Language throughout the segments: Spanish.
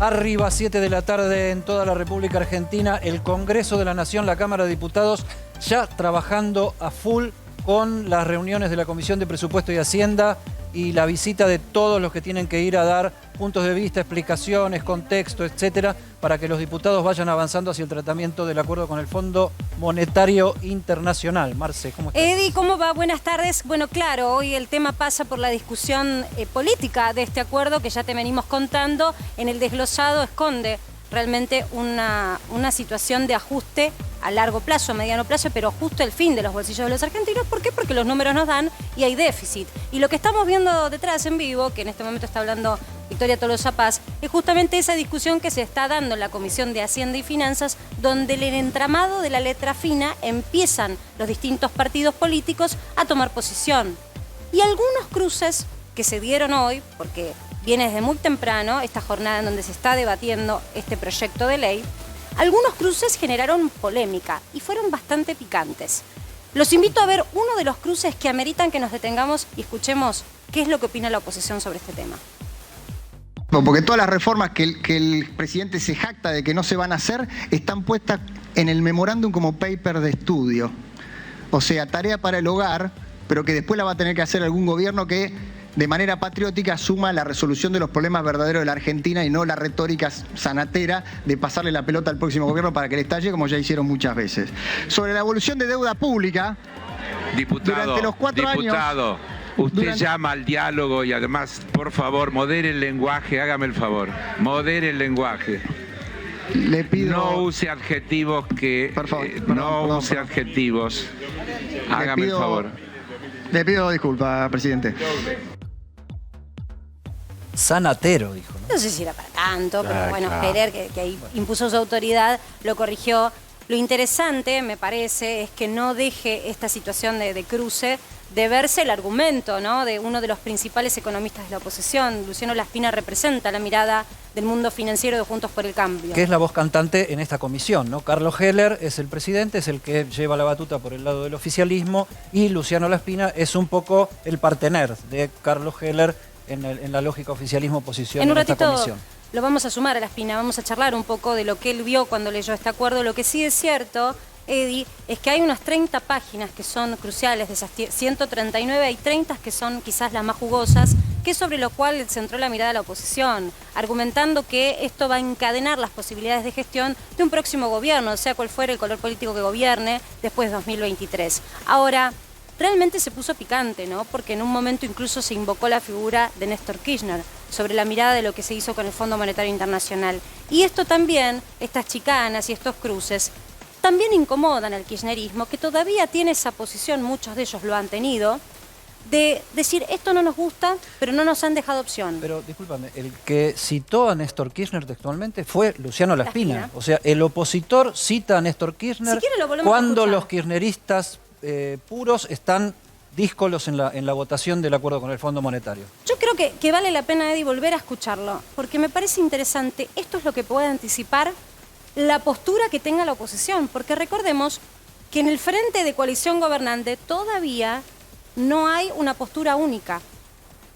Arriba, 7 de la tarde en toda la República Argentina, el Congreso de la Nación, la Cámara de Diputados, ya trabajando a full con las reuniones de la Comisión de Presupuesto y Hacienda y la visita de todos los que tienen que ir a dar puntos de vista, explicaciones, contexto, etcétera, para que los diputados vayan avanzando hacia el tratamiento del acuerdo con el Fondo Monetario Internacional. Marce, ¿cómo estás? Eddie, ¿cómo va? Buenas tardes. Bueno, claro, hoy el tema pasa por la discusión política de este acuerdo que ya te venimos contando. En el desglosado esconde realmente una situación de ajuste a largo plazo, a mediano plazo, pero justo el fin de los bolsillos de los argentinos. ¿Por qué? Porque los números nos dan y hay déficit. Y lo que estamos viendo detrás en vivo, que en este momento está hablando Victoria Tolosa Paz, es justamente esa discusión que se está dando en la Comisión de Hacienda y Finanzas, donde en el entramado de la letra fina empiezan los distintos partidos políticos a tomar posición. Y algunos cruces que se dieron hoy, porque viene desde muy temprano esta jornada en donde se está debatiendo este proyecto de ley, algunos cruces generaron polémica y fueron bastante picantes. Los invito a ver uno de los cruces que ameritan que nos detengamos y escuchemos qué es lo que opina la oposición sobre este tema. Porque todas las reformas que el presidente se jacta de que no se van a hacer están puestas en el memorándum como paper de estudio. O sea, tarea para el hogar, pero que después la va a tener que hacer algún gobierno que de manera patriótica asuma la resolución de los problemas verdaderos de la Argentina y no la retórica sanatera de pasarle la pelota al próximo gobierno para que le estalle, como ya hicieron muchas veces. Sobre la evolución de deuda pública, durante los 4 años... Usted llama al diálogo y además, por favor, modere el lenguaje, hágame el favor. Modere el lenguaje. Le pido... No use adjetivos que... Por favor, no use adjetivos. Hágame el favor. Le pido disculpas, presidente. Sanatero, dijo, ¿no? No sé si era para tanto, pero bueno, Heller, que ahí impuso su autoridad, lo corrigió. Lo interesante, me parece, es que no deje esta situación de cruce de verse el argumento, ¿no?, de uno de los principales economistas de la oposición. Luciano Laspina representa la mirada del mundo financiero de Juntos por el Cambio. Que es la voz cantante en esta comisión, ¿no? Carlos Heller es el presidente, es el que lleva la batuta por el lado del oficialismo, y Luciano Laspina es un poco el partener de Carlos Heller en la lógica oficialismo-oposición en esta comisión. Lo vamos a sumar a Laspina, vamos a charlar un poco de lo que él vio cuando leyó este acuerdo. Lo que sí es cierto, Eddie, es que hay unas 30 páginas que son cruciales, de esas 139 hay 30 que son quizás las más jugosas, que es sobre lo cual centró la mirada de la oposición, argumentando que esto va a encadenar las posibilidades de gestión de un próximo gobierno, sea cual fuera el color político que gobierne después de 2023. Ahora, realmente se puso picante, ¿no? Porque en un momento incluso se invocó la figura de Néstor Kirchner sobre la mirada de lo que se hizo con el Fondo Monetario Internacional. Y esto también, estas chicanas y estos cruces, también incomodan al kirchnerismo, que todavía tiene esa posición, muchos de ellos lo han tenido, de decir, esto no nos gusta, pero no nos han dejado opción. Pero, discúlpame, el que citó a Néstor Kirchner textualmente fue Luciano Laspina. O sea, el opositor cita a Néstor Kirchner cuando los kirchneristas puros están díscolos en la votación del acuerdo con el Fondo Monetario. Yo creo que vale la pena, Eddie, volver a escucharlo, porque me parece interesante. Esto es lo que puede anticipar la postura que tenga la oposición, porque recordemos que en el frente de coalición gobernante todavía no hay una postura única.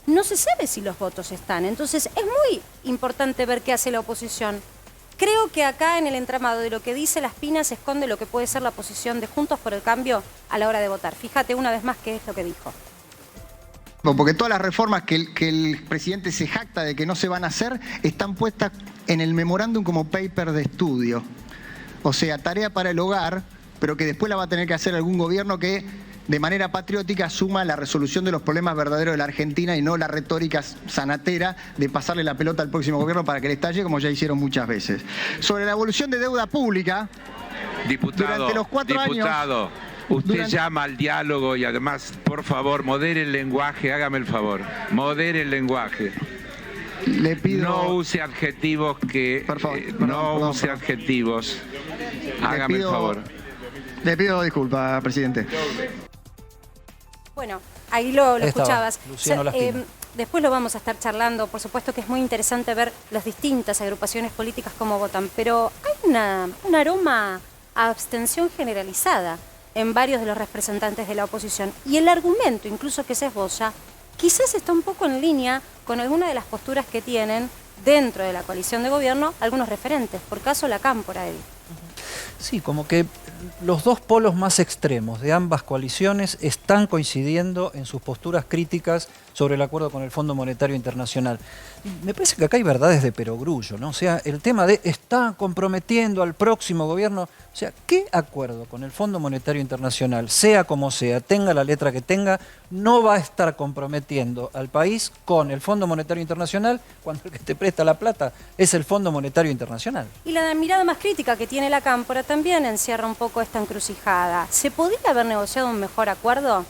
No se sabe si los votos están, entonces es muy importante ver qué hace la oposición. Creo que acá en el entramado de lo que dice Laspina se esconde lo que puede ser la posición de Juntos por el Cambio a la hora de votar. Fíjate una vez más qué es lo que dijo. Porque todas las reformas que el presidente se jacta de que no se van a hacer están puestas en el memorándum como paper de estudio. O sea, tarea para el hogar, pero que después la va a tener que hacer algún gobierno que de manera patriótica asuma la resolución de los problemas verdaderos de la Argentina y no la retórica sanatera de pasarle la pelota al próximo gobierno para que le estalle, como ya hicieron muchas veces. Sobre la evolución de deuda pública, durante los 4 años... Usted llama al diálogo y además, por favor, modere el lenguaje, hágame el favor. Modere el lenguaje. Le pido... No use adjetivos que... Por favor, no use adjetivos. Hágame el favor. Le pido disculpas, presidente. Bueno, ahí lo escuchabas. Luciano Laspina. Después lo vamos a estar charlando, por supuesto que es muy interesante ver las distintas agrupaciones políticas cómo votan, pero hay un aroma a abstención generalizada en varios de los representantes de la oposición. Y el argumento, incluso que se esboza, quizás está un poco en línea con alguna de las posturas que tienen dentro de la coalición de gobierno algunos referentes. Por caso la Cámpora, Eddie. Sí, como que los dos polos más extremos de ambas coaliciones están coincidiendo en sus posturas críticas sobre el acuerdo con el Fondo Monetario Internacional. Y me parece que acá hay verdades de perogrullo, ¿no? O sea, el tema de está comprometiendo al próximo gobierno, o sea, ¿qué acuerdo con el Fondo Monetario Internacional, sea como sea, tenga la letra que tenga, no va a estar comprometiendo al país con el Fondo Monetario Internacional cuando el que te presta la plata es el Fondo Monetario Internacional? Y la mirada más crítica que tiene la Cámpora también encierra un poco esta encrucijada. ¿Se podría haber negociado un mejor acuerdo?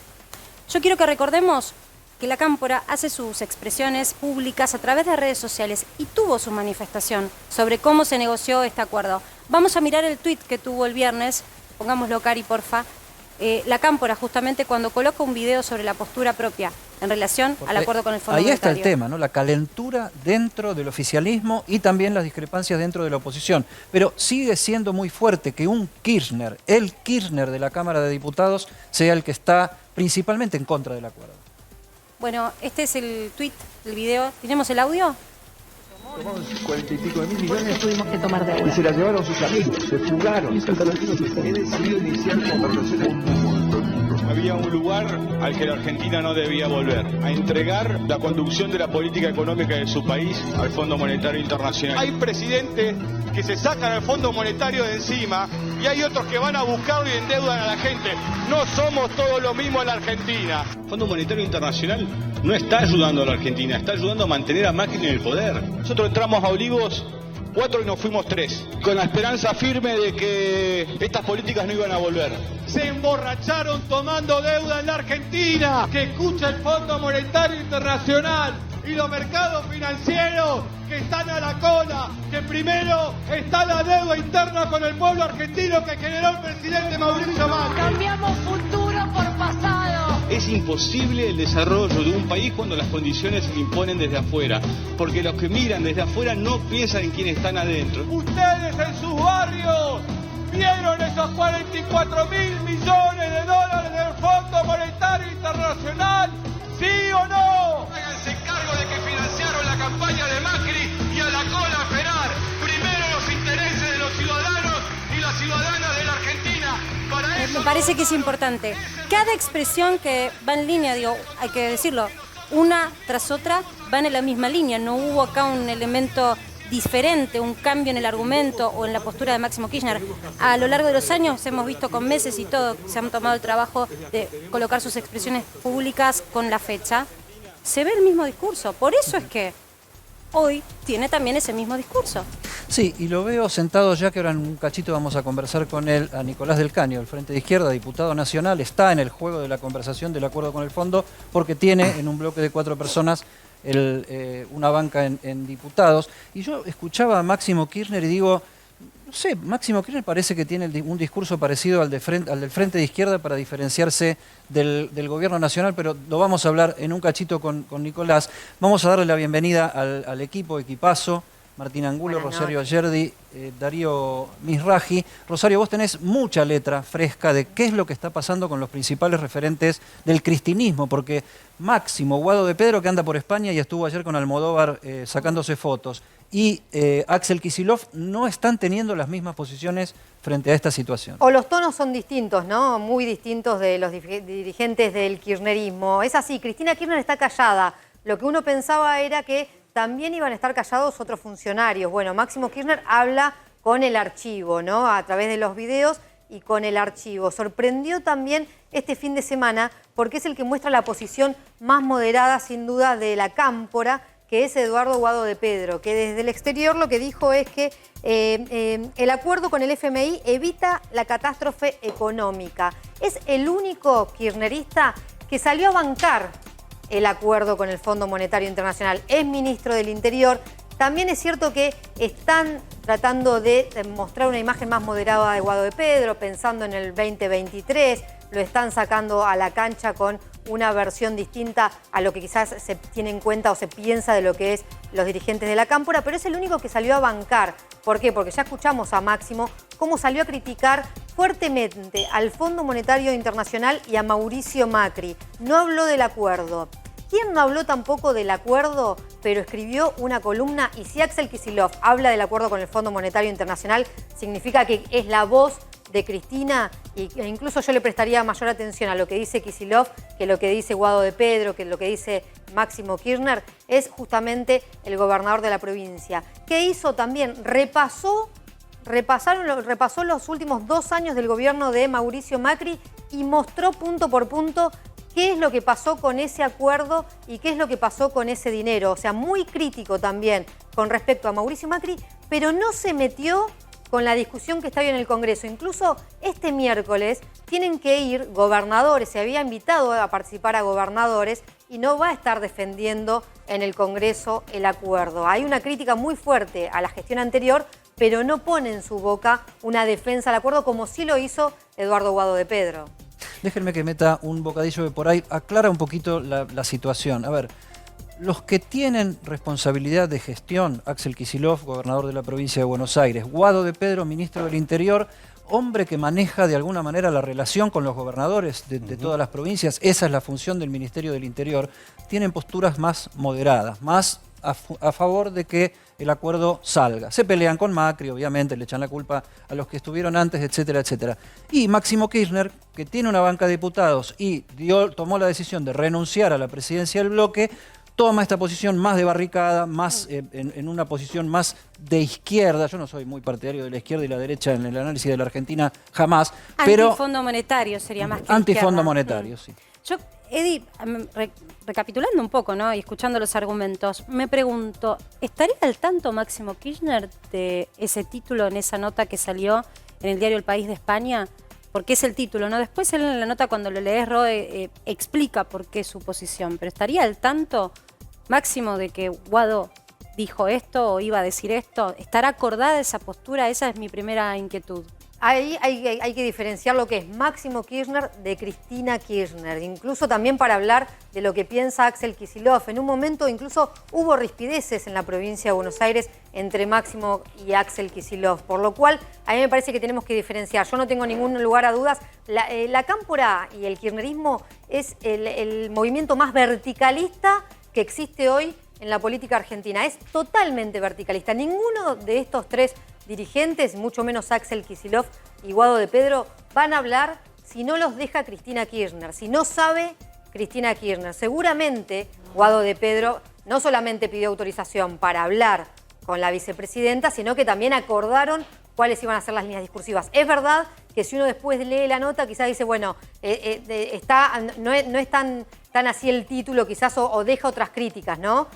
Yo quiero que recordemos que la Cámpora hace sus expresiones públicas a través de redes sociales y tuvo su manifestación sobre cómo se negoció este acuerdo. Vamos a mirar el tuit que tuvo el viernes, pongámoslo, Cari, porfa. La Cámpora, justamente cuando coloca un video sobre la postura propia en relación al acuerdo con el Fondo Monetario. Ahí está el tema, ¿no? La calentura dentro del oficialismo y también las discrepancias dentro de la oposición. Pero sigue siendo muy fuerte que un Kirchner, el Kirchner de la Cámara de Diputados, sea el que está principalmente en contra del acuerdo. Bueno, este es el tuit, el video. ¿Tenemos el audio? Tomamos 40 y pico de mil millones Tuvimos que tomar deuda. y se la llevaron sus amigos, se fugaron. He decidido iniciar conversaciones. Había un lugar al que la Argentina no debía volver, a entregar la conducción de la política económica de su país al Fondo Monetario Internacional. Hay presidentes que se sacan al Fondo Monetario de encima y hay otros que van a buscarlo y endeudan a la gente. No somos todos lo mismo en la Argentina. El Fondo Monetario Internacional no está ayudando a la Argentina, está ayudando a mantener a Macri en el poder. Nosotros entramos a Olivos 4 y nos fuimos 3, con la esperanza firme de que estas políticas no iban a volver. Se emborracharon tomando deuda en la Argentina. Que escucha el Fondo Monetario Internacional y los mercados financieros que están a la cola, que primero está la deuda interna con el pueblo argentino que generó el presidente Mauricio Macri. Cambiamos futuro por pasado. Es imposible el desarrollo de un país cuando las condiciones se imponen desde afuera, porque los que miran desde afuera no piensan en quienes están adentro. Ustedes en sus barrios vieron esos 44.000 millones de dólares del Fondo Monetario Internacional, ¿sí o no? Háganse cargo de que financiaron la campaña de Macri y a la cola a esperar. Primero los intereses de los ciudadanos y las ciudadanas de la Argentina. Para eso Me parece que es importante. Cada expresión que va en línea, digo, hay que decirlo, una tras otra van en la misma línea. No hubo acá un elemento diferente, un cambio en el argumento o en la postura de Máximo Kirchner. A lo largo de los años hemos visto con meses y todo, se han tomado el trabajo de colocar sus expresiones públicas con la fecha. Se ve el mismo discurso. Por eso es que hoy tiene también ese mismo discurso. Sí, y lo veo sentado ya que ahora en un cachito vamos a conversar con él, a Nicolás del Caño, del Frente de Izquierda, diputado nacional, está en el juego de la conversación del acuerdo con el fondo porque tiene en un bloque de 4 personas una banca en diputados. Y yo escuchaba a Máximo Kirchner y digo, no sé, Máximo Kirchner parece que tiene un discurso parecido al del Frente de Izquierda para diferenciarse del gobierno nacional, pero lo vamos a hablar en un cachito con Nicolás. Vamos a darle la bienvenida al equipazo. Martín Angulo, Rosario Ayerdi, Darío Misraji. Rosario, vos tenés mucha letra fresca de qué es lo que está pasando con los principales referentes del cristinismo, porque Máximo, Guado de Pedro, que anda por España y estuvo ayer con Almodóvar sacándose fotos, y Axel Kicillof no están teniendo las mismas posiciones frente a esta situación. O los tonos son distintos, ¿no? Muy distintos de los dirigentes del kirchnerismo. Es así, Cristina Kirchner está callada. Lo que uno pensaba era que también iban a estar callados otros funcionarios. Bueno, Máximo Kirchner habla con el archivo, ¿no? A través de los videos y con el archivo. Sorprendió también este fin de semana porque es el que muestra la posición más moderada, sin duda, de la Cámpora, que es Eduardo Guado de Pedro, que desde el exterior lo que dijo es que el acuerdo con el FMI evita la catástrofe económica. Es el único kirchnerista que salió a bancar el acuerdo con el Fondo Monetario Internacional. Es ministro del Interior. También es cierto que están tratando de mostrar una imagen más moderada de Guado de Pedro, pensando en el 2023, lo están sacando a la cancha con una versión distinta a lo que quizás se tiene en cuenta o se piensa de lo que es los dirigentes de la Cámpora, pero es el único que salió a bancar. ¿Por qué? Porque ya escuchamos a Máximo cómo salió a criticar fuertemente al Fondo Monetario Internacional y a Mauricio Macri. No habló del acuerdo. ¿Quién no habló tampoco del acuerdo, pero escribió una columna? Y si Axel Kicillof habla del acuerdo con el Fondo Monetario Internacional, significa que es la voz de Cristina, e incluso yo le prestaría mayor atención a lo que dice Kicillof que lo que dice Guado de Pedro, que lo que dice Máximo Kirchner. Es justamente el gobernador de la provincia. ¿Qué hizo también? Repasó los últimos 2 años del gobierno de Mauricio Macri y mostró punto por punto qué es lo que pasó con ese acuerdo y qué es lo que pasó con ese dinero. O sea, muy crítico también con respecto a Mauricio Macri, pero no se metió con la discusión que está hoy en el Congreso. Incluso este miércoles tienen que ir gobernadores, se había invitado a participar a gobernadores y no va a estar defendiendo en el Congreso el acuerdo. Hay una crítica muy fuerte a la gestión anterior, pero no pone en su boca una defensa al acuerdo como sí lo hizo Eduardo Guado de Pedro. Déjenme que meta un bocadillo que por ahí aclara un poquito la situación. A ver, los que tienen responsabilidad de gestión, Axel Kicillof, gobernador de la provincia de Buenos Aires, Guado de Pedro, ministro del Interior, hombre que maneja de alguna manera la relación con los gobernadores de todas las provincias, esa es la función del Ministerio del Interior, tienen posturas más moderadas, más a favor de que el acuerdo salga. Se pelean con Macri, obviamente, le echan la culpa a los que estuvieron antes, etcétera, etcétera. Y Máximo Kirchner, que tiene una banca de diputados y tomó la decisión de renunciar a la presidencia del bloque, toma esta posición más de barricada, más en una posición más de izquierda. Yo no soy muy partidario de la izquierda y la derecha en el análisis de la Argentina, jamás. Pero Antifondo monetario sería más que antifondo izquierda. monetario, sí. Yo, Edi, recapitulando un poco, ¿no? Y escuchando los argumentos, me pregunto, ¿estaría al tanto Máximo Kirchner de ese título en esa nota que salió en el diario El País de España? Porque es el título, ¿no? Después él en la nota, cuando lo lees, Roe, explica por qué su posición. Pero ¿estaría al tanto Máximo de que Guado dijo esto o iba a decir esto? ¿Estará acordada esa postura? Esa es mi primera inquietud. Ahí hay que diferenciar lo que es Máximo Kirchner de Cristina Kirchner, incluso también para hablar de lo que piensa Axel Kicillof. En un momento incluso hubo rispideces en la provincia de Buenos Aires entre Máximo y Axel Kicillof, por lo cual a mí me parece que tenemos que diferenciar. Yo no tengo ningún lugar a dudas. La cámpora y el kirchnerismo es el movimiento más verticalista que existe hoy en la política argentina. Es totalmente verticalista. Ninguno de estos 3 dirigentes, mucho menos Axel Kicillof y Guado de Pedro, van a hablar si no los deja Cristina Kirchner, si no sabe Cristina Kirchner. Seguramente Guado de Pedro no solamente pidió autorización para hablar con la vicepresidenta, sino que también acordaron cuáles iban a ser las líneas discursivas. Es verdad que si uno después lee la nota, quizás dice, bueno, no es tan así el título quizás o deja otras críticas, ¿no?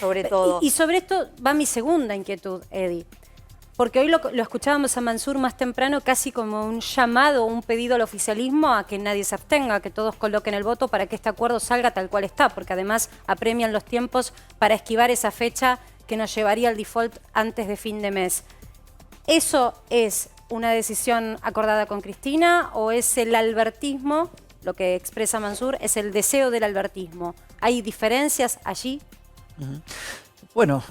Sobre todo. Y sobre esto va mi segunda inquietud, Edi. Porque hoy lo escuchábamos a Mansur más temprano casi como un llamado, un pedido al oficialismo a que nadie se abstenga, que todos coloquen el voto para que este acuerdo salga tal cual está, porque además apremian los tiempos para esquivar esa fecha que nos llevaría al default antes de fin de mes. ¿Eso es una decisión acordada con Cristina o es el albertismo, lo que expresa Mansur, es el deseo del albertismo? ¿Hay diferencias allí? Bueno,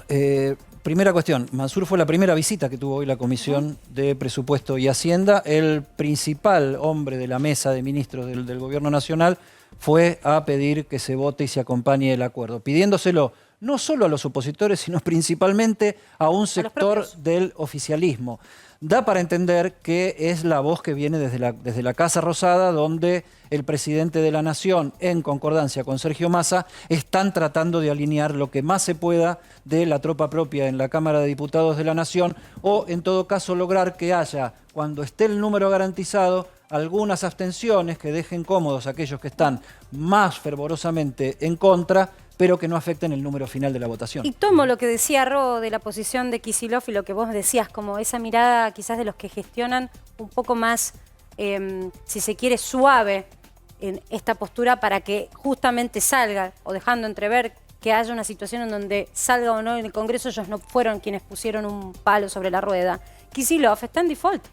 primera cuestión, Mansur fue la primera visita que tuvo hoy la Comisión de Presupuesto y Hacienda. El principal hombre de la mesa de ministros del Gobierno Nacional fue a pedir que se vote y se acompañe el acuerdo, pidiéndoselo no solo a los opositores, sino principalmente a un sector del oficialismo. Da para entender que es la voz que viene desde la Casa Rosada, donde el presidente de la Nación, en concordancia con Sergio Massa, están tratando de alinear lo que más se pueda de la tropa propia en la Cámara de Diputados de la Nación, o en todo caso lograr que haya, cuando esté el número garantizado, algunas abstenciones que dejen cómodos a aquellos que están más fervorosamente en contra, pero que no afecten el número final de la votación. Y tomo lo que decía Ro de la posición de Kicillof y lo que vos decías, como esa mirada quizás de los que gestionan un poco más, si se quiere, suave en esta postura para que justamente salga, o dejando entrever que haya una situación en donde salga o no en el Congreso, ellos no fueron quienes pusieron un palo sobre la rueda. Kicillof está en default.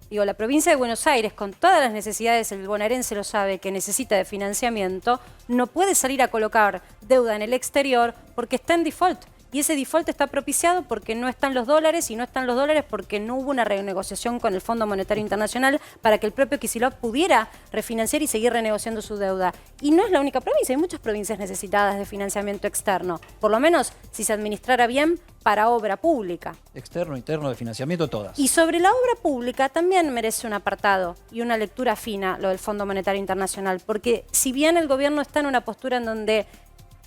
Digo, la provincia de Buenos Aires, con todas las necesidades, el bonaerense lo sabe, que necesita de financiamiento, no puede salir a colocar deuda en el exterior porque está en default. Y ese default está propiciado porque no están los dólares, y no están los dólares porque no hubo una renegociación con el Fondo Monetario Internacional para que el propio Kicillof pudiera refinanciar y seguir renegociando su deuda. Y no es la única provincia, hay muchas provincias necesitadas de financiamiento externo, por lo menos si se administrara bien para obra pública. Externo, interno, de financiamiento, todas. Y sobre la obra pública también merece un apartado y una lectura fina lo del Fondo Monetario Internacional, porque si bien el gobierno está en una postura en donde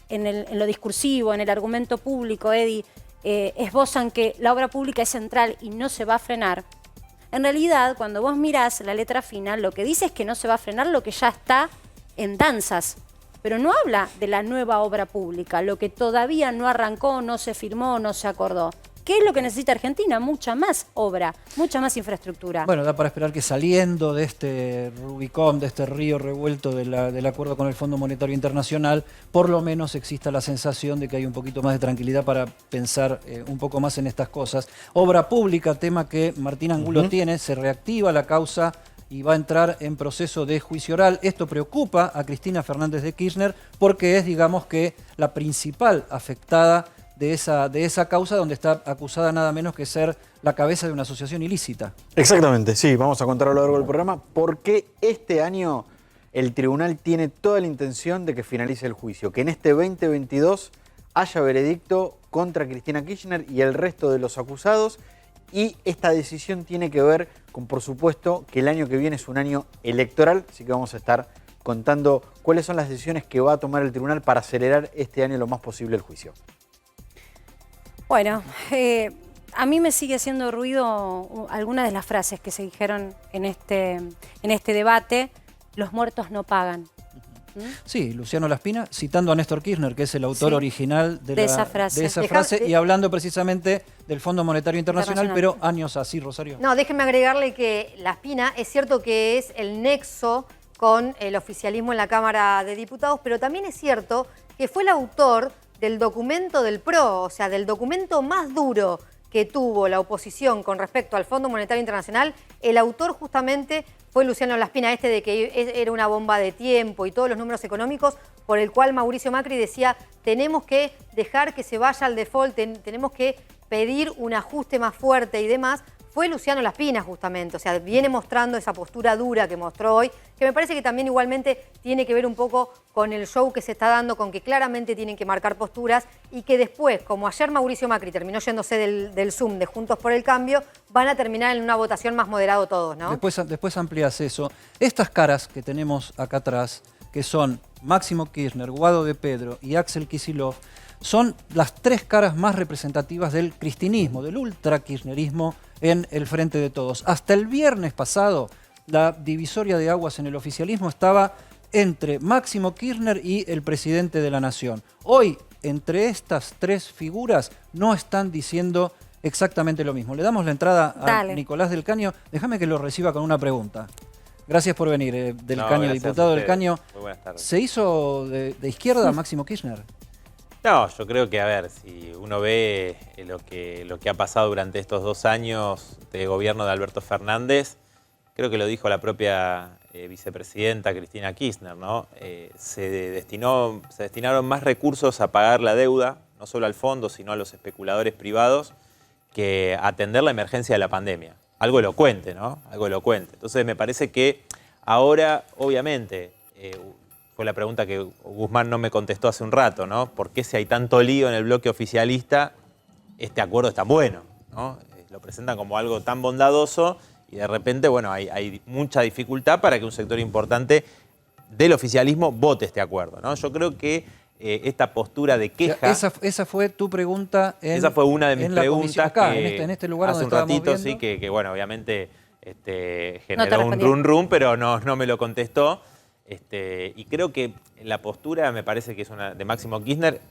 en lo discursivo, en el argumento público, Edi, esbozan que la obra pública es central y no se va a frenar. En realidad, cuando vos mirás la letra fina, lo que dice es que no se va a frenar lo que ya está en danzas, pero no habla de la nueva obra pública, lo que todavía no arrancó, no se firmó, no se acordó. ¿Qué es lo que necesita Argentina? Mucha más obra, mucha más infraestructura. Bueno, da para esperar que saliendo de este Rubicón, de este río revuelto del acuerdo con el Fondo Monetario Internacional, por lo menos exista la sensación de que hay un poquito más de tranquilidad para pensar un poco más en estas cosas. Obra pública, tema que Martín Angulo tiene, se reactiva la causa y va a entrar en proceso de juicio oral. Esto preocupa a Cristina Fernández de Kirchner porque es, digamos que, la principal afectada de esa causa, donde está acusada nada menos que ser la cabeza de una asociación ilícita. Exactamente, sí, vamos a contar a lo largo del programa por qué este año el tribunal tiene toda la intención de que finalice el juicio, que en este 2022 haya veredicto contra Cristina Kirchner y el resto de los acusados, y esta decisión tiene que ver con, por supuesto, que el año que viene es un año electoral, así que vamos a estar contando cuáles son las decisiones que va a tomar el tribunal para acelerar este año lo más posible el juicio. Bueno, a mí me sigue haciendo ruido algunas de las frases que se dijeron en este debate. Los muertos no pagan. Sí, Luciano Laspina, citando a Néstor Kirchner, que es el autor original de esa frase, y hablando precisamente del Fondo Monetario Internacional, pero años así, Rosario. No, déjenme agregarle que Laspina es cierto que es el nexo con el oficialismo en la Cámara de Diputados, pero también es cierto que fue el autor del documento del PRO, o sea, del documento más duro que tuvo la oposición con respecto al Fondo Monetario Internacional. El autor justamente fue Luciano Laspina, de que era una bomba de tiempo y todos los números económicos, por el cual Mauricio Macri decía, tenemos que dejar que se vaya al default, tenemos que pedir un ajuste más fuerte y demás. Fue Luciano Laspina justamente, o sea, viene mostrando esa postura dura que mostró hoy, que me parece que también igualmente tiene que ver un poco con el show que se está dando, con que claramente tienen que marcar posturas y que después, como ayer Mauricio Macri terminó yéndose del Zoom de Juntos por el Cambio, van a terminar en una votación más moderado todos, ¿no? Después amplías eso. Estas caras que tenemos acá atrás, que son Máximo Kirchner, Guado de Pedro y Axel Kicillof, son las tres caras más representativas del cristinismo, del ultra-kirchnerismo en el Frente de Todos. Hasta el viernes pasado, la divisoria de aguas en el oficialismo estaba entre Máximo Kirchner y el presidente de la Nación. Hoy, entre estas tres figuras, no están diciendo exactamente lo mismo. Le damos la entrada a Nicolás del Caño. Déjame que lo reciba con una pregunta. Gracias por venir, del Caño, diputado del Caño. Muy buenas tardes. ¿Se hizo de izquierda Máximo Kirchner? No, yo creo que, a ver, si uno ve lo que ha pasado durante estos 2 años de gobierno de Alberto Fernández, creo que lo dijo la propia vicepresidenta Cristina Kirchner, ¿no? Se destinaron más recursos a pagar la deuda, no solo al fondo, sino a los especuladores privados, que a atender la emergencia de la pandemia. Algo elocuente, ¿no? Algo elocuente. Entonces me parece que ahora, obviamente, fue la pregunta que Guzmán no me contestó hace un rato, ¿no? ¿Por qué si hay tanto lío en el bloque oficialista, este acuerdo es tan bueno, ¿no? Lo presentan como algo tan bondadoso y de repente, bueno, hay mucha dificultad para que un sector importante del oficialismo vote este acuerdo, ¿no? Yo creo que esta postura de queja... Esa fue tu pregunta esa fue una de mis preguntas acá, en este lugar hace donde un ratito, viendo. sí, que bueno, obviamente generó un run run, pero no me lo contestó. Y creo que la postura me parece que es una de Máximo Kirchner,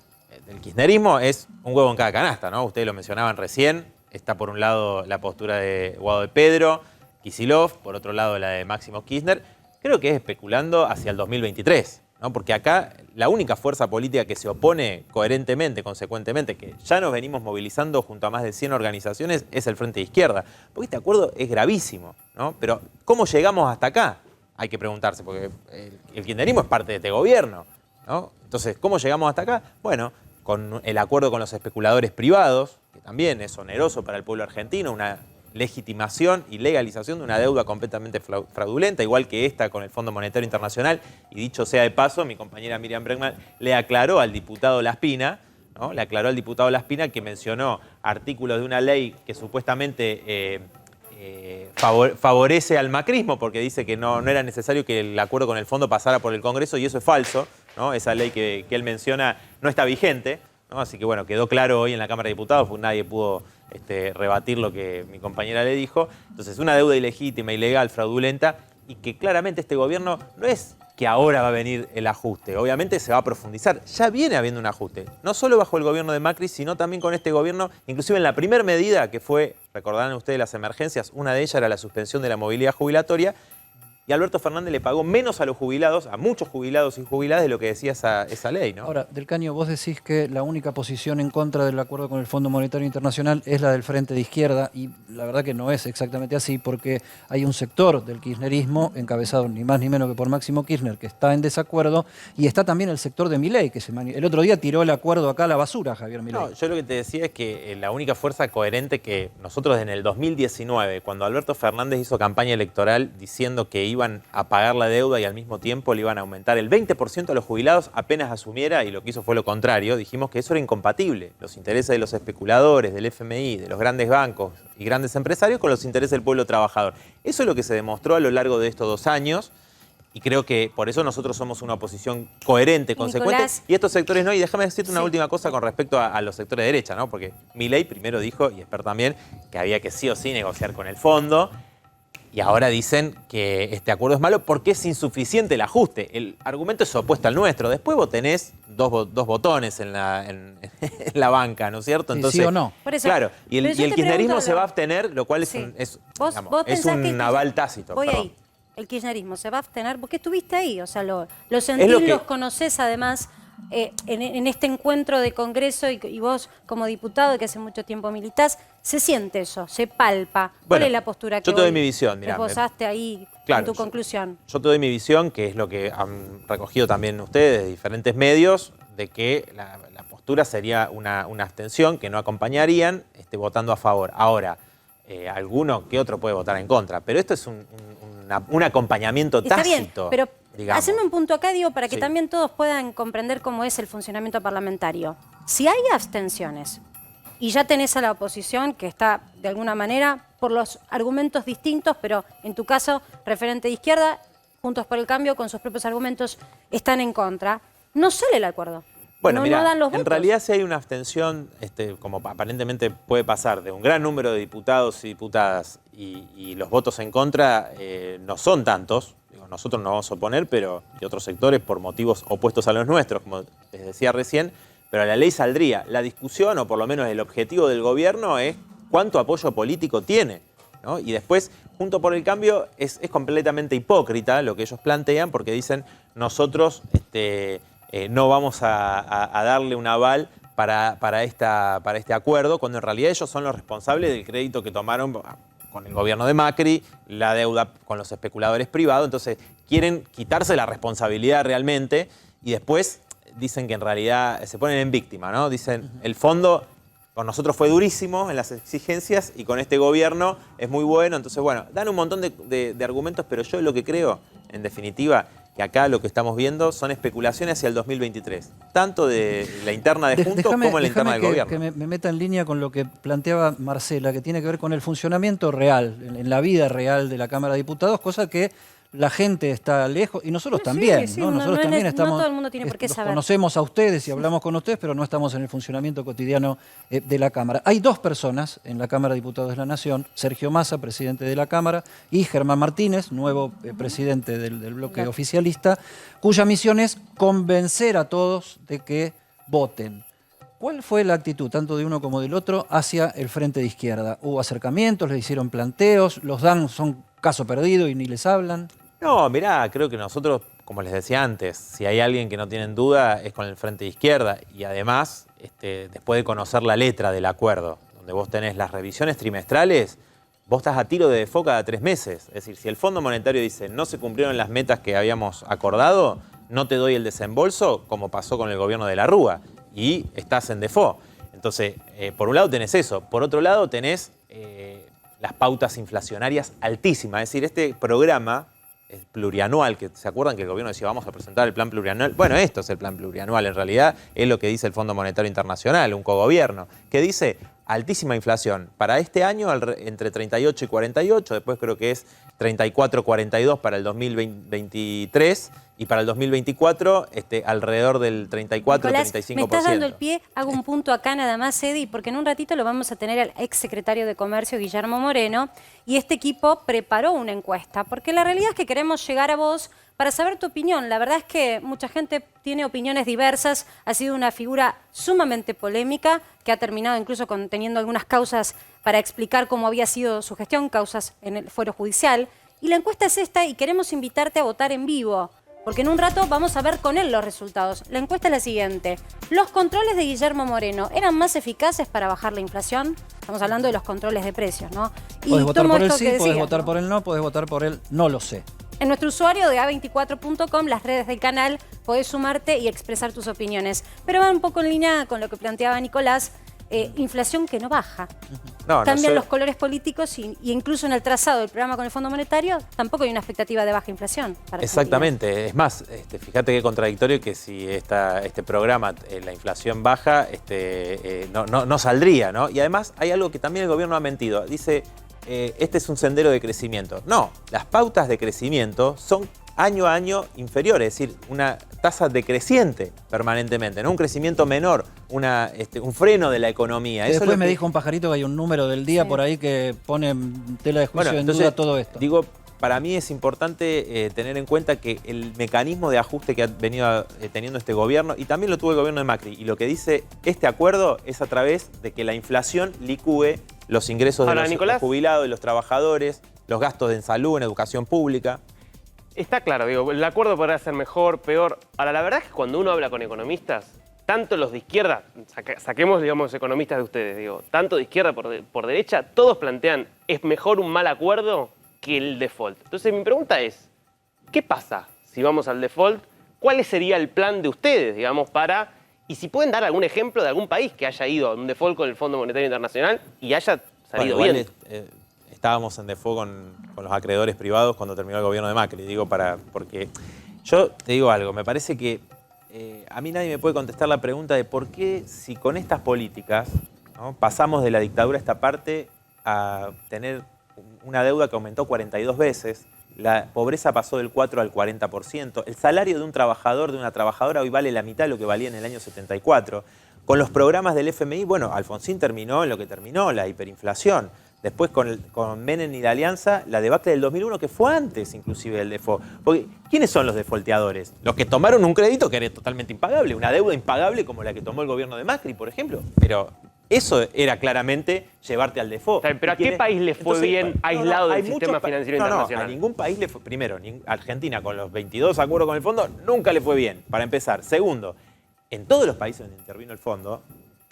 del kirchnerismo, es un huevo en cada canasta, ¿no? Ustedes lo mencionaban recién, está por un lado la postura de Guado de Pedro, Kicillof, por otro lado la de Máximo Kirchner. Creo que es especulando hacia el 2023, ¿no? Porque acá la única fuerza política que se opone coherentemente, consecuentemente, que ya nos venimos movilizando junto a más de 100 organizaciones, es el Frente de Izquierda. Porque este acuerdo es gravísimo, ¿no? Pero ¿cómo llegamos hasta acá? Hay que preguntarse, porque el kirchnerismo es parte de este gobierno, ¿no? Entonces, ¿cómo llegamos hasta acá? Bueno, con el acuerdo con los especuladores privados, que también es oneroso para el pueblo argentino, una legitimación y legalización de una deuda completamente fraudulenta, igual que esta con el Fondo Monetario Internacional. Y dicho sea de paso, mi compañera Miriam Bregman le aclaró al diputado Laspina, ¿no? Le aclaró al diputado Laspina que mencionó artículos de una ley que supuestamente favorece al macrismo, porque dice que no era necesario que el acuerdo con el fondo pasara por el Congreso, y eso es falso, ¿no? Esa ley que él menciona no está vigente, ¿no? Así que bueno, quedó claro hoy en la Cámara de Diputados, porque nadie pudo rebatir lo que mi compañera le dijo. Entonces, una deuda ilegítima, ilegal, fraudulenta, y que claramente este gobierno no es que ahora va a venir el ajuste. Obviamente se va a profundizar. Ya viene habiendo un ajuste. No solo bajo el gobierno de Macri, sino también con este gobierno. Inclusive en la primera medida, que fue, recordarán ustedes, las emergencias, una de ellas era la suspensión de la movilidad jubilatoria. Y Alberto Fernández le pagó menos a los jubilados, a muchos jubilados y jubiladas, de lo que decía esa ley, ¿no? Ahora, Del Caño, vos decís que la única posición en contra del acuerdo con el Fondo Monetario Internacional es la del Frente de Izquierda, y la verdad que no es exactamente así, porque hay un sector del kirchnerismo, encabezado ni más ni menos que por Máximo Kirchner, que está en desacuerdo, y está también el sector de Milei, que el otro día tiró el acuerdo acá a la basura, Javier Milei. No, yo lo que te decía es que la única fuerza coherente que nosotros en el 2019, cuando Alberto Fernández hizo campaña electoral diciendo que iban a pagar la deuda y al mismo tiempo le iban a aumentar el 20% a los jubilados apenas asumiera, y lo que hizo fue lo contrario, dijimos que eso era incompatible. Los intereses de los especuladores, del FMI, de los grandes bancos y grandes empresarios con los intereses del pueblo trabajador. Eso es lo que se demostró a lo largo de estos 2 años, y creo que por eso nosotros somos una oposición coherente, consecuente. Nicolás, y estos sectores no. Y déjame decirte una última cosa con respecto a los sectores de derecha, ¿no? Porque Milei primero dijo, y Esper también, que había que sí o sí negociar con el fondo. Y ahora dicen que este acuerdo es malo porque es insuficiente el ajuste. El argumento es opuesto al nuestro. Después vos tenés dos botones en la banca, ¿no es cierto? Entonces, ¿sí o no? Por eso, claro, y el kirchnerismo se va a abstener, lo cual es ¿Vos es un aval tácito. Voy perdón. ahí. El kirchnerismo se va a abstener porque estuviste ahí, o sea, lo sentís, los conocés además en este encuentro de Congreso, y vos como diputado que hace mucho tiempo militás, se siente eso, se palpa. ¿Cuál es la postura que yo te doy mi visión, mirá, esbozaste ahí claro, en tu conclusión? Yo te doy mi visión, que es lo que han recogido también ustedes de diferentes medios, de que la postura sería una abstención, que no acompañarían votando a favor. Ahora, alguno que otro puede votar en contra, pero esto es un acompañamiento tácito. Está bien, pero digamos. haceme un punto acá, digo, para que también todos puedan comprender cómo es el funcionamiento parlamentario. Si hay abstenciones y ya tenés a la oposición que está, de alguna manera, por los argumentos distintos, pero en tu caso, referente de izquierda, Juntos por el Cambio, con sus propios argumentos, están en contra, no sale el acuerdo. Bueno, no mirá, dan los en votos. realidad si hay una abstención, como aparentemente puede pasar, de un gran número de diputados y diputadas, y los votos en contra no son tantos. Digo, nosotros nos vamos a oponer, pero de otros sectores por motivos opuestos a los nuestros, como les decía recién, pero la ley saldría. La discusión, o por lo menos el objetivo del gobierno, es cuánto apoyo político tiene, ¿no? Y después, Juntos por el Cambio, es completamente hipócrita lo que ellos plantean, porque dicen, nosotros no vamos a darle un aval para este acuerdo, cuando en realidad ellos son los responsables del crédito que tomaron con el gobierno de Macri, la deuda con los especuladores privados. Entonces quieren quitarse la responsabilidad realmente, y después dicen que en realidad se ponen en víctima, ¿no? Dicen, el fondo con nosotros fue durísimo en las exigencias y con este gobierno es muy bueno. Entonces, bueno, dan un montón de argumentos, pero yo lo que creo, en definitiva, que acá lo que estamos viendo son especulaciones hacia el 2023, tanto de la interna de Juntos como la interna del gobierno. Que me meta en línea con lo que planteaba Marcela, que tiene que ver con el funcionamiento real, en la vida real de la Cámara de Diputados, cosa que la gente está lejos, y nosotros también, ¿no? Nosotros también estamos, no todo el mundo tiene por qué saber. Conocemos a ustedes y hablamos con ustedes, pero no estamos en el funcionamiento cotidiano de la Cámara. Hay 2 personas en la Cámara de Diputados de la Nación, Sergio Massa, presidente de la Cámara, y Germán Martínez, nuevo presidente del bloque oficialista, cuya misión es convencer a todos de que voten. ¿Cuál fue la actitud, tanto de uno como del otro, hacia el Frente de Izquierda? ¿Hubo acercamientos, les hicieron planteos, los dan, son caso perdido y ni les hablan? No, mirá, creo que nosotros, como les decía antes, si hay alguien que no tienen duda es con el Frente de Izquierda, y además, después de conocer la letra del acuerdo, donde vos tenés las revisiones trimestrales, vos estás a tiro de foca cada 3 meses. Es decir, si el Fondo Monetario dice no se cumplieron las metas que habíamos acordado, no te doy el desembolso, como pasó con el gobierno de la Rúa. y estás en default. Entonces, por un lado tenés eso. Por otro lado tenés las pautas inflacionarias altísimas. Es decir, este programa es plurianual, que se acuerdan que el gobierno decía vamos a presentar el plan plurianual. Bueno, esto es el plan plurianual, en realidad es lo que dice el Fondo Monetario Internacional, un cogobierno, que dice altísima inflación. Para este año entre 38 y 48, después creo que es 34, 42 para el 2023 y para el 2024 alrededor del 34, Nicolás, 35%. me estás dando el pie, hago un punto acá nada más, Edi, porque en un ratito lo vamos a tener al exsecretario de Comercio, Guillermo Moreno, y este equipo preparó una encuesta, porque la realidad es que queremos llegar a vos para saber tu opinión. La verdad es que mucha gente tiene opiniones diversas, ha sido una figura sumamente polémica, que ha terminado incluso teniendo algunas causas para explicar cómo había sido su gestión, causas en el fuero judicial. Y la encuesta es esta y queremos invitarte a votar en vivo, porque en un rato vamos a ver con él los resultados. La encuesta es la siguiente. ¿Los controles de Guillermo Moreno eran más eficaces para bajar la inflación? Estamos hablando de los controles de precios, ¿no? Podés votar por el esto sí, que podés decías, votar ¿no? por el no, podés votar por el no lo sé. En nuestro usuario de a24.com, las redes del canal, podés sumarte y expresar tus opiniones. Pero va un poco en línea con lo que planteaba Nicolás, inflación que no baja. Cambian los colores políticos y incluso en el trazado del programa con el Fondo Monetario tampoco hay una expectativa de baja inflación. Para Exactamente. Es más, fíjate qué contradictorio que si este programa, la inflación baja, no saldría, ¿no? Y además hay algo que también el gobierno ha mentido. Dice, este es un sendero de crecimiento. No, las pautas de crecimiento son año a año inferiores, es decir, una tasa decreciente permanentemente, no un crecimiento menor, un freno de la economía. Eso después me dijo un pajarito que hay un número del día por ahí que pone tela de juicio en duda todo esto. Digo, para mí es importante tener en cuenta que el mecanismo de ajuste que ha venido teniendo este gobierno, y también lo tuvo el gobierno de Macri, y lo que dice este acuerdo es a través de que la inflación licúe los ingresos de los jubilados, de los trabajadores, los gastos en salud, en educación pública. Está claro, digo, el acuerdo podrá ser mejor, peor. Ahora, la verdad es que cuando uno habla con economistas, tanto los de izquierda, saquemos, digamos, economistas de ustedes, digo, tanto de izquierda por derecha, todos plantean, es mejor un mal acuerdo que el default. Entonces, mi pregunta es, ¿qué pasa si vamos al default? ¿Cuál sería el plan de ustedes, digamos, para... Y si pueden dar algún ejemplo de algún país que haya ido a un default con el Fondo Monetario Internacional y haya salido bien. Estábamos en default con los acreedores privados cuando terminó el gobierno de Macri, porque yo te digo algo, me parece que a mí nadie me puede contestar la pregunta de por qué si con estas políticas, ¿no?, pasamos de la dictadura a esta parte a tener una deuda que aumentó 42 veces, la pobreza pasó del 4 al 40%, el salario de un trabajador, de una trabajadora hoy vale la mitad de lo que valía en el año 74. Con los programas del FMI, bueno, Alfonsín terminó en lo que terminó, la hiperinflación. Después con Menem y la Alianza, la debacle del 2001, que fue antes inclusive del default. Porque, ¿quiénes son los defaulteadores? Los que tomaron un crédito que era totalmente impagable, una deuda impagable como la que tomó el gobierno de Macri, por ejemplo. Pero eso era claramente llevarte al default. Pero ¿a qué país le fue bien aislado del sistema financiero internacional? A ningún país le fue. Primero, Argentina con los 22 acuerdos con el fondo nunca le fue bien, para empezar. Segundo, en todos los países donde intervino el fondo,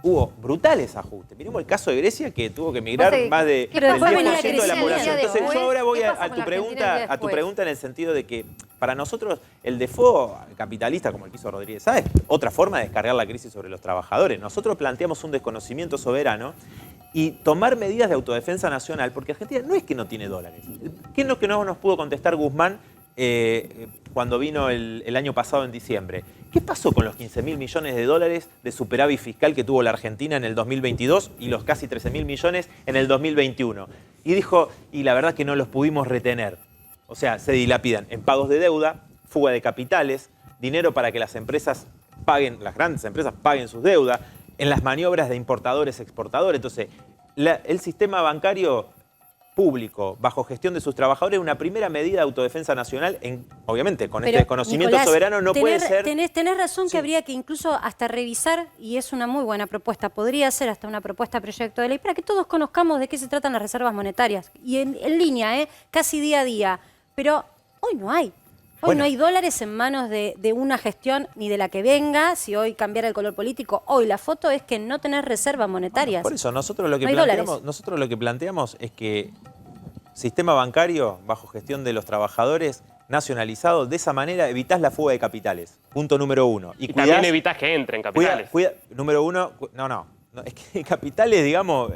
hubo brutales ajustes. Miremos el caso de Grecia, que tuvo que emigrar más del 10% de la población. Entonces yo ahora voy a tu pregunta en el sentido de que para nosotros el default capitalista, como el que hizo Rodríguez Sáez, otra forma de descargar la crisis sobre los trabajadores. Nosotros planteamos un desconocimiento soberano y tomar medidas de autodefensa nacional, porque Argentina no es que no tiene dólares. ¿Qué es lo que no nos pudo contestar Guzmán cuando vino el año pasado en diciembre? ¿Qué pasó con los 15.000 millones de dólares de superávit fiscal que tuvo la Argentina en el 2022 y los casi 13.000 millones en el 2021? Y dijo, y la verdad que no los pudimos retener. O sea, se dilapidan en pagos de deuda, fuga de capitales, dinero para que las empresas paguen, las grandes empresas paguen sus deudas, en las maniobras de importadores, exportadores. Entonces, el sistema bancario público, bajo gestión de sus trabajadores, una primera medida de autodefensa nacional, obviamente con este desconocimiento Nicolás, soberano no puede ser... Tenés razón que habría que incluso hasta revisar, y es una muy buena propuesta, podría ser hasta una propuesta de proyecto de ley, para que todos conozcamos de qué se tratan las reservas monetarias. Y en línea, casi día a día. Pero hoy no hay. Hoy no hay dólares en manos de una gestión ni de la que venga. Si hoy cambiara el color político, hoy la foto es que no tenés reservas monetarias. Por eso, nosotros lo que planteamos es que sistema bancario bajo gestión de los trabajadores nacionalizado. De esa manera evitás la fuga de capitales. Punto número 1. Y también evitás que entren capitales. Número 1, no. Es que capitales, digamos,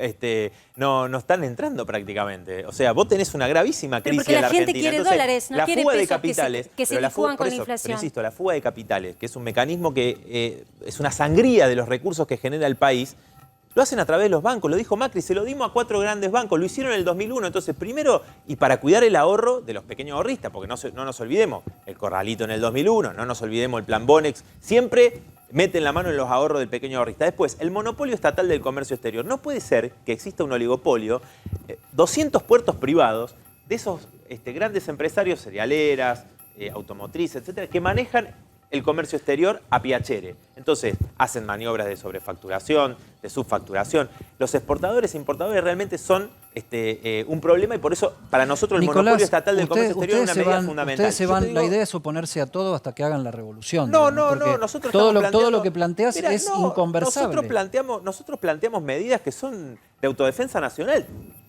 no están entrando prácticamente. O sea, vos tenés una gravísima crisis en la Argentina. Porque la gente quiere Entonces, dólares, no la quiere fuga de pesos capitales, que se licuan con la inflación. Pero insisto, la fuga de capitales, que es un mecanismo que es una sangría de los recursos que genera el país, lo hacen a través de los bancos. Lo dijo Macri, se lo dimos a 4 grandes bancos. Lo hicieron en el 2001. Entonces, primero, y para cuidar el ahorro de los pequeños ahorristas, porque no nos olvidemos el corralito en el 2001, no nos olvidemos el plan Bonex, siempre meten la mano en los ahorros del pequeño ahorrista. Después, el monopolio estatal del comercio exterior. No puede ser que exista un oligopolio, 200 puertos privados de esos grandes empresarios, cerealeras, automotrices, etcétera, que manejan el comercio exterior a piacere. Entonces, hacen maniobras de sobrefacturación, de subfacturación. Los exportadores e importadores realmente son un problema y por eso para nosotros el Nicolás, monopolio estatal del comercio exterior es una medida fundamental. La idea es oponerse a todo hasta que hagan la revolución. No, nosotros todo lo que planteas es inconversable. Nosotros planteamos medidas que son de autodefensa nacional.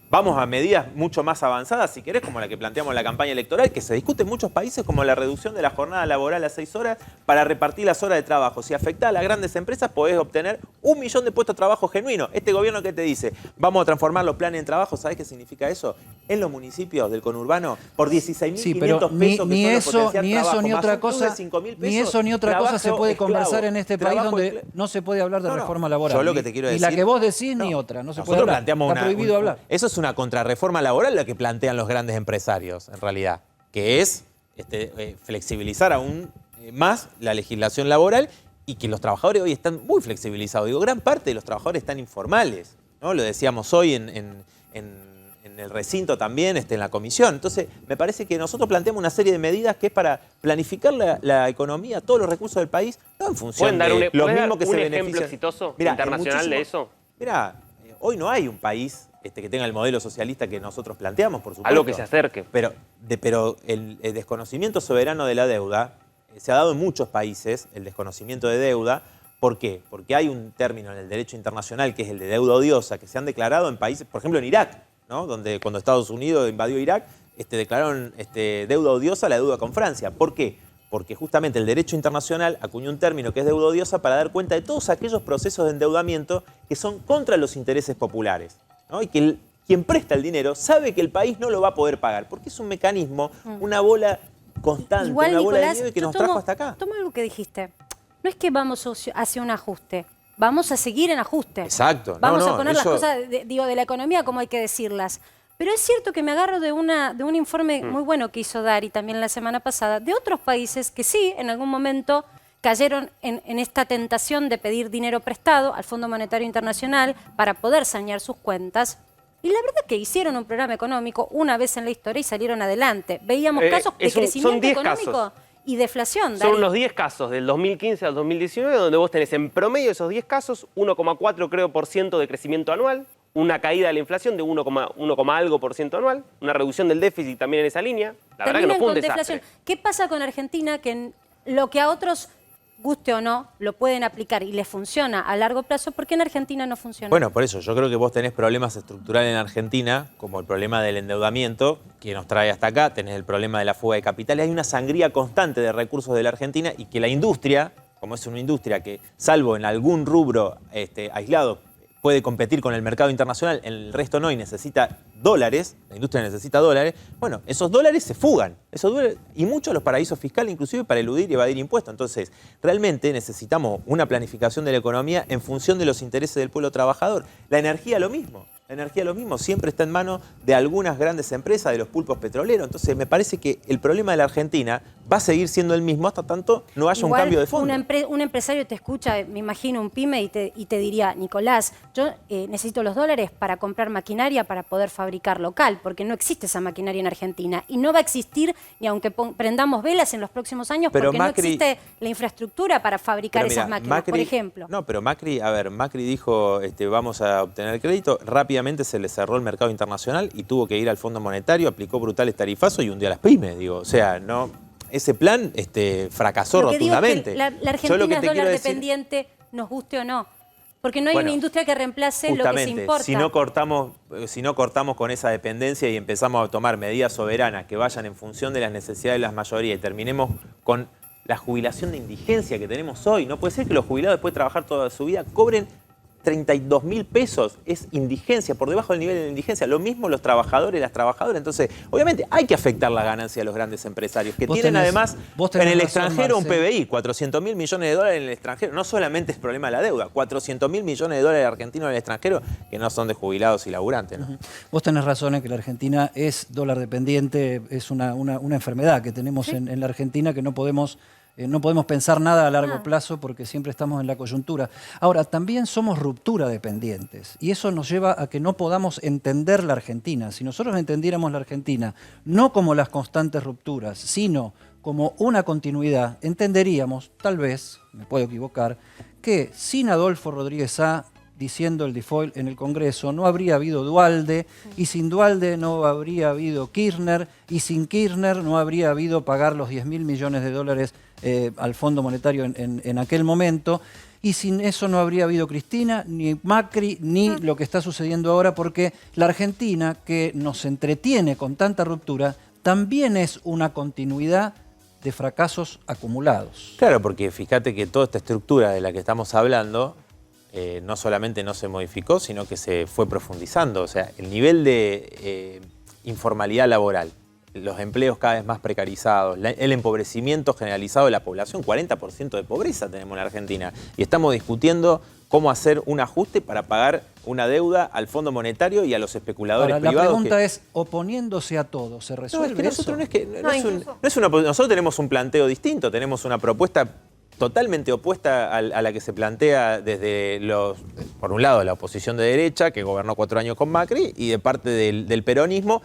Vamos a medidas mucho más avanzadas, si querés, como la que planteamos en la campaña electoral, que se discute en muchos países, como la reducción de la jornada laboral a 6 horas para repartir las horas de trabajo. Si afecta a las grandes empresas, podés obtener 1 millón de puestos de trabajo genuinos. Este gobierno que te dice, vamos a transformar los planes en trabajo, ¿sabés qué significa eso? En los municipios del conurbano, por 16.500 pesos ni que son los ni eso ni otra cosa, ni eso ni otra cosa se puede conversar en este país donde no se puede hablar de reforma laboral. Yo lo que te quiero decir, y la que vos decís ni otra, no se puede hablar. Está prohibido hablar. Eso es una contrarreforma laboral la que plantean los grandes empresarios, en realidad, que es flexibilizar aún más la legislación laboral y que los trabajadores hoy están muy flexibilizados. Digo, gran parte de los trabajadores están informales, ¿no? Lo decíamos hoy en el recinto también, en la comisión. Entonces, me parece que nosotros planteamos una serie de medidas que es para planificar la economía, todos los recursos del país, no en función de los mismos que se benefician. ¿Un ejemplo exitoso internacional de eso? Mirá, hoy no hay un país que tenga el modelo socialista que nosotros planteamos, por supuesto. Algo que se acerque. Pero el desconocimiento soberano de la deuda se ha dado en muchos países, el desconocimiento de deuda. ¿Por qué? Porque hay un término en el derecho internacional que es el de deuda odiosa, que se han declarado en países, por ejemplo en Irak, ¿no? Donde cuando Estados Unidos invadió Irak, declararon deuda odiosa la deuda con Francia. ¿Por qué? Porque justamente el derecho internacional acuñó un término que es deuda odiosa para dar cuenta de todos aquellos procesos de endeudamiento que son contra los intereses populares, ¿no? Y que quien presta el dinero sabe que el país no lo va a poder pagar, porque es un mecanismo, una bola constante, igual, una bola Nicolás, de nieve que nos trajo hasta acá. Toma algo que dijiste. No es que vamos hacia un ajuste, vamos a seguir en ajuste. Exacto. Vamos a poner las cosas de la economía como hay que decirlas. Pero es cierto que me agarro de un informe muy bueno que hizo Dari también la semana pasada, de otros países que sí, en algún momento cayeron en esta tentación de pedir dinero prestado al Fondo Monetario Internacional para poder sanear sus cuentas. Y la verdad que hicieron un programa económico una vez en la historia y salieron adelante. Veíamos casos de crecimiento económico y deflación. Son los 10 casos del 2015 al 2019, donde vos tenés en promedio de esos 10 casos 1,4 creo por ciento de crecimiento anual, una caída de la inflación de 1, algo por ciento anual, una reducción del déficit también en esa línea. La verdad que no fue un desastre. ¿Qué pasa con Argentina? Que lo que a otros, guste o no, lo pueden aplicar y les funciona a largo plazo, ¿por qué en Argentina no funciona? Bueno, por eso yo creo que vos tenés problemas estructurales en Argentina, como el problema del endeudamiento, que nos trae hasta acá, tenés el problema de la fuga de capitales, hay una sangría constante de recursos de la Argentina y que la industria, como es una industria que, salvo en algún rubro aislado, puede competir con el mercado internacional, el resto no, y necesita dólares, la industria necesita dólares, bueno, esos dólares se fugan, y muchos los paraísos fiscales, inclusive para eludir y evadir impuestos. Entonces, realmente necesitamos una planificación de la economía en función de los intereses del pueblo trabajador. La energía lo mismo. La energía lo mismo, siempre está en manos de algunas grandes empresas, de los pulpos petroleros. Entonces me parece que el problema de la Argentina va a seguir siendo el mismo hasta tanto no haya un cambio de fondo. Un empresario te escucha, me imagino un pyme, y te diría, Nicolás, yo necesito los dólares para comprar maquinaria para poder fabricar local, porque no existe esa maquinaria en Argentina. Y no va a existir ni aunque prendamos velas en los próximos años, porque no existe la infraestructura para fabricar esas máquinas, por ejemplo. No, pero Macri dijo, vamos a obtener crédito, rápidamente se le cerró el mercado internacional y tuvo que ir al Fondo Monetario, aplicó brutales tarifazos y hundió a las pymes. Digo, o sea, no, ese plan fracasó rotundamente. La Argentina es dólar dependiente, nos guste o no. Porque no hay una industria que reemplace lo que se importa. Si no cortamos con esa dependencia y empezamos a tomar medidas soberanas que vayan en función de las necesidades de las mayorías y terminemos con la jubilación de indigencia que tenemos hoy. No puede ser que los jubilados después de trabajar toda su vida cobren 32.000 pesos, es indigencia, por debajo del nivel de indigencia. Lo mismo los trabajadores, las trabajadoras. Entonces, obviamente hay que afectar la ganancia de los grandes empresarios, que tienen además en el extranjero un PBI, 400.000 millones de dólares en el extranjero. No solamente es problema de la deuda, 400.000 millones de dólares argentinos en el extranjero que no son de jubilados y laburantes, ¿no? Vos tenés razón en que la Argentina es dólar dependiente, es una enfermedad que tenemos en la Argentina que no podemos pensar nada a largo plazo porque siempre estamos en la coyuntura. Ahora, también somos ruptura dependientes y eso nos lleva a que no podamos entender la Argentina. Si nosotros entendiéramos la Argentina no como las constantes rupturas, sino como una continuidad, entenderíamos, tal vez, me puedo equivocar, que sin Adolfo Rodríguez A diciendo el default en el Congreso, no habría habido Duhalde, y sin Duhalde no habría habido Kirchner, y sin Kirchner no habría habido pagar los 10.000 millones de dólares al Fondo Monetario en aquel momento, y sin eso no habría habido Cristina, ni Macri, ni lo que está sucediendo ahora, porque la Argentina, que nos entretiene con tanta ruptura, también es una continuidad de fracasos acumulados. Claro, porque fíjate que toda esta estructura de la que estamos hablando no solamente no se modificó, sino que se fue profundizando. O sea, el nivel de informalidad laboral, los empleos cada vez más precarizados, el empobrecimiento generalizado de la población, 40% de pobreza tenemos en la Argentina. Y estamos discutiendo cómo hacer un ajuste para pagar una deuda al Fondo Monetario y a los especuladores privados. La pregunta es, oponiéndose a todo, ¿se resuelve eso? Nosotros tenemos un planteo distinto, tenemos una propuesta totalmente opuesta a la que se plantea desde por un lado, la oposición de derecha, que gobernó 4 años con Macri, y de parte del peronismo,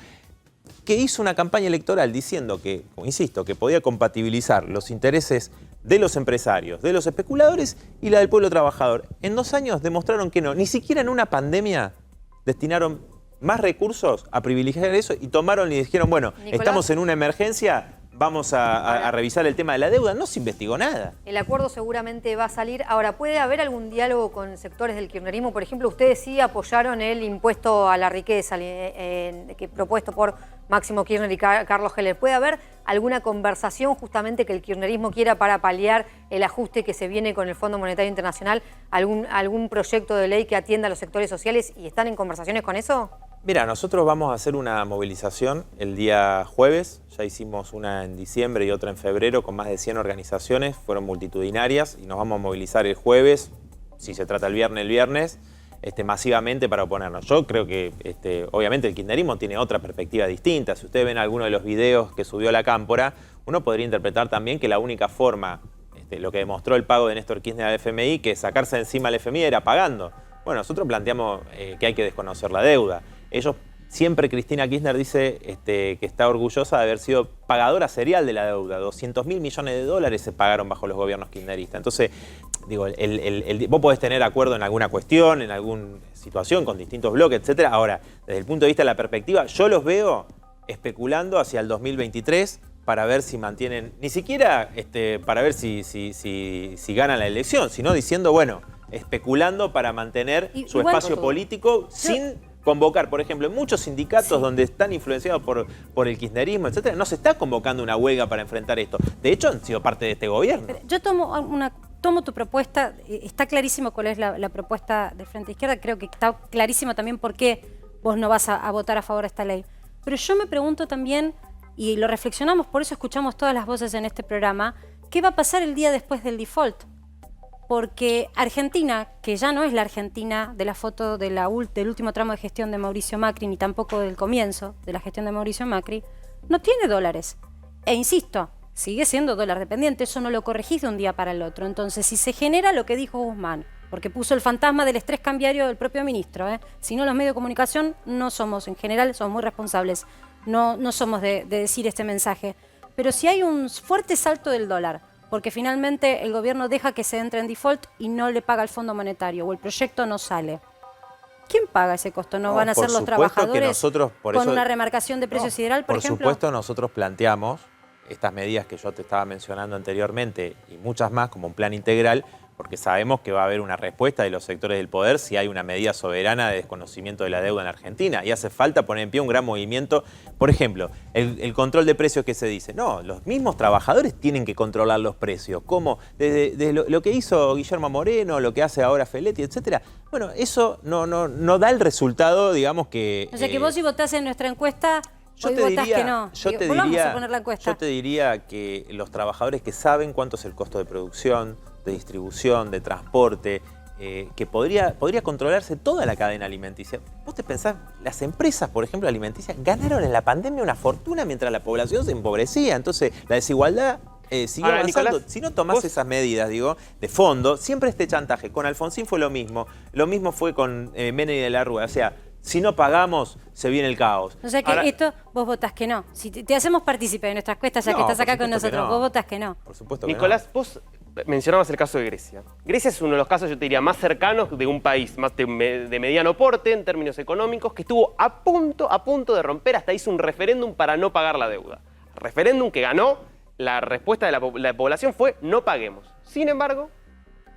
que hizo una campaña electoral diciendo que, insisto, que podía compatibilizar los intereses de los empresarios, de los especuladores y la del pueblo trabajador. En 2 años demostraron que no, ni siquiera en una pandemia destinaron más recursos a privilegiar eso y tomaron y dijeron, bueno, Nicolás, estamos en una emergencia, vamos a revisar el tema de la deuda. No se investigó nada. El acuerdo seguramente va a salir. Ahora, ¿puede haber algún diálogo con sectores del kirchnerismo? Por ejemplo, ustedes sí apoyaron el impuesto a la riqueza que propuesto por Máximo Kirchner y Carlos Heller. ¿Puede haber alguna conversación justamente que el kirchnerismo quiera para paliar el ajuste que se viene con el Fondo Monetario Internacional? ¿Algún proyecto de ley que atienda a los sectores sociales y están en conversaciones con eso? Mira, nosotros vamos a hacer una movilización el día jueves. Ya hicimos una en diciembre y otra en febrero con más de 100 organizaciones. Fueron multitudinarias y nos vamos a movilizar el jueves, si se trata el viernes, masivamente para oponernos. Yo creo que, obviamente, el kirchnerismo tiene otra perspectiva distinta. Si ustedes ven alguno de los videos que subió la Cámpora, uno podría interpretar también que la única forma, lo que demostró el pago de Néstor Kirchner al FMI, que sacarse de encima al FMI era pagando. Bueno, nosotros planteamos que hay que desconocer la deuda. Ellos, siempre Cristina Kirchner dice que está orgullosa de haber sido pagadora serial de la deuda. 200.000 millones de dólares se pagaron bajo los gobiernos kirchneristas. Entonces, digo, vos podés tener acuerdo en alguna cuestión, en alguna situación, con distintos bloques, etcétera. Ahora, desde el punto de vista de la perspectiva, yo los veo especulando hacia el 2023 para ver si mantienen, ni siquiera para ver si ganan la elección, sino diciendo, bueno, especulando para mantener su espacio político sin convocar, por ejemplo, en muchos sindicatos donde están influenciados por el kirchnerismo, etcétera, no se está convocando una huelga para enfrentar esto. De hecho, han sido parte de este gobierno. Pero yo tomo tu propuesta, está clarísimo cuál es la propuesta del Frente Izquierda, creo que está clarísimo también por qué vos no vas a votar a favor de esta ley. Pero yo me pregunto también, y lo reflexionamos, por eso escuchamos todas las voces en este programa, ¿qué va a pasar el día después del default? Porque Argentina, que ya no es la Argentina de la foto del último tramo de gestión de Mauricio Macri, ni tampoco del comienzo de la gestión de Mauricio Macri, no tiene dólares. E insisto, sigue siendo dólar dependiente, eso no lo corregís de un día para el otro. Entonces, si se genera lo que dijo Guzmán, porque puso el fantasma del estrés cambiario del propio ministro, si no, los medios de comunicación no somos, en general, somos muy responsables, no somos de decir este mensaje. Pero si hay un fuerte salto del dólar, porque finalmente el gobierno deja que se entre en default y no le paga el Fondo Monetario o el proyecto no sale. ¿Quién paga ese costo? ¿No van a ser los trabajadores con una remarcación de precio sideral, por ejemplo? Por supuesto, nosotros planteamos estas medidas que yo te estaba mencionando anteriormente y muchas más como un plan integral porque sabemos que va a haber una respuesta de los sectores del poder si hay una medida soberana de desconocimiento de la deuda en Argentina. Y hace falta poner en pie un gran movimiento. Por ejemplo, el control de precios que se dice. No, los mismos trabajadores tienen que controlar los precios. ¿Cómo? Desde lo que hizo Guillermo Moreno, lo que hace ahora Feletti, etcétera. Bueno, eso no da el resultado, digamos que... O sea, que vos si votás en nuestra encuesta... Yo Hoy te votás diría, que no. Volvamos a poner la encuesta. Yo te diría que los trabajadores que saben cuánto es el costo de producción, de distribución, de transporte, que podría controlarse toda la cadena alimenticia. Vos te pensás, las empresas, por ejemplo, alimenticias, ganaron en la pandemia una fortuna mientras la población se empobrecía. Entonces, la desigualdad sigue avanzando. Nicolás, si no tomás esas medidas, digo, de fondo, siempre este chantaje. Con Alfonsín fue lo mismo fue con Menem y de la Rúa. O sea, si no pagamos, se viene el caos. O sea que esto vos votás que no. Si te hacemos partícipe de nuestras cuestas, ya que estás acá con nosotros, vos votás que no. Por supuesto que Nicolás, vos mencionabas el caso de Grecia. Grecia es uno de los casos, yo te diría, más cercanos de un país más de mediano porte en términos económicos, que estuvo a punto de romper, hasta hizo un referéndum para no pagar la deuda. Referéndum que ganó, la respuesta de la población fue no paguemos. Sin embargo,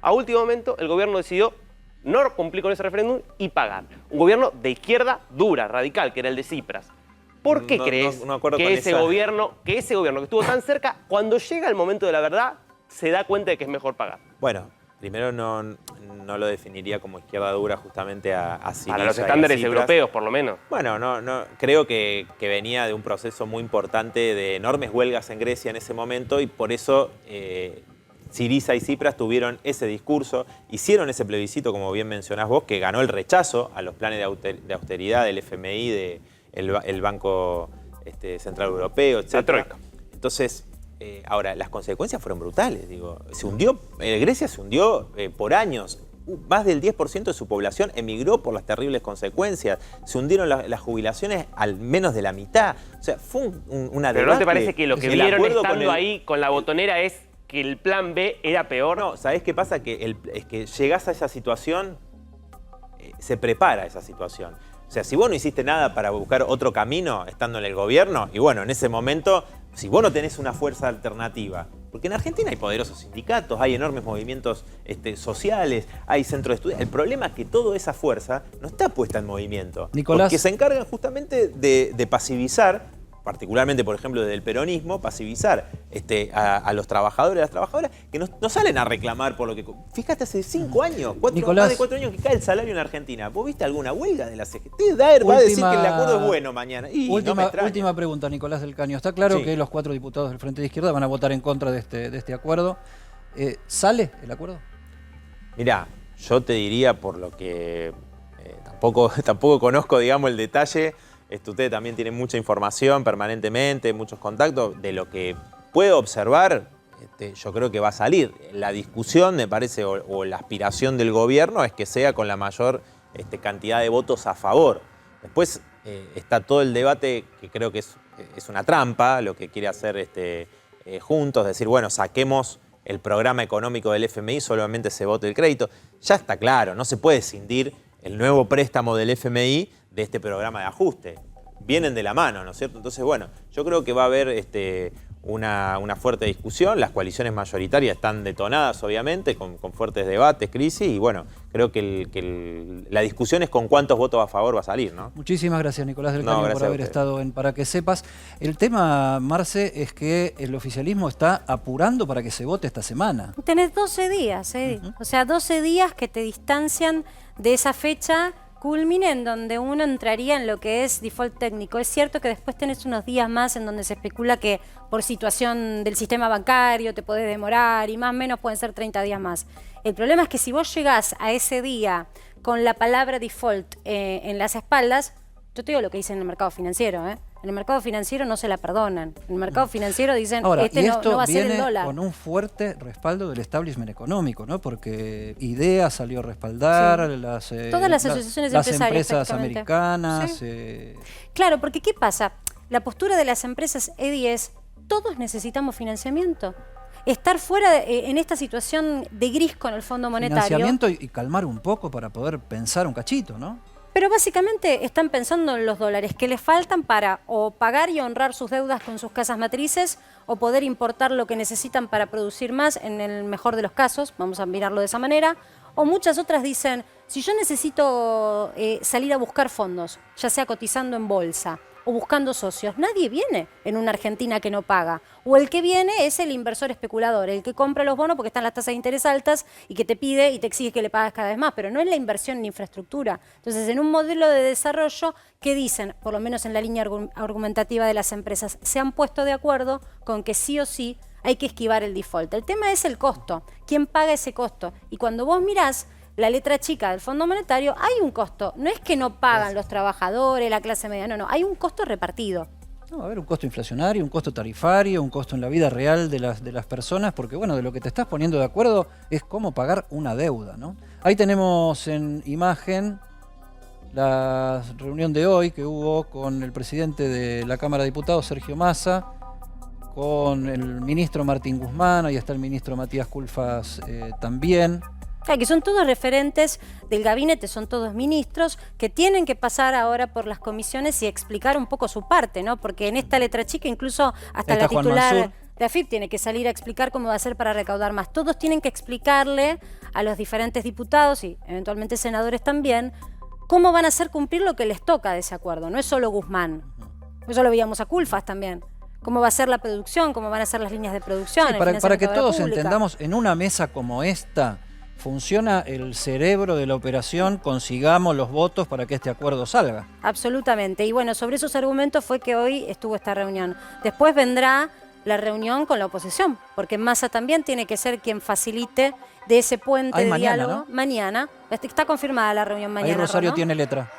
a último momento, el gobierno decidió no cumplir con ese referéndum y pagar. Un gobierno de izquierda dura, radical, que era el de Tsipras. ¿Por qué crees que ese gobierno que estuvo tan cerca, cuando llega el momento de la verdad, se da cuenta de que es mejor pagar? Bueno, primero no lo definiría como izquierda dura justamente a Syriza. Para los estándares europeos, por lo menos. Bueno, creo que venía de un proceso muy importante de enormes huelgas en Grecia en ese momento y por eso Syriza y Tsipras tuvieron ese discurso, hicieron ese plebiscito, como bien mencionás vos, que ganó el rechazo a los planes de austeridad del FMI, del Banco Central Europeo, etc. La troika. Entonces, ahora, las consecuencias fueron brutales. Digo, Grecia se hundió por años. Más del 10% de su población emigró por las terribles consecuencias. Se hundieron las jubilaciones al menos de la mitad. O sea, fue una ¿Pero no te parece que lo que vieron estando ahí con la botonera es que el plan B era peor? No, ¿sabés qué pasa? Es que llegás a esa situación, se prepara esa situación. O sea, si vos no hiciste nada para buscar otro camino estando en el gobierno, y bueno, en ese momento, si vos no tenés una fuerza alternativa, porque en Argentina hay poderosos sindicatos, hay enormes movimientos sociales, hay centros de estudio. El problema es que toda esa fuerza no está puesta en movimiento. Nicolás, porque se encargan justamente de pasivizar, particularmente, por ejemplo, desde el peronismo, pasivizar a los trabajadores y a las trabajadoras que no salen a reclamar por lo que... Fíjate, hace 5 años, más de 4 años que cae el salario en Argentina. ¿Vos viste alguna huelga de la CGT? Daer va a decir que el acuerdo es bueno mañana. Y última pregunta, Nicolás del Caño. Está claro que los 4 diputados del Frente de Izquierda van a votar en contra de este acuerdo. ¿Sale el acuerdo? Mirá, yo te diría, por lo que tampoco conozco, digamos, el detalle. Usted también tiene mucha información permanentemente, muchos contactos. De lo que puedo observar, yo creo que va a salir. La discusión, me parece, o la aspiración del gobierno es que sea con la mayor cantidad de votos a favor. Después está todo el debate, que creo que es una trampa, lo que quiere hacer Juntos, decir, bueno, saquemos el programa económico del FMI, solamente se vote el crédito. Ya está claro, no se puede escindir el nuevo préstamo del FMI de este programa de ajuste. Vienen de la mano, ¿no es cierto? Entonces, bueno, yo creo que va a haber una fuerte discusión. Las coaliciones mayoritarias están detonadas, obviamente, con fuertes debates, crisis, y bueno, creo que la discusión es con cuántos votos a favor va a salir, ¿no? Muchísimas gracias, Nicolás del Caño, por haber estado en Para que Sepas. El tema, Marce, es que el oficialismo está apurando para que se vote esta semana. Tenés 12 días, o sea, 12 días que te distancian de esa fecha culmine en donde uno entraría en lo que es default técnico. Es cierto que después tenés unos días más en donde se especula que por situación del sistema bancario te podés demorar y más o menos pueden ser 30 días más. El problema es que si vos llegás a ese día con la palabra default en las espaldas, yo te digo lo que dicen en el mercado financiero, En el mercado financiero no se la perdonan. En el mercado financiero dicen, ahora, no va a ser el dólar. Con un fuerte respaldo del establishment económico, ¿no? Porque IDEA salió a respaldar, todas las asociaciones empresarias, empresas americanas. Sí. Claro, porque ¿qué pasa? La postura de las empresas, Eddie, es todos necesitamos financiamiento. Estar fuera en esta situación de gris con el Fondo Monetario. Financiamiento y calmar un poco para poder pensar un cachito, ¿no? Pero básicamente están pensando en los dólares que les faltan para o pagar y honrar sus deudas con sus casas matrices o poder importar lo que necesitan para producir más, en el mejor de los casos, vamos a mirarlo de esa manera. O muchas otras dicen, si yo necesito salir a buscar fondos, ya sea cotizando en bolsa o buscando socios, nadie viene en una Argentina que no paga. O el que viene es el inversor especulador, el que compra los bonos porque están las tasas de interés altas y que te pide y te exige que le pagues cada vez más, pero no es la inversión en infraestructura. Entonces, en un modelo de desarrollo, ¿qué dicen? Por lo menos en la línea argumentativa de las empresas, se han puesto de acuerdo con que sí o sí hay que esquivar el default. El tema es el costo. ¿Quién paga ese costo? Y cuando vos mirás la letra chica del Fondo Monetario, hay un costo. No es que no pagan los trabajadores, la clase media, no. Hay un costo repartido. No, va a haber un costo inflacionario, un costo tarifario, un costo en la vida real de las personas, porque bueno, de lo que te estás poniendo de acuerdo es cómo pagar una deuda, ¿no? Ahí tenemos en imagen la reunión de hoy que hubo con el presidente de la Cámara de Diputados, Sergio Massa, con el ministro Martín Guzmán, ahí está el ministro Matías Culfas también. Claro, que son todos referentes del gabinete, son todos ministros que tienen que pasar ahora por las comisiones y explicar un poco su parte, ¿no? Porque en esta letra chica incluso hasta la titular de AFIP tiene que salir a explicar cómo va a ser para recaudar más. Todos tienen que explicarle a los diferentes diputados y eventualmente senadores también cómo van a hacer cumplir lo que les toca de ese acuerdo. No es solo Guzmán, eso lo veíamos a Culfas también. Cómo va a ser la producción, cómo van a ser las líneas de producción. Sí, para que todos entendamos, en una mesa como esta, funciona el cerebro de la operación, consigamos los votos para que este acuerdo salga. Absolutamente. Y bueno, sobre esos argumentos fue que hoy estuvo esta reunión. Después vendrá la reunión con la oposición, porque Massa también tiene que ser quien facilite de ese puente de mañana, diálogo. ¿no? Mañana. Está confirmada la reunión mañana. Ahí Rosario ¿no? tiene letra.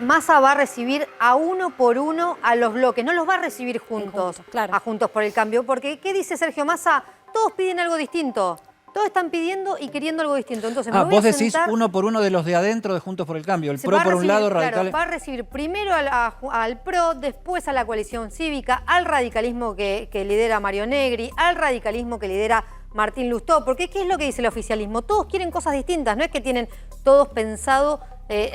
Massa va a recibir a uno por uno a los bloques, no los va a recibir juntos, claro. A Juntos por el Cambio, porque ¿qué dice Sergio Massa? Todos piden algo distinto. Todos están pidiendo y queriendo algo distinto. Entonces, vos decís uno por uno de los de adentro de Juntos por el Cambio. El PRO por un lado, Radicales. Claro, va a recibir primero al PRO, después a la coalición cívica, al radicalismo que lidera Mario Negri, al radicalismo que lidera Martín Lustó. Porque ¿qué es lo que dice el oficialismo? Todos quieren cosas distintas, no es que tienen todos pensado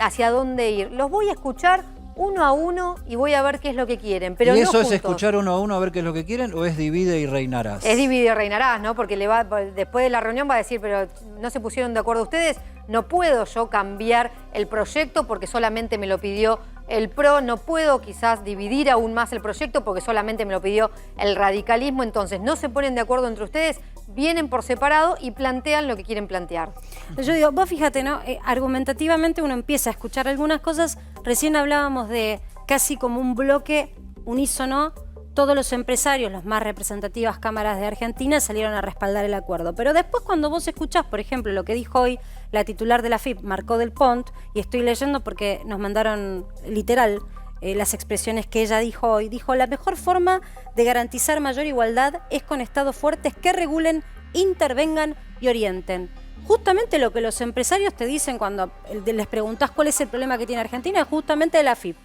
hacia dónde ir. Los voy a escuchar uno a uno y voy a ver qué es lo que quieren. Pero ¿Y no eso juntos. es escuchar uno a uno a ver qué es lo que quieren o es divide y reinarás? Es divide y reinarás, ¿no? Porque después de la reunión va a decir, pero no se pusieron de acuerdo ustedes, no puedo yo cambiar el proyecto porque solamente me lo pidió el PRO, no puedo quizás dividir aún más el proyecto porque solamente me lo pidió el radicalismo, entonces no se ponen de acuerdo entre ustedes, vienen por separado y plantean lo que quieren plantear. Yo digo, vos fíjate, ¿no? Argumentativamente uno empieza a escuchar algunas cosas. Recién hablábamos de casi como un bloque unísono. Todos los empresarios, las más representativas cámaras de Argentina, salieron a respaldar el acuerdo. Pero después cuando vos escuchás, por ejemplo, lo que dijo hoy la titular de la AFIP, Marcó del Pont, y estoy leyendo porque nos mandaron literal las expresiones que ella dijo hoy, dijo: la mejor forma de garantizar mayor igualdad es con estados fuertes que regulen, intervengan y orienten. Justamente lo que los empresarios te dicen cuando les preguntás cuál es el problema que tiene Argentina es justamente de la AFIP.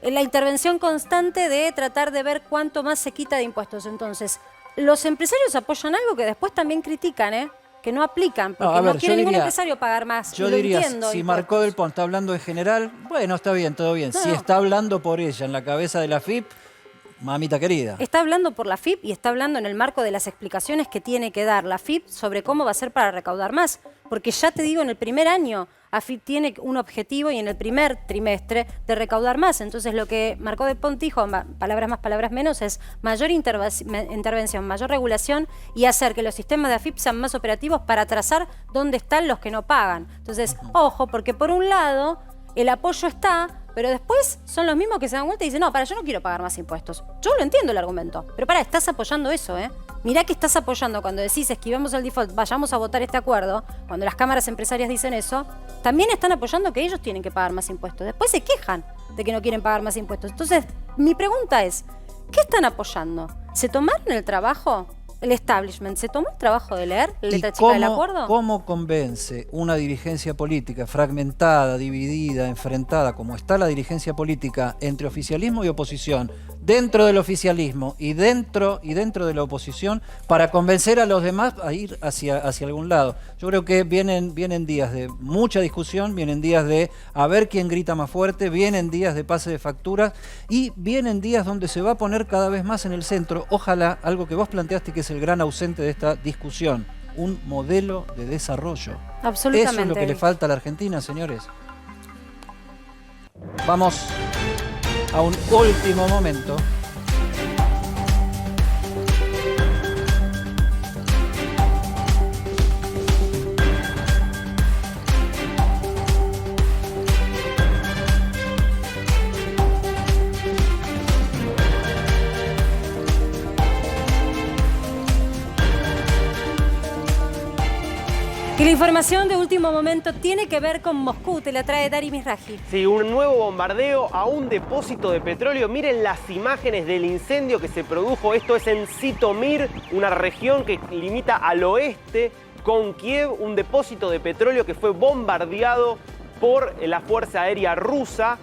La intervención constante de tratar de ver cuánto más se quita de impuestos. Entonces, los empresarios apoyan algo que después también critican, que no aplican, porque no quiere ningún empresario pagar más. Yo diría, si Marcó del Pont está hablando en general, bueno, está bien, todo bien. No, si está hablando por ella en la cabeza de la AFIP, mamita querida. Está hablando por la AFIP y está hablando en el marco de las explicaciones que tiene que dar la AFIP sobre cómo va a ser para recaudar más. Porque ya te digo, en el primer año AFIP tiene un objetivo y en el primer trimestre de recaudar más. Entonces lo que Marcó del Pont dijo, palabras más, palabras menos, es mayor intervención, mayor regulación y hacer que los sistemas de AFIP sean más operativos para trazar dónde están los que no pagan. Entonces, ojo, porque por un lado el apoyo está, pero después son los mismos que se dan vuelta y dicen, no, yo no quiero pagar más impuestos. Yo lo entiendo el argumento, pero estás apoyando eso, Mirá que estás apoyando cuando decís esquivemos el default, vayamos a votar este acuerdo, cuando las cámaras empresarias dicen eso, también están apoyando que ellos tienen que pagar más impuestos. Después se quejan de que no quieren pagar más impuestos. Entonces, mi pregunta es, ¿qué están apoyando? ¿Se tomaron el trabajo? El establishment, ¿se tomó el trabajo de leer la letra chica del acuerdo? ¿Cómo convence una dirigencia política fragmentada, dividida, enfrentada, como está la dirigencia política entre oficialismo y oposición, dentro del oficialismo y dentro de la oposición para convencer a los demás a ir hacia algún lado. Yo creo que vienen días de mucha discusión, vienen días de a ver quién grita más fuerte, vienen días de pase de facturas y vienen días donde se va a poner cada vez más en el centro, ojalá, algo que vos planteaste que es el gran ausente de esta discusión, un modelo de desarrollo. Absolutamente. Eso es lo que le falta a la Argentina, señores. Vamos a un último momento. Y la información de último momento tiene que ver con Moscú, te la trae Dari Mizrahi. Sí, un nuevo bombardeo a un depósito de petróleo. Miren las imágenes del incendio que se produjo. Esto es en Zitomir, una región que limita al oeste con Kiev, un depósito de petróleo que fue bombardeado por la Fuerza Aérea Rusa.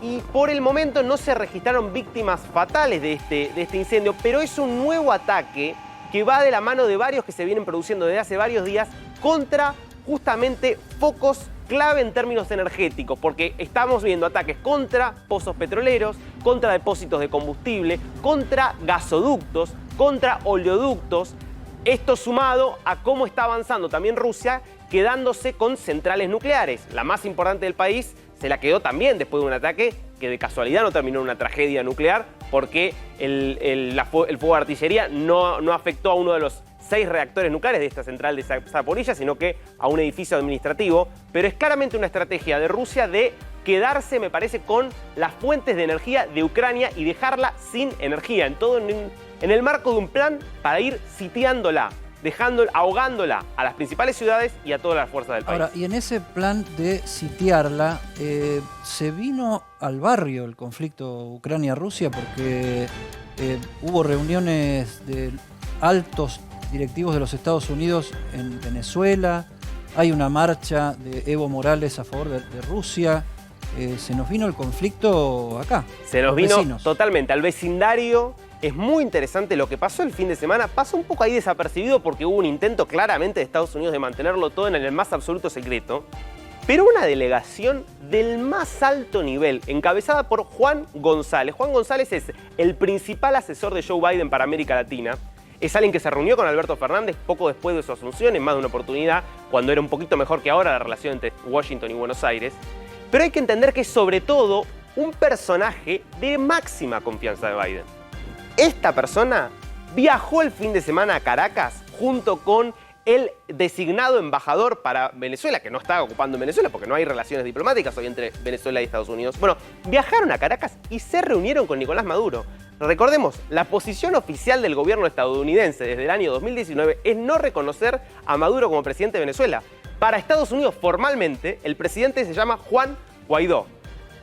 Y por el momento no se registraron víctimas fatales de este incendio, pero es un nuevo ataque que va de la mano de varios que se vienen produciendo desde hace varios días contra justamente focos clave en términos energéticos, porque estamos viendo ataques contra pozos petroleros, contra depósitos de combustible, contra gasoductos, contra oleoductos. Esto sumado a cómo está avanzando también Rusia, quedándose con centrales nucleares. La más importante del país se la quedó también después de un ataque que de casualidad no terminó en una tragedia nuclear, porque el fuego de artillería no afectó a uno de los 6 reactores nucleares de esta central de Zaporizhzhia, sino que a un edificio administrativo. Pero es claramente una estrategia de Rusia de quedarse, me parece, con las fuentes de energía de Ucrania y dejarla sin energía, en el marco de un plan para ir sitiándola, ahogándola a las principales ciudades y a todas las fuerzas del país. Ahora, y en ese plan de sitiarla, se vino al barrio el conflicto Ucrania-Rusia porque hubo reuniones de altos directivos de los Estados Unidos en Venezuela, hay una marcha de Evo Morales a favor de Rusia, se nos vino el conflicto acá. Se nos vino vecinos. Totalmente al vecindario. Es muy interesante lo que pasó el fin de semana. Pasó un poco ahí desapercibido porque hubo un intento claramente de Estados Unidos de mantenerlo todo en el más absoluto secreto. Pero una delegación del más alto nivel, encabezada por Juan González. Juan González es el principal asesor de Joe Biden para América Latina. Es alguien que se reunió con Alberto Fernández poco después de su asunción, en más de una oportunidad, cuando era un poquito mejor que ahora la relación entre Washington y Buenos Aires. Pero hay que entender que es sobre todo un personaje de máxima confianza de Biden. Esta persona viajó el fin de semana a Caracas junto con el designado embajador para Venezuela, que no está ocupando en Venezuela porque no hay relaciones diplomáticas hoy entre Venezuela y Estados Unidos. Bueno, viajaron a Caracas y se reunieron con Nicolás Maduro. Recordemos, la posición oficial del gobierno estadounidense desde el año 2019 es no reconocer a Maduro como presidente de Venezuela. Para Estados Unidos, formalmente, el presidente se llama Juan Guaidó.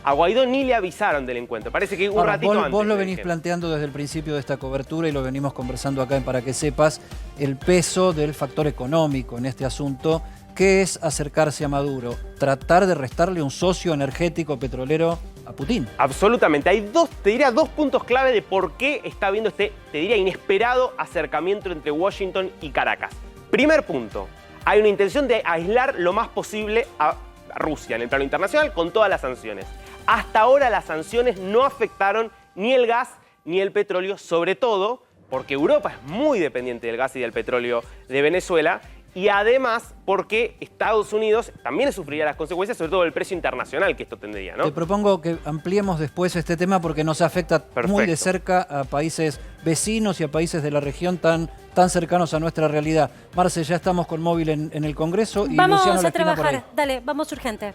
A Guaidó ni le avisaron del encuentro. Parece que un ratito antes. Vos lo venís planteando desde el principio de esta cobertura y lo venimos conversando acá en Para que Sepas, el peso del factor económico en este asunto. ¿Qué es acercarse a Maduro? Tratar de restarle un socio energético petrolero a Putin. Absolutamente. Hay te diría dos puntos clave de por qué está habiendo te diría, inesperado acercamiento entre Washington y Caracas. Primer punto, hay una intención de aislar lo más posible a Rusia en el plano internacional con todas las sanciones. Hasta ahora las sanciones no afectaron ni el gas ni el petróleo, sobre todo porque Europa es muy dependiente del gas y del petróleo de Venezuela y además porque Estados Unidos también sufriría las consecuencias, sobre todo del precio internacional que esto tendría, ¿no? Te propongo que ampliemos después este tema porque nos afecta muy de cerca a países vecinos y a países de la región tan cercanos a nuestra realidad. Marce, ya estamos con móvil en el Congreso y vamos Luciano a Laspina por ahí. trabajar, dale, vamos urgente.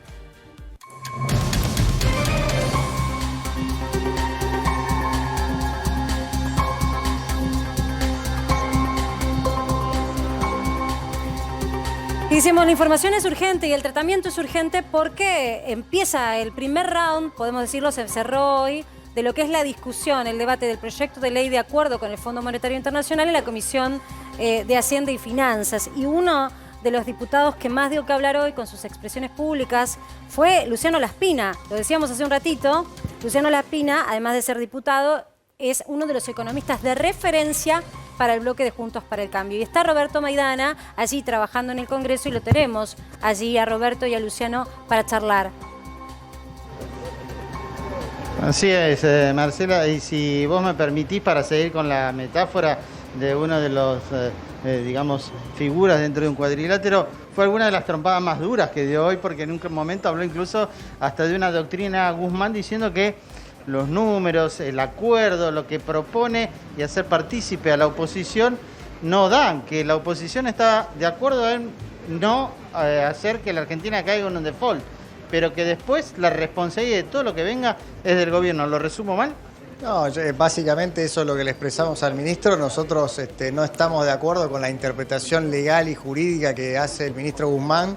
Y decimos, la información es urgente y el tratamiento es urgente porque empieza el primer round, podemos decirlo, se cerró hoy, de lo que es la discusión, el debate del proyecto de ley de acuerdo con el Fondo Monetario Internacional en la Comisión de Hacienda y Finanzas. Y uno de los diputados que más dio que hablar hoy con sus expresiones públicas fue Luciano Laspina. Lo decíamos hace un ratito, Luciano Laspina, además de ser diputado, es uno de los economistas de referencia para el bloque de Juntos para el Cambio. Y está Roberto Maidana allí trabajando en el Congreso y lo tenemos allí a Roberto y a Luciano para charlar. Así es, Marcela, y si vos me permitís, para seguir con la metáfora de uno de los, digamos, figuras dentro de un cuadrilátero, fue alguna de las trompadas más duras que dio hoy, porque en un momento habló incluso hasta de una doctrina Guzmán diciendo que los números, el acuerdo, lo que propone y hacer partícipe a la oposición no dan, que la oposición está de acuerdo en no hacer que la Argentina caiga en un default, pero que después la responsabilidad de todo lo que venga es del gobierno. ¿Lo resumo mal? No, básicamente eso es lo que le expresamos al ministro. Nosotros no estamos de acuerdo con la interpretación legal y jurídica que hace el ministro Guzmán,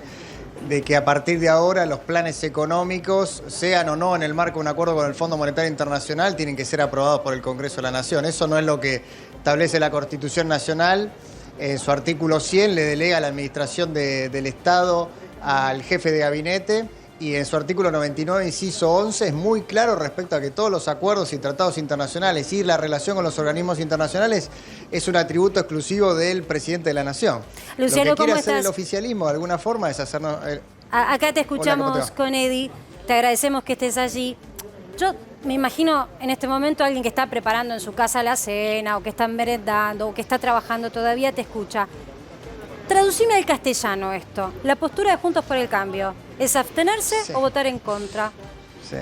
de que a partir de ahora los planes económicos, sean o no en el marco de un acuerdo con el Fondo Monetario Internacional, tienen que ser aprobados por el Congreso de la Nación. Eso no es lo que establece la Constitución Nacional. En su artículo 100 le delega la administración del Estado al jefe de gabinete. Y en su artículo 99, inciso 11, es muy claro respecto a que todos los acuerdos y tratados internacionales y la relación con los organismos internacionales es un atributo exclusivo del presidente de la Nación. Luciano, lo que quiere ¿cómo hacer estás? el oficialismo de alguna forma es hacernos... Acá te escuchamos. Hola, ¿cómo te va? Con Eddie, te agradecemos que estés allí. Yo me imagino en este momento alguien que está preparando en su casa la cena o que está merendando o que está trabajando todavía te escucha. Traducime al castellano esto. La postura de Juntos por el Cambio, ¿es abstenerse o votar en contra? Sí.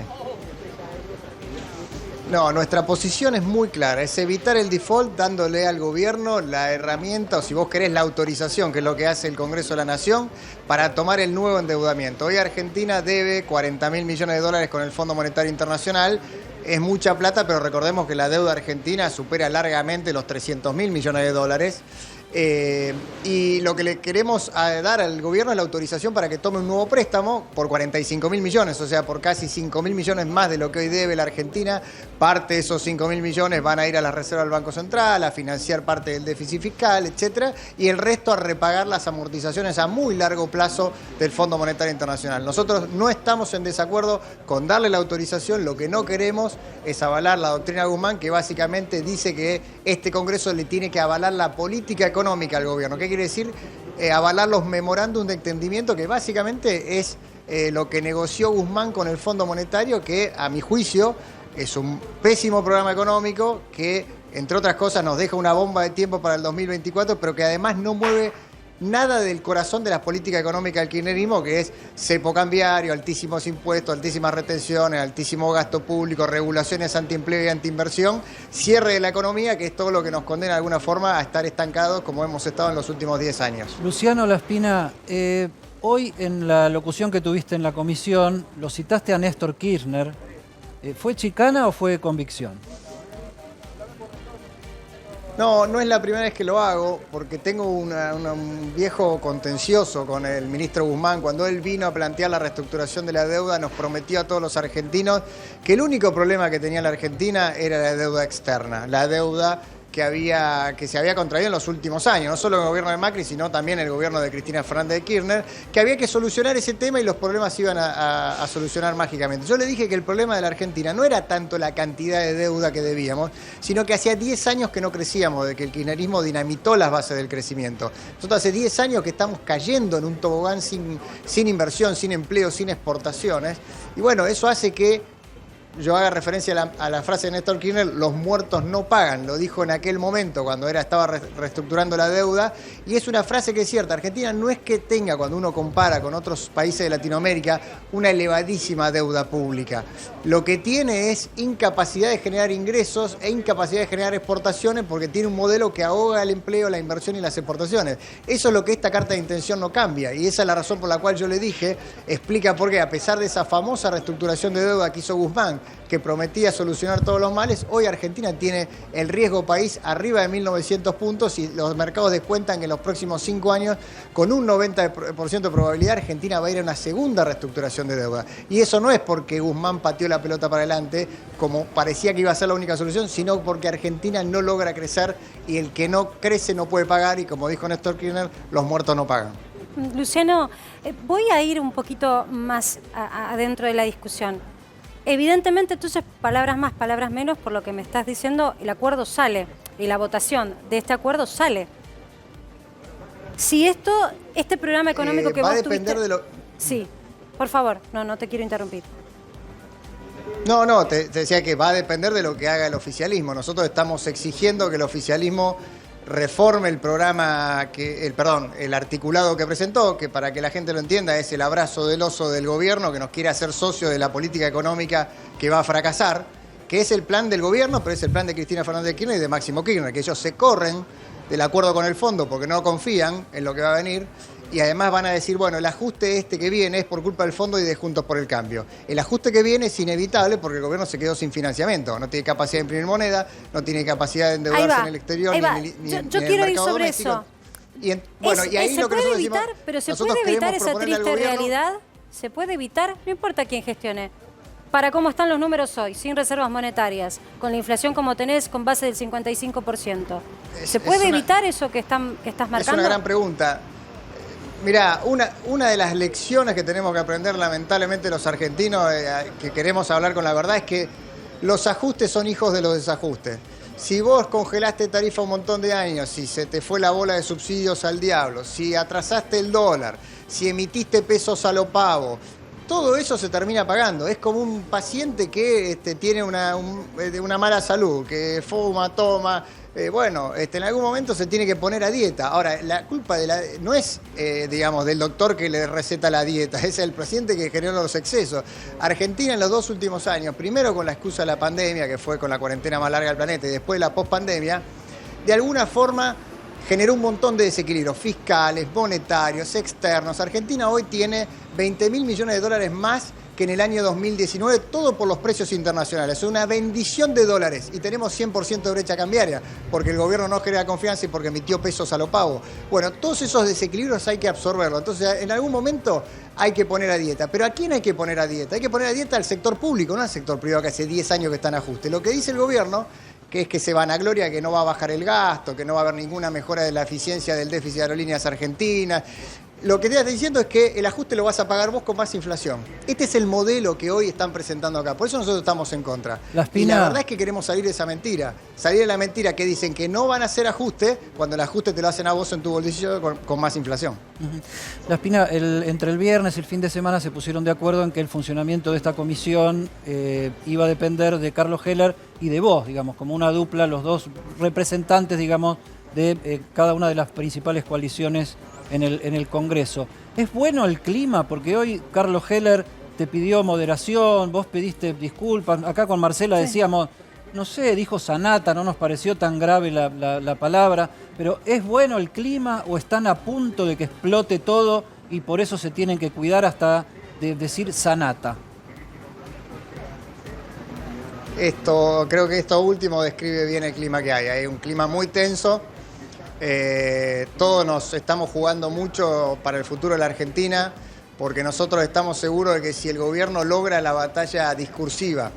No, nuestra posición es muy clara, es evitar el default dándole al gobierno la herramienta, o si vos querés la autorización, que es lo que hace el Congreso de la Nación, para tomar el nuevo endeudamiento. Hoy Argentina debe 40.000 millones de dólares con el Fondo Monetario Internacional. Es mucha plata, pero recordemos que la deuda argentina supera largamente los 300.000 millones de dólares. Y lo que le queremos dar al gobierno es la autorización para que tome un nuevo préstamo por 45.000 millones, o sea, por casi 5.000 millones más de lo que hoy debe la Argentina. Parte de esos 5.000 millones van a ir a la reserva del Banco Central, a financiar parte del déficit fiscal, etcétera, y el resto a repagar las amortizaciones a muy largo plazo del Fondo Monetario Internacional. Nosotros no estamos en desacuerdo con darle la autorización, lo que no queremos es avalar la doctrina Guzmán, que básicamente dice que este Congreso le tiene que avalar la política económica al gobierno. ¿Qué quiere decir? Avalar los memorándum de entendimiento, que básicamente es lo que negoció Guzmán con el Fondo Monetario, que a mi juicio es un pésimo programa económico que, entre otras cosas, nos deja una bomba de tiempo para el 2024, pero que además no mueve nada del corazón de las políticas económicas del kirchnerismo, que es cepo cambiario, altísimos impuestos, altísimas retenciones, altísimo gasto público, regulaciones antiempleo y antiinversión, cierre de la economía, que es todo lo que nos condena de alguna forma a estar estancados como hemos estado en los últimos 10 años. Luciano Laspina, hoy en la locución que tuviste en la comisión, lo citaste a Néstor Kirchner. ¿Fue chicana o fue convicción? No, no es la primera vez que lo hago, porque tengo un viejo contencioso con el ministro Guzmán. Cuando él vino a plantear la reestructuración de la deuda, nos prometió a todos los argentinos que el único problema que tenía la Argentina era la deuda externa, la deuda que se había contraído en los últimos años, no solo el gobierno de Macri, sino también el gobierno de Cristina Fernández de Kirchner, que había que solucionar ese tema y los problemas iban a solucionar mágicamente. Yo le dije que el problema de la Argentina no era tanto la cantidad de deuda que debíamos, sino que hacía 10 años que no crecíamos, de que el kirchnerismo dinamitó las bases del crecimiento. Nosotros hace 10 años que estamos cayendo en un tobogán sin inversión, sin empleo, sin exportaciones, y bueno, eso hace que yo haga referencia a la frase de Néstor Kirchner, los muertos no pagan, lo dijo en aquel momento cuando estaba reestructurando la deuda, y es una frase que es cierta. Argentina no es que tenga, cuando uno compara con otros países de Latinoamérica, una elevadísima deuda pública. Lo que tiene es incapacidad de generar ingresos e incapacidad de generar exportaciones, porque tiene un modelo que ahoga el empleo, la inversión y las exportaciones. Eso es lo que esta carta de intención no cambia, y esa es la razón por la cual yo le dije, explica por qué, a pesar de esa famosa reestructuración de deuda que hizo Guzmán, que prometía solucionar todos los males, hoy Argentina tiene el riesgo país arriba de 1.900 puntos y los mercados descuentan que en los próximos 5 años, con un 90% de probabilidad, Argentina va a ir a una segunda reestructuración de deuda. Y eso no es porque Guzmán pateó la pelota para adelante, como parecía que iba a ser la única solución, sino porque Argentina no logra crecer y el que no crece no puede pagar, y como dijo Néstor Kirchner, los muertos no pagan. Luciano, voy a ir un poquito más adentro de la discusión. Evidentemente, entonces, palabras más, palabras menos, por lo que me estás diciendo, el acuerdo sale y la votación de este acuerdo sale. Si este programa económico que va vos a depender de lo... Sí, por favor, no te quiero interrumpir. No, te decía que va a depender de lo que haga el oficialismo. Nosotros estamos exigiendo que el oficialismo reforme el programa, el articulado que presentó, que para que la gente lo entienda es el abrazo del oso del gobierno que nos quiere hacer socio de la política económica que va a fracasar, que es el plan del gobierno, pero es el plan de Cristina Fernández de Kirchner y de Máximo Kirchner, que ellos se corren del acuerdo con el fondo porque no confían en lo que va a venir. Y además van a decir, bueno, el ajuste que viene es por culpa del fondo y de Juntos por el Cambio. El ajuste que viene es inevitable porque el gobierno se quedó sin financiamiento. No tiene capacidad de imprimir moneda, no tiene capacidad de endeudarse en el exterior. Yo quiero ir sobre eso. Y ahí lo que nosotros decimos, pero se puede evitar esa triste realidad. Se puede evitar, no importa quién gestione. Para cómo están los números hoy, sin reservas monetarias, con la inflación como tenés, con base del 55%. ¿Se puede evitar eso que estás marcando? Es una gran pregunta. Mirá, una de las lecciones que tenemos que aprender lamentablemente los argentinos, que queremos hablar con la verdad, es que los ajustes son hijos de los desajustes. Si vos congelaste tarifa un montón de años, si se te fue la bola de subsidios al diablo, si atrasaste el dólar, si emitiste pesos a lo pavo, todo eso se termina pagando. Es como un paciente que tiene una mala salud, que fuma, toma... en algún momento se tiene que poner a dieta. Ahora, la culpa no es, del doctor que le receta la dieta, es el paciente que generó los excesos. Argentina en los 2 últimos años, primero con la excusa de la pandemia, que fue con la cuarentena más larga del planeta, y después la pospandemia, de alguna forma generó un montón de desequilibrios fiscales, monetarios, externos. Argentina hoy tiene 20.000 millones de dólares más que en el año 2019, todo por los precios internacionales. Una bendición de dólares y tenemos 100% de brecha cambiaria, porque el gobierno no genera confianza y porque emitió pesos a lo pavo. Bueno, todos esos desequilibrios hay que absorberlos. Entonces, en algún momento hay que poner a dieta. ¿Pero a quién hay que poner a dieta? Hay que poner a dieta al sector público, no al sector privado que hace 10 años que está en ajuste. Lo que dice el gobierno, que es que se vanagloria que no va a bajar el gasto, que no va a haber ninguna mejora de la eficiencia del déficit de Aerolíneas Argentinas. Lo que te está diciendo es que el ajuste lo vas a pagar vos con más inflación. Este es el modelo que hoy están presentando acá. Por eso nosotros estamos en contra. Y la verdad es que queremos salir de esa mentira. Salir de la mentira que dicen que no van a hacer ajuste cuando el ajuste te lo hacen a vos en tu bolsillo con más inflación. Laspina, entre el viernes y el fin de semana se pusieron de acuerdo en que el funcionamiento de esta comisión iba a depender de Carlos Heller y de vos, digamos, como una dupla, los dos representantes, digamos, de cada una de las principales coaliciones en el Congreso. ¿Es bueno el clima? Porque hoy Carlos Heller te pidió moderación, vos pediste disculpas, acá con Marcela decíamos, no sé, dijo sanata, no nos pareció tan grave la palabra, pero ¿es bueno el clima o están a punto de que explote todo y por eso se tienen que cuidar hasta de decir sanata? Creo que esto último describe bien el clima que hay. Hay un clima muy tenso. Todos nos estamos jugando mucho para el futuro de la Argentina, porque nosotros estamos seguros de que si el gobierno logra la batalla discursiva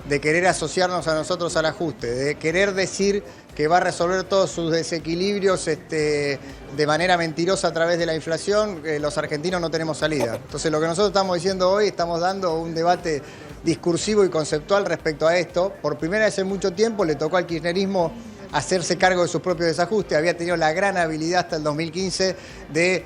de querer asociarnos a nosotros al ajuste, de querer decir que va a resolver todos sus desequilibrios de manera mentirosa a través de la inflación, los argentinos no tenemos salida. Entonces lo que nosotros estamos diciendo hoy, estamos dando un debate discursivo y conceptual respecto a esto. Por primera vez en mucho tiempo le tocó al kirchnerismo hacerse cargo de sus propios desajustes. Había tenido la gran habilidad hasta el 2015 de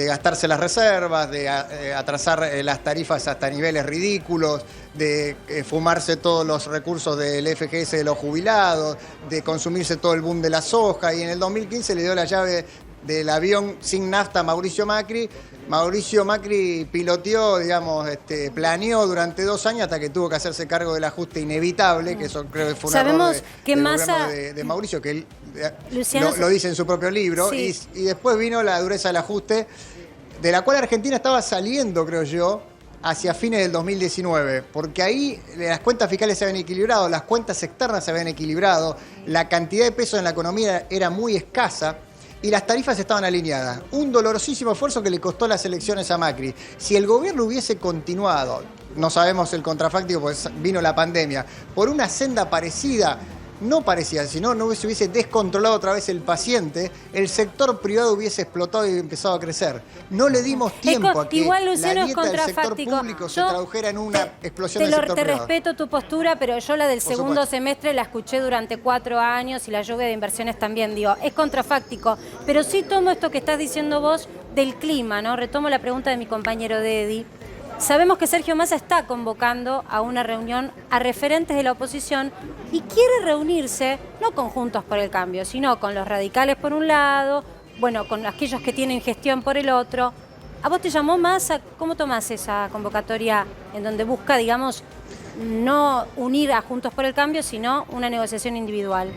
gastarse las reservas, de atrasar las tarifas hasta niveles ridículos, de fumarse todos los recursos del FGS de los jubilados, de consumirse todo el boom de la soja, y en el 2015 le dio la llave del avión sin nafta a Mauricio Macri. Mauricio Macri piloteó, planeó durante 2 años hasta que tuvo que hacerse cargo del ajuste inevitable, que eso creo que fue un error del gobierno de Mauricio, que él lo dice en su propio libro, sí. y después vino la dureza del ajuste, de la cual Argentina estaba saliendo, creo yo, hacia fines del 2019, porque ahí las cuentas fiscales se habían equilibrado, las cuentas externas se habían equilibrado, la cantidad de pesos en la economía era muy escasa, y las tarifas estaban alineadas. Un dolorosísimo esfuerzo que le costó las elecciones a Macri. Si el gobierno hubiese continuado, no sabemos el contrafáctico porque vino la pandemia, por una senda parecida no parecía, si no se hubiese descontrolado otra vez el paciente, el sector privado hubiese explotado y empezado a crecer. No le dimos tiempo a que igual, Luciano, la dieta del sector público se tradujera en una explosión del sector privado. Te respeto tu postura, pero yo la del segundo semestre la escuché durante 4 años y la lluvia de inversiones también, digo, es contrafáctico. Pero sí tomo esto que estás diciendo vos del clima, ¿no? Retomo la pregunta de mi compañero Dedi. Sabemos que Sergio Massa está convocando a una reunión a referentes de la oposición y quiere reunirse no con Juntos por el Cambio, sino con los radicales por un lado, bueno, con aquellos que tienen gestión por el otro. ¿A vos te llamó Massa? ¿Cómo tomás esa convocatoria en donde busca, digamos, no unir a Juntos por el Cambio, sino una negociación individual?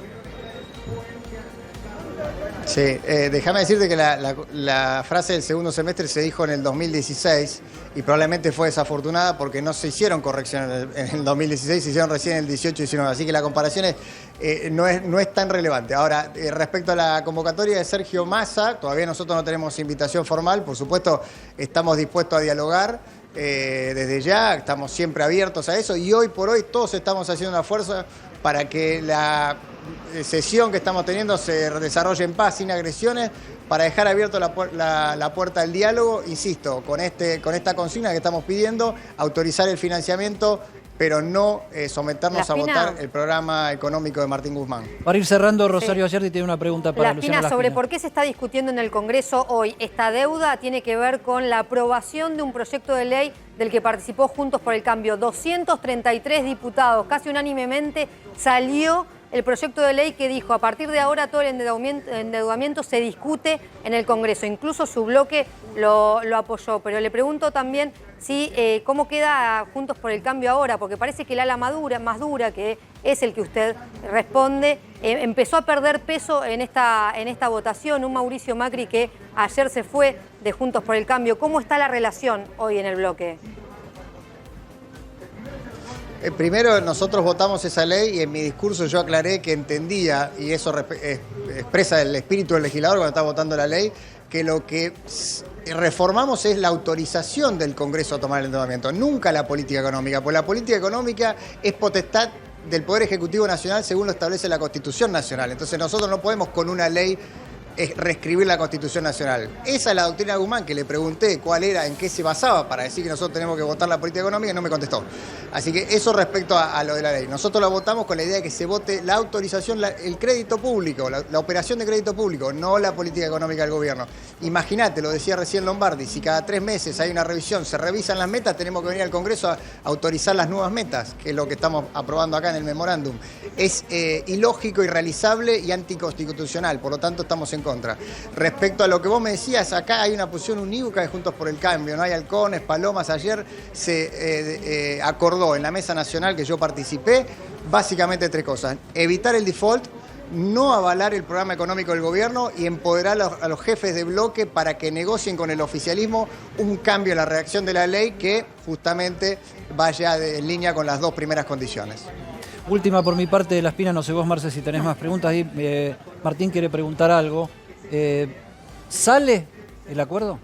Sí, déjame decirte que la frase del segundo semestre se dijo en el 2016 y probablemente fue desafortunada porque no se hicieron correcciones en el 2016, se hicieron recién en el 18-19, así que la comparación no es tan relevante. Ahora, respecto a la convocatoria de Sergio Massa, todavía nosotros no tenemos invitación formal, por supuesto estamos dispuestos a dialogar desde ya, estamos siempre abiertos a eso y hoy por hoy todos estamos haciendo una fuerza para que la sesión que estamos teniendo se desarrolle en paz, sin agresiones, para dejar abierto la puerta al diálogo, insisto, con esta consigna que estamos pidiendo, autorizar el financiamiento, pero no someternos a votar el programa económico de Martín Guzmán. Para ir cerrando, Rosario Ayerdi tiene una pregunta para Luciano Laspina, sobre Laspina. por qué se está discutiendo en el Congreso hoy esta deuda, tiene que ver con la aprobación de un proyecto de ley del que participó Juntos por el Cambio. 233 diputados, casi unánimemente salió el proyecto de ley que dijo a partir de ahora todo el endeudamiento se discute en el Congreso. Incluso su bloque lo apoyó. Pero le pregunto también cómo queda Juntos por el Cambio ahora, porque parece que el ala más dura, que es el que usted responde, empezó a perder peso en esta votación. Un Mauricio Macri que ayer se fue de Juntos por el Cambio. ¿Cómo está la relación hoy en el bloque? Primero, nosotros votamos esa ley y en mi discurso yo aclaré que entendía, y eso expresa el espíritu del legislador cuando está votando la ley, que lo que reformamos es la autorización del Congreso a tomar el endeudamiento, nunca la política económica, porque la política económica es potestad del Poder Ejecutivo Nacional según lo establece la Constitución Nacional. Entonces nosotros no podemos con una ley reescribir la Constitución Nacional. Esa es la doctrina de Guzmán, que le pregunté cuál era, en qué se basaba para decir que nosotros tenemos que votar la política económica y no me contestó. Así que eso respecto a lo de la ley. Nosotros la votamos con la idea de que se vote la autorización, el crédito público, la operación de crédito público, no la política económica del gobierno. Imagínate, lo decía recién Lombardi, si cada 3 meses hay una revisión, se revisan las metas, tenemos que venir al Congreso a autorizar las nuevas metas, que es lo que estamos aprobando acá en el memorándum. Es ilógico, irrealizable y anticonstitucional, por lo tanto estamos en contra. Respecto a lo que vos me decías, acá hay una posición unívoca de Juntos por el Cambio, no hay halcones, palomas. Ayer se acordó en la mesa nacional que yo participé básicamente 3 cosas: evitar el default, no avalar el programa económico del gobierno y empoderar a los jefes de bloque para que negocien con el oficialismo un cambio en la redacción de la ley que justamente vaya en línea con las 2 primeras condiciones. Última por mi parte de Laspina, no sé vos, Marce, si tenés más preguntas. Martín quiere preguntar algo. ¿Sale el acuerdo?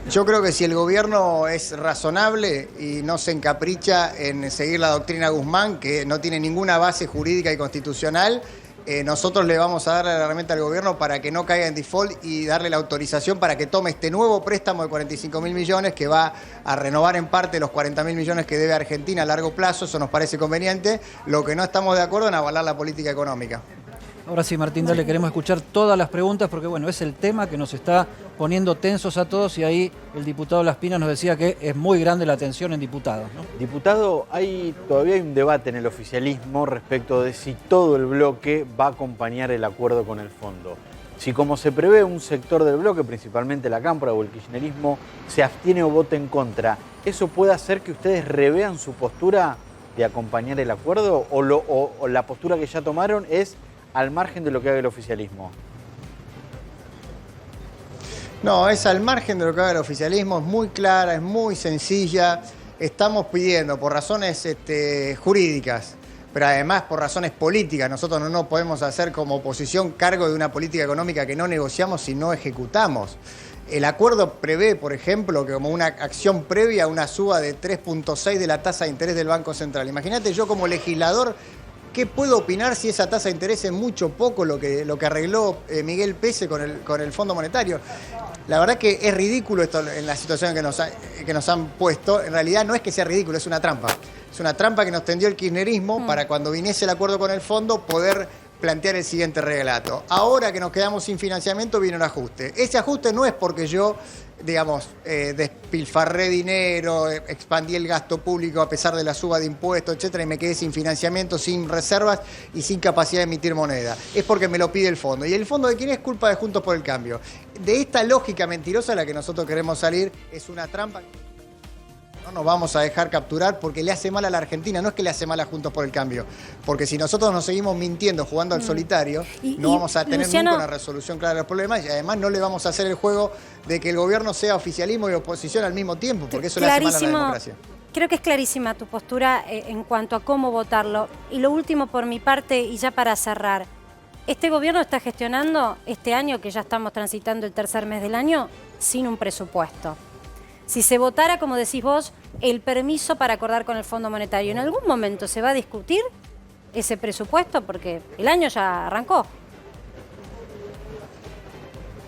Yo creo que si el gobierno es razonable y no se encapricha en seguir la doctrina Guzmán, que no tiene ninguna base jurídica y constitucional, nosotros le vamos a dar la herramienta al gobierno para que no caiga en default y darle la autorización para que tome este nuevo préstamo de 45.000 millones que va a renovar en parte los 40.000 millones que debe Argentina a largo plazo. Eso nos parece conveniente. Lo que no estamos de acuerdo en avalar la política económica. Ahora sí, Martín, dale, queremos escuchar todas las preguntas porque, bueno, es el tema que nos está poniendo tensos a todos y ahí el diputado Laspina nos decía que es muy grande la tensión en diputados, ¿no? Diputado, todavía hay un debate en el oficialismo respecto de si todo el bloque va a acompañar el acuerdo con el fondo. Si, como se prevé, un sector del bloque, principalmente la Cámpora o el kirchnerismo, se abstiene o vota en contra, ¿eso puede hacer que ustedes revean su postura de acompañar el acuerdo o la postura que ya tomaron es al margen de lo que haga el oficialismo? No, es al margen de lo que haga el oficialismo, es muy clara, es muy sencilla. Estamos pidiendo por razones jurídicas, pero además por razones políticas. Nosotros no nos podemos hacer como oposición cargo de una política económica que no negociamos y no ejecutamos. El acuerdo prevé, por ejemplo, que como una acción previa una suba de 3.6 de la tasa de interés del Banco Central. Imagínate yo como legislador, ¿qué puedo opinar si esa tasa de interés es mucho poco lo que arregló Miguel Pese con el Fondo Monetario? La verdad que es ridículo esto en la situación que nos han puesto. En realidad no es que sea ridículo, es una trampa. Es una trampa que nos tendió el kirchnerismo para cuando viniese el acuerdo con el fondo poder plantear el siguiente relato. Ahora que nos quedamos sin financiamiento viene un ajuste. Ese ajuste no es porque yo, digamos, despilfarré dinero, expandí el gasto público a pesar de la suba de impuestos, etcétera, y me quedé sin financiamiento, sin reservas y sin capacidad de emitir moneda. Es porque me lo pide el fondo. ¿Y el fondo de quién es? Culpa de Juntos por el Cambio. De esta lógica mentirosa a la que nosotros queremos salir, es una trampa. No nos vamos a dejar capturar porque le hace mal a la Argentina, no es que le hace mal a Juntos por el Cambio, porque si nosotros nos seguimos mintiendo, jugando al solitario, no vamos a tener Luciano, nunca una resolución clara de los problemas y además no le vamos a hacer el juego de que el gobierno sea oficialismo y oposición al mismo tiempo, porque eso le hace mal a la democracia. Creo que es clarísima tu postura en cuanto a cómo votarlo. Y lo último por mi parte, y ya para cerrar, este gobierno está gestionando este año, que ya estamos transitando el tercer mes del año, sin un presupuesto. Si se votara, como decís vos, el permiso para acordar con el Fondo Monetario, ¿en algún momento se va a discutir ese presupuesto? Porque el año ya arrancó.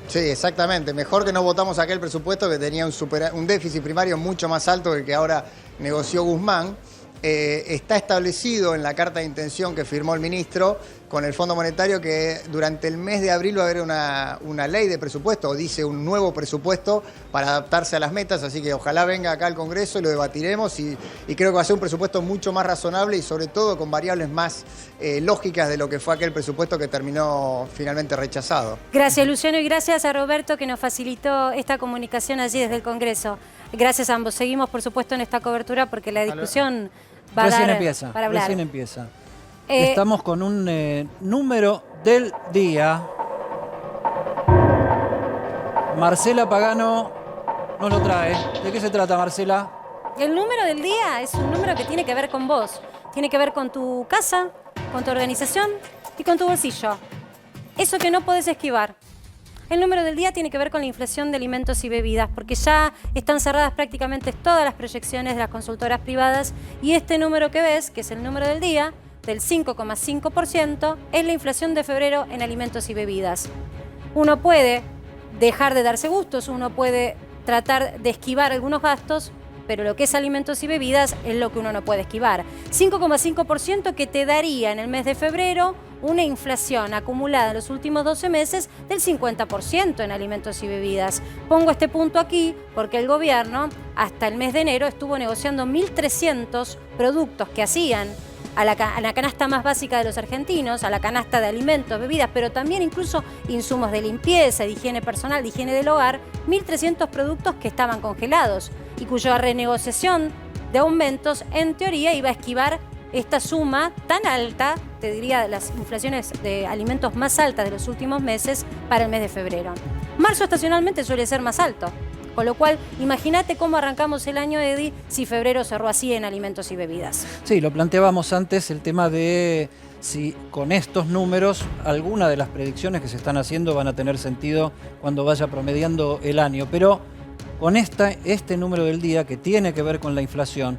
Sí, exactamente. Mejor que no votamos aquel presupuesto que tenía un déficit primario mucho más alto que el que ahora negoció Guzmán. Está establecido en la carta de intención que firmó el ministro con el Fondo Monetario que durante el mes de abril va a haber una ley de presupuesto, o dice un nuevo presupuesto para adaptarse a las metas, así que ojalá venga acá al Congreso y lo debatiremos y creo que va a ser un presupuesto mucho más razonable y sobre todo con variables más lógicas de lo que fue aquel presupuesto que terminó finalmente rechazado. Gracias, Luciano, y gracias a Roberto que nos facilitó esta comunicación allí desde el Congreso. Gracias a ambos. Seguimos, por supuesto, en esta cobertura porque la discusión va a dar para hablar. Recién empieza. Estamos con un número del día. Marcela Pagano nos lo trae. ¿De qué se trata, Marcela? El número del día es un número que tiene que ver con vos. Tiene que ver con tu casa, con tu organización y con tu bolsillo. Eso que no podés esquivar. El número del día tiene que ver con la inflación de alimentos y bebidas, porque ya están cerradas prácticamente todas las proyecciones de las consultoras privadas y este número que ves, que es el número del día, del 5,5%, es la inflación de febrero en alimentos y bebidas. Uno puede dejar de darse gustos, uno puede tratar de esquivar algunos gastos, pero lo que es alimentos y bebidas es lo que uno no puede esquivar. 5,5% que te daría en el mes de febrero una inflación acumulada en los últimos 12 meses del 50% en alimentos y bebidas. Pongo este punto aquí porque el gobierno hasta el mes de enero estuvo negociando 1.300 productos que hacían a la canasta más básica de los argentinos, a la canasta de alimentos, bebidas, pero también incluso insumos de limpieza, de higiene personal, de higiene del hogar, 1.300 productos que estaban congelados y cuya renegociación de aumentos en teoría iba a esquivar esta suma tan alta, te diría de las inflaciones de alimentos más altas de los últimos meses para el mes de febrero. Marzo estacionalmente suele ser más alto, con lo cual imagínate cómo arrancamos el año, Eddie, si febrero cerró así en alimentos y bebidas. Sí, lo planteábamos antes, el tema de si con estos números alguna de las predicciones que se están haciendo van a tener sentido cuando vaya promediando el año, pero con este número del día que tiene que ver con la inflación,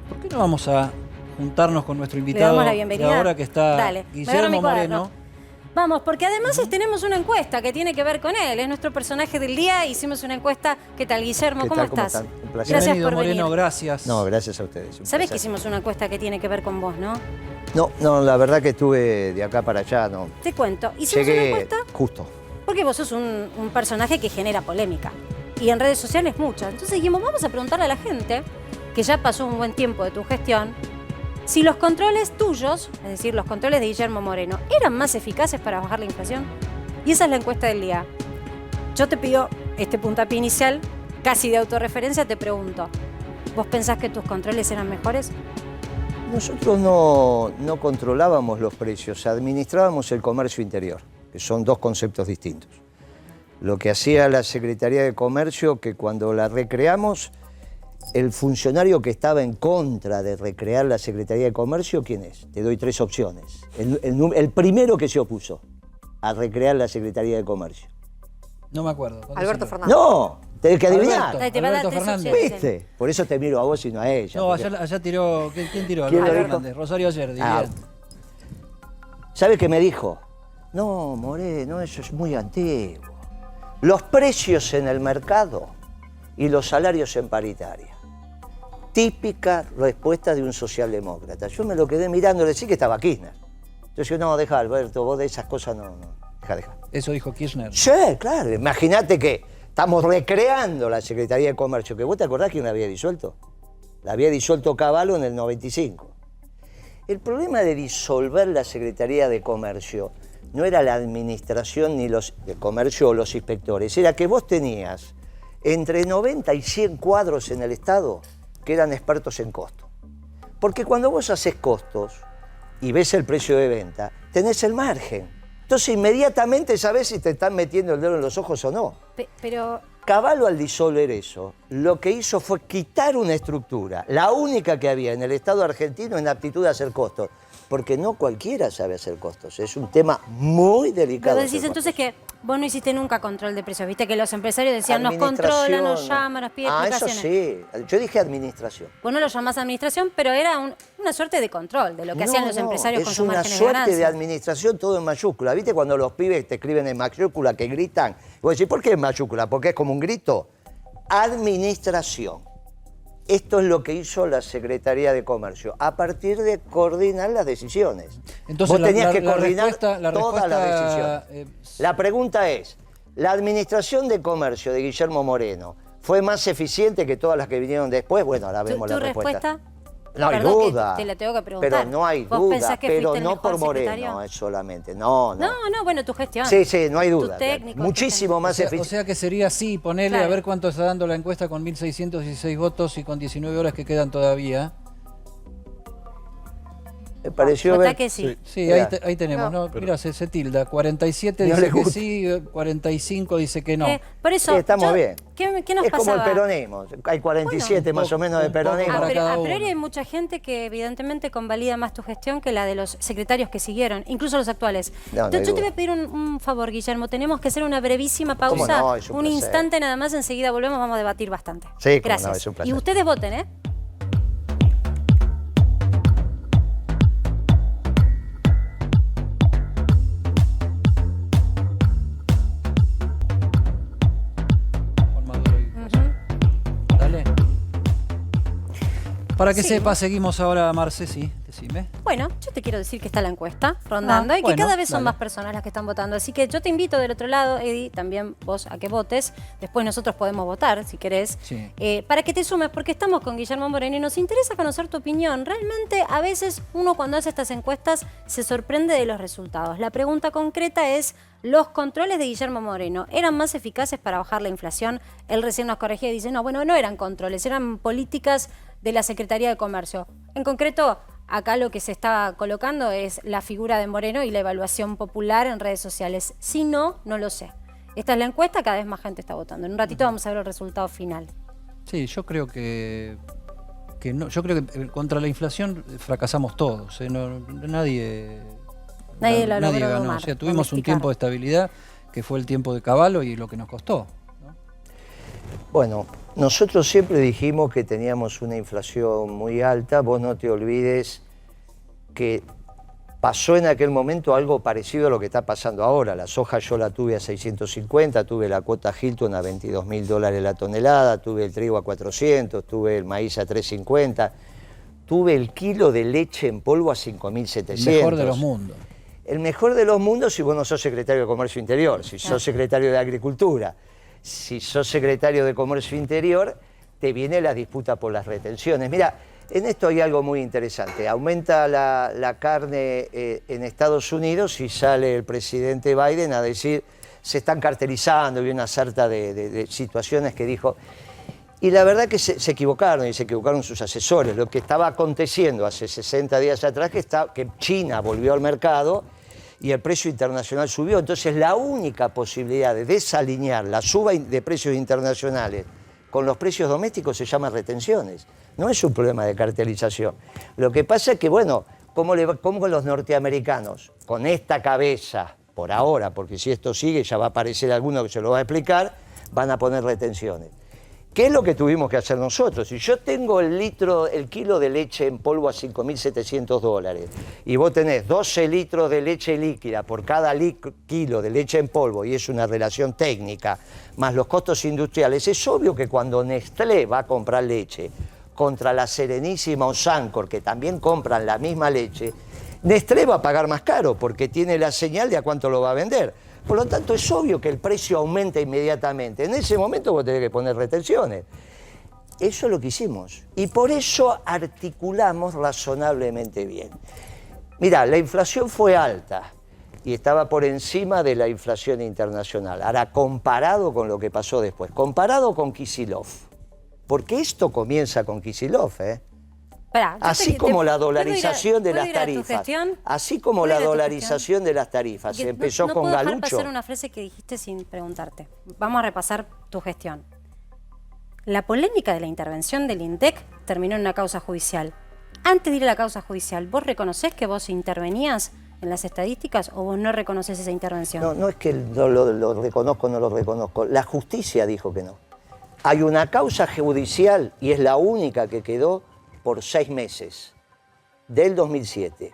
¿por qué no vamos a juntarnos con nuestro invitado? Le damos la bienvenida. De ahora que está Dale, Guillermo Moreno? Vamos, porque además tenemos una encuesta que tiene que ver con él. Es nuestro personaje del día. Hicimos una encuesta. ¿Qué tal, Guillermo? ¿Cómo estás? Un placer. Gracias por venir. Moreno, gracias. No, gracias a ustedes. Sabés que hicimos una encuesta que tiene que ver con vos, ¿no? No, la verdad que estuve de acá para allá, no. Te cuento. Hicimos una encuesta justo. porque vos sos un personaje que genera polémica. Y en redes sociales muchas. Entonces dijimos, vamos a preguntarle a la gente, que ya pasó un buen tiempo de tu gestión, si los controles tuyos, es decir, los controles de Guillermo Moreno, eran más eficaces para bajar la inflación. Y esa es la encuesta del día. Yo te pido este puntapié inicial, casi de autorreferencia, te pregunto, ¿vos pensás que tus controles eran mejores? Nosotros no controlábamos los precios, administrábamos el comercio interior, que son dos conceptos distintos. Lo que hacía la Secretaría de Comercio, que cuando la recreamos, el funcionario que estaba en contra de recrear la Secretaría de Comercio, ¿quién es? Te doy tres opciones. El primero que se opuso a recrear la Secretaría de Comercio. No me acuerdo. Alberto Fernández. No, tenés que adivinar. Alberto Fernández. ¿Viste? Por eso te miro a vos y no a ella. No, porque... allá tiró. ¿Quién tiró? ¿Quién Alberto lo dijo? Fernández. Rosario ayer, diría. ¿Sabe qué me dijo? No, Moreno, eso es muy antiguo. Los precios en el mercado y los salarios en paritaria. Típica respuesta de un socialdemócrata. Yo me lo quedé mirando, le decía que estaba Kirchner. Entonces yo, no, deja, Alberto, vos de esas cosas no. Deja. Eso dijo Kirchner. Sí, claro. Imagínate que estamos recreando la Secretaría de Comercio, que vos te acordás quién la había disuelto. La había disuelto Cavallo en el 95. El problema de disolver la Secretaría de Comercio no era la administración ni los de comercio o los inspectores, era que vos tenías entre 90 y 100 cuadros en el Estado que eran expertos en costo. Porque cuando vos haces costos y ves el precio de venta, tenés el margen. Entonces inmediatamente sabés si te están metiendo el dedo en los ojos o no. Pero... Cavallo, al disolver eso, lo que hizo fue quitar una estructura, la única que había en el Estado argentino en aptitud a hacer costos. Porque no cualquiera sabe hacer costos, es un tema muy delicado. Pero decís entonces que vos no hiciste nunca control de precios, viste que los empresarios decían nos controla, nos llama, nos pide explicaciones. Eso sí, yo dije administración. Vos no lo llamás administración, pero era una suerte de control de lo que hacían los empresarios con sus márgenes de Es una suerte ganancia. de administración, todo en mayúscula. ¿Viste cuando los pibes te escriben en mayúscula que gritan? Y vos decís, ¿por qué en mayúscula? Porque es como un grito. Administración. Esto es lo que hizo la Secretaría de Comercio, a partir de coordinar las decisiones. Entonces, vos tenías que coordinar la todas las decisiones. La pregunta es, ¿la Administración de Comercio de Guillermo Moreno fue más eficiente que todas las que vinieron después? Bueno, ahora vemos la respuesta. No hay Perdón, duda. te la tengo que preguntar. Pero no hay ¿Vos duda. pensás que Pero fuiste el no mejor por Moreno, secretario? es solamente. No. Bueno, tu gestión. Sí, no hay duda. Tu técnico, muchísimo más eficiente. O sea que sería así, ponele Claro. a ver cuánto está dando la encuesta con 1.616 votos y con 19 horas que quedan todavía. Me pareció Votá ver... que sí. Sí, ahí tenemos. No, mira, se tilda. 47 No dice le que gusta. sí, 45 dice que no. Por eso, Sí, estamos bien. ¿Qué nos Es como pasaba? el peronismo. Hay 47 más o menos de peronismo. A priori hay mucha gente que evidentemente convalida más tu gestión que la de los secretarios que siguieron, incluso los actuales. No, Entonces no yo hay te voy duda. a pedir un favor, Guillermo. Tenemos que hacer una brevísima ¿Cómo pausa, no? Es un placer. instante nada más, enseguida volvemos, vamos a debatir bastante. Sí, cómo no, Gracias. es un placer. Y ustedes voten, ¿eh? Dale. Para que sepa, seguimos ahora, Marce, sí, decime. Bueno, yo te quiero decir que está la encuesta rondando y que bueno, cada vez son dale. más personas las que están votando. Así que yo te invito del otro lado, Eddie, también vos a que votes. Después nosotros podemos votar, si querés, Sí. para que te sumes, porque estamos con Guillermo Moreno y nos interesa conocer tu opinión. Realmente, a veces uno cuando hace estas encuestas se sorprende de los resultados. La pregunta concreta es, ¿los controles de Guillermo Moreno eran más eficaces para bajar la inflación? Él recién nos corregía y dice, no eran controles, eran políticas de la Secretaría de Comercio. En concreto, acá lo que se está colocando es la figura de Moreno y la evaluación popular en redes sociales. Si no, no lo sé. Esta es la encuesta, cada vez más gente está votando. En un ratito vamos a ver el resultado final. Sí, yo creo que no. Yo creo que contra la inflación fracasamos todos. Nadie Nadie lo logró ganó. domar, O sea, tuvimos un domesticar. tiempo de estabilidad que fue el tiempo de Cavallo y lo que nos costó. Bueno, nosotros siempre dijimos que teníamos una inflación muy alta. Vos no te olvides que pasó en aquel momento algo parecido a lo que está pasando ahora. La soja yo la tuve a 650, tuve la cuota Hilton a $22.000 la tonelada, tuve el trigo a 400, tuve el maíz a 350, tuve el kilo de leche en polvo a 5.700. El mejor de los mundos. El mejor de los mundos si vos no sos secretario de Comercio Interior, si sos secretario de Agricultura. Si sos secretario de Comercio Interior, te viene la disputa por las retenciones. Mira, en esto hay algo muy interesante. Aumenta la carne en Estados Unidos y sale el presidente Biden a decir se están cartelizando y una sarta de situaciones que dijo. Y la verdad que se equivocaron y se equivocaron sus asesores. Lo que estaba aconteciendo hace 60 días atrás que China volvió al mercado y el precio internacional subió. Entonces la única posibilidad de desalinear la suba de precios internacionales con los precios domésticos se llama retenciones. No es un problema de cartelización. Lo que pasa es que, bueno, ¿cómo los norteamericanos, con esta cabeza por ahora, porque si esto sigue ya va a aparecer alguno que se lo va a explicar, van a poner retenciones. ¿Qué es lo que tuvimos que hacer nosotros? Si yo tengo el kilo de leche en polvo a $5.700 y vos tenés 12 litros de leche líquida por cada kilo de leche en polvo, y es una relación técnica, más los costos industriales, es obvio que cuando Nestlé va a comprar leche contra la Serenísima o Sancor, que también compran la misma leche, Nestlé va a pagar más caro porque tiene la señal de a cuánto lo va a vender. Por lo tanto, es obvio que el precio aumenta inmediatamente. En ese momento vos tenés que poner retenciones. Eso es lo que hicimos. Y por eso articulamos razonablemente bien. Mirá, la inflación fue alta y estaba por encima de la inflación internacional. Ahora, comparado con lo que pasó después, comparado con Kicillof, porque esto comienza con Kicillof, ¿eh? Así como la dolarización de las tarifas. Así como la dolarización de las tarifas. Se empezó con Galucho. No puedo dejar pasar una frase que dijiste sin preguntarte. Vamos a repasar tu gestión. La polémica de la intervención del INDEC terminó en una causa judicial. Antes de ir a la causa judicial, ¿vos reconocés que vos intervenías en las estadísticas o vos no reconoces esa intervención? No, no es que lo reconozco o no lo reconozco. La justicia dijo que no. Hay una causa judicial y es la única que quedó por 6 meses, del 2007.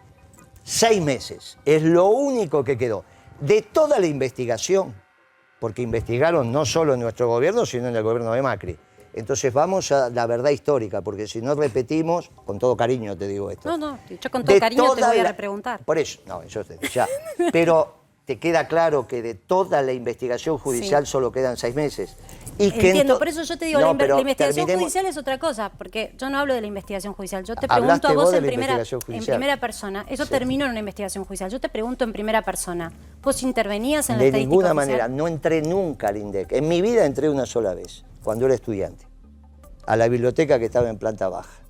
6 meses, es lo único que quedó. De toda la investigación, porque investigaron no solo en nuestro gobierno, sino en el gobierno de Macri. Entonces vamos a la verdad histórica, porque si no repetimos, con todo cariño te digo esto. No, yo con todo cariño te voy a repreguntar. Por eso, no, eso ya. Pero te queda claro que de toda la investigación judicial solo quedan 6 meses. Y entiendo, por eso yo te digo, la investigación judicial es otra cosa, porque yo no hablo de la investigación judicial, yo te pregunto a vos en primera persona, eso terminó en una investigación judicial, yo te pregunto en primera persona, ¿vos intervenías en la estadística De ninguna oficial? manera, no entré nunca al INDEC, en mi vida entré una sola vez, cuando era estudiante, a la biblioteca que estaba en planta baja.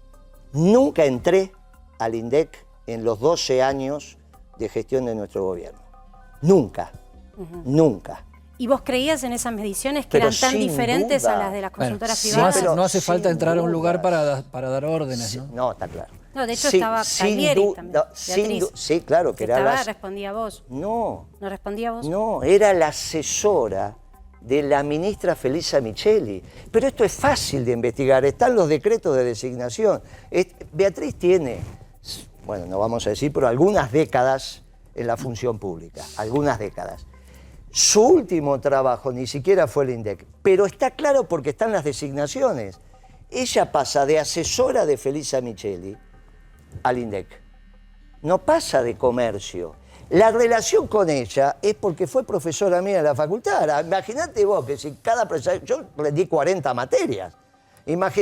Nunca entré al INDEC en los 12 años de gestión de nuestro gobierno, nunca, nunca. ¿Y vos creías en esas mediciones que eran tan diferentes a las de las consultoras privadas? No hace falta entrar a un lugar para dar órdenes, ¿no? No, está claro. No, de hecho estaba Palmieri también, sí, claro, que era respondía a vos. No. ¿No respondía a vos? No, era la asesora de la ministra Felisa Micheli. Pero esto es fácil de investigar, están los decretos de designación. Beatriz tiene, bueno, no vamos a decir, pero algunas décadas en la función pública, algunas décadas. Su último trabajo ni siquiera fue el INDEC, pero está claro porque están las designaciones. Ella pasa de asesora de Felisa Micheli al INDEC. No pasa de comercio. La relación con ella es porque fue profesora mía en la facultad. Imagínate vos que si cada profesor... Yo rendí 40 materias.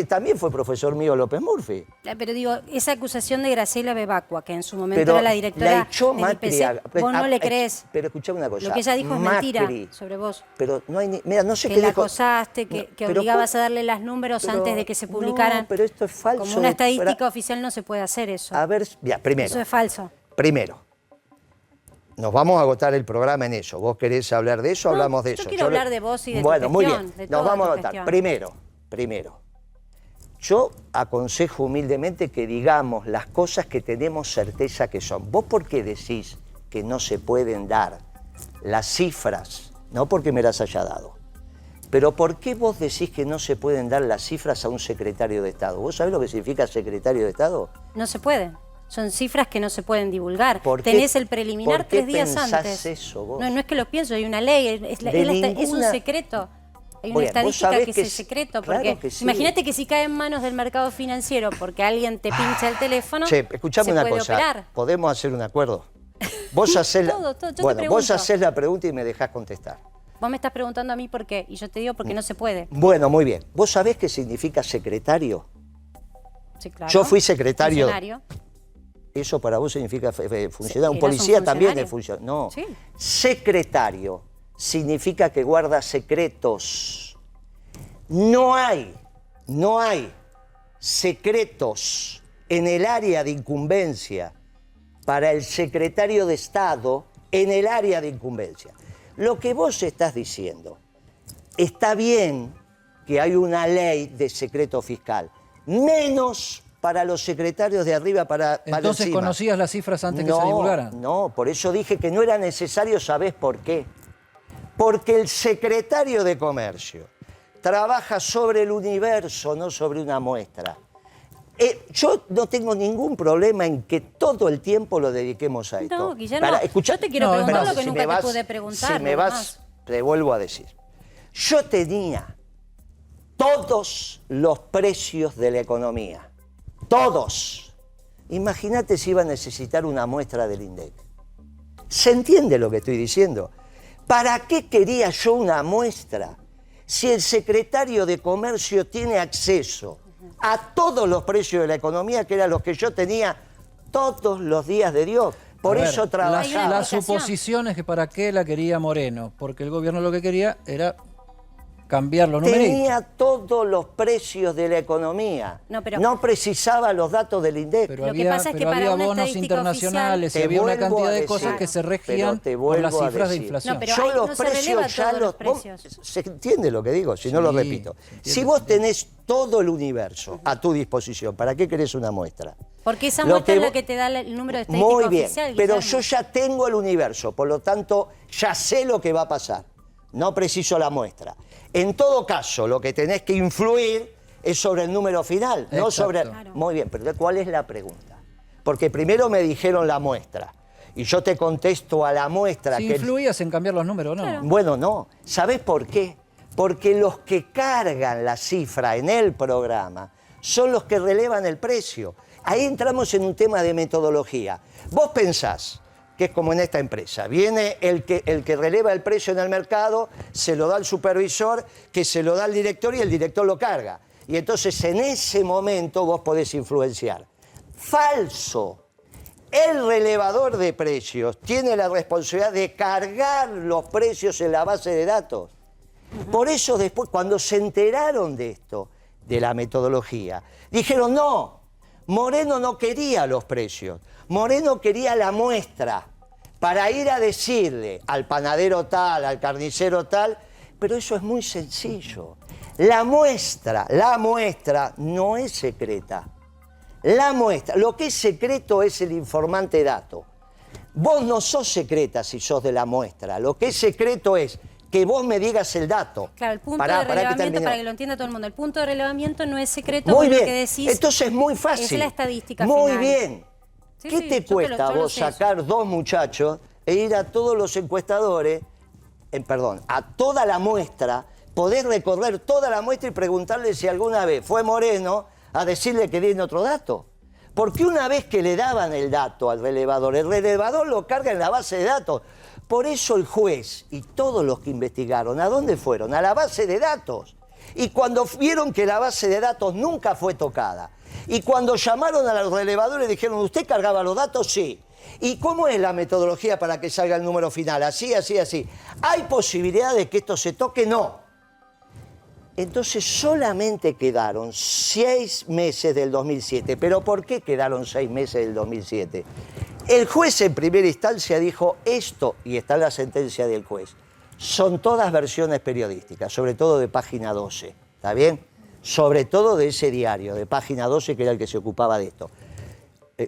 También fue profesor mío López Murphy. Pero digo, esa acusación de Graciela Bebacua, que en su momento era la directora la echó del Macri, IPC, vos no le crees. Pero escuchame una cosa. Lo que ella dijo es mentira sobre vos. Pero no hay mira, no sé que qué la dijo. acosaste, que obligabas a darle los números antes de que se publicaran. No, pero esto es falso. Como una estadística oficial no se puede hacer eso. A ver, ya, primero. Eso es falso. Primero. Nos vamos a agotar el programa en eso. ¿Vos querés hablar de eso? Hablamos de eso. Yo quiero hablar de vos y de tu gestión. Bueno, muy bien. Nos vamos a agotar. Primero. Yo aconsejo humildemente que digamos las cosas que tenemos certeza que son. ¿Vos por qué decís que no se pueden dar las cifras? No porque me las haya dado. Pero ¿por qué vos decís que no se pueden dar las cifras a un secretario de Estado? ¿Vos sabés lo que significa secretario de Estado? No se pueden. Son cifras que no se pueden divulgar. Tenés el preliminar 3 días antes. Eso, vos? No es que lo pienso, hay una ley, es un secreto. Hay una estadística que es secreto, porque imagínate que si cae en manos del mercado financiero porque alguien te pincha el teléfono, escuchame una cosa, operar. ¿Podemos hacer un acuerdo? Vos hacés vos hacés la pregunta y me dejás contestar. Vos me estás preguntando a mí por qué, y yo te digo porque no se puede. Bueno, muy bien. ¿Vos sabés qué significa secretario? Sí, claro. Yo fui secretario. Funcionario. Eso para vos significa funcionario. Un policía también es funcionario. No. Sí. Secretario significa que guarda secretos. No hay secretos en el área de incumbencia para el secretario de Estado en el área de incumbencia. Lo que vos estás diciendo, está bien que hay una ley de secreto fiscal, menos para los secretarios de arriba, para Entonces encima. conocías las cifras antes que se divulgaran. No, por eso dije que no era necesario. ¿Sabés por qué? Porque el secretario de Comercio trabaja sobre el universo, no sobre una muestra. Yo no tengo ningún problema en que todo el tiempo lo dediquemos a esto. No, Guillermo, yo te quiero preguntar lo que nunca te pude preguntar. Si me vas, te vuelvo a decir. Yo tenía todos los precios de la economía. Todos. Imagínate si iba a necesitar una muestra del INDEC. ¿Se entiende lo que estoy diciendo? ¿Para qué quería yo una muestra si el secretario de Comercio tiene acceso a todos los precios de la economía, que eran los que yo tenía todos los días de Dios? Por eso trabajaba. La suposición es que para qué la quería Moreno, porque el gobierno lo que quería era cambiar los numeritos. Tenía todos los precios de la economía. No precisaba los datos del INDEC. Pero había bonos internacionales y había una cantidad de cosas que se regían por las cifras de inflación. Yo los precios ya los... ¿Se entiende lo que digo? Si no lo repito. Si vos tenés todo el universo a tu disposición, ¿para qué querés una muestra? Porque esa muestra es la que te da el número de estadística oficial. Muy bien, oficial, pero Guillermo. yo ya tengo el universo, por lo tanto ya sé lo que va a pasar. No preciso la muestra. En todo caso, lo que tenés que influir es sobre el número final, no sobre... Claro. Muy bien, pero ¿cuál es la pregunta? Porque primero me dijeron la muestra, y yo te contesto a la muestra Si que... influías en cambiar los números, ¿no? Claro. Bueno, no. ¿Sabés por qué? Porque los que cargan la cifra en el programa son los que relevan el precio. Ahí entramos en un tema de metodología. Vos pensás que es como en esta empresa. Viene el que releva el precio en el mercado, se lo da al supervisor, que se lo da al director y el director lo carga. Y entonces en ese momento vos podés influenciar. Falso. El relevador de precios tiene la responsabilidad de cargar los precios en la base de datos. Por eso después, cuando se enteraron de esto, de la metodología, dijeron no, Moreno no quería los precios, Moreno quería la muestra para ir a decirle al panadero tal, al carnicero tal, pero eso es muy sencillo. La muestra no es secreta. La muestra, lo que es secreto es el informante dato. Vos no sos secreta si sos de la muestra, lo que es secreto es que vos me digas el dato. Claro, el punto de relevamiento, para que lo entienda todo el mundo, el punto de relevamiento no es secreto, muy bien. Lo que decís. Entonces es muy fácil. Es la estadística muy final. Bien. Sí, ¿Qué te cuesta a vos sacar dos muchachos e ir a todos los encuestadores, a toda la muestra, poder recorrer toda la muestra y preguntarle si alguna vez fue Moreno a decirle que den otro dato? Porque una vez que le daban el dato al relevador, el relevador lo carga en la base de datos. Por eso el juez y todos los que investigaron, ¿a dónde fueron? A la base de datos. Y cuando vieron que la base de datos nunca fue tocada, y cuando llamaron a los relevadores dijeron, ¿usted cargaba los datos? Sí. ¿Y cómo es la metodología para que salga el número final? Así, así, así. ¿Hay posibilidad de que esto se toque? No. Entonces solamente quedaron 6 meses del 2007. ¿Pero por qué quedaron 6 meses del 2007? El juez en primera instancia dijo esto, y está en la sentencia del juez, son todas versiones periodísticas, sobre todo de Página 12, ¿está bien? Sobre todo de ese diario, de Página 12, que era el que se ocupaba de esto.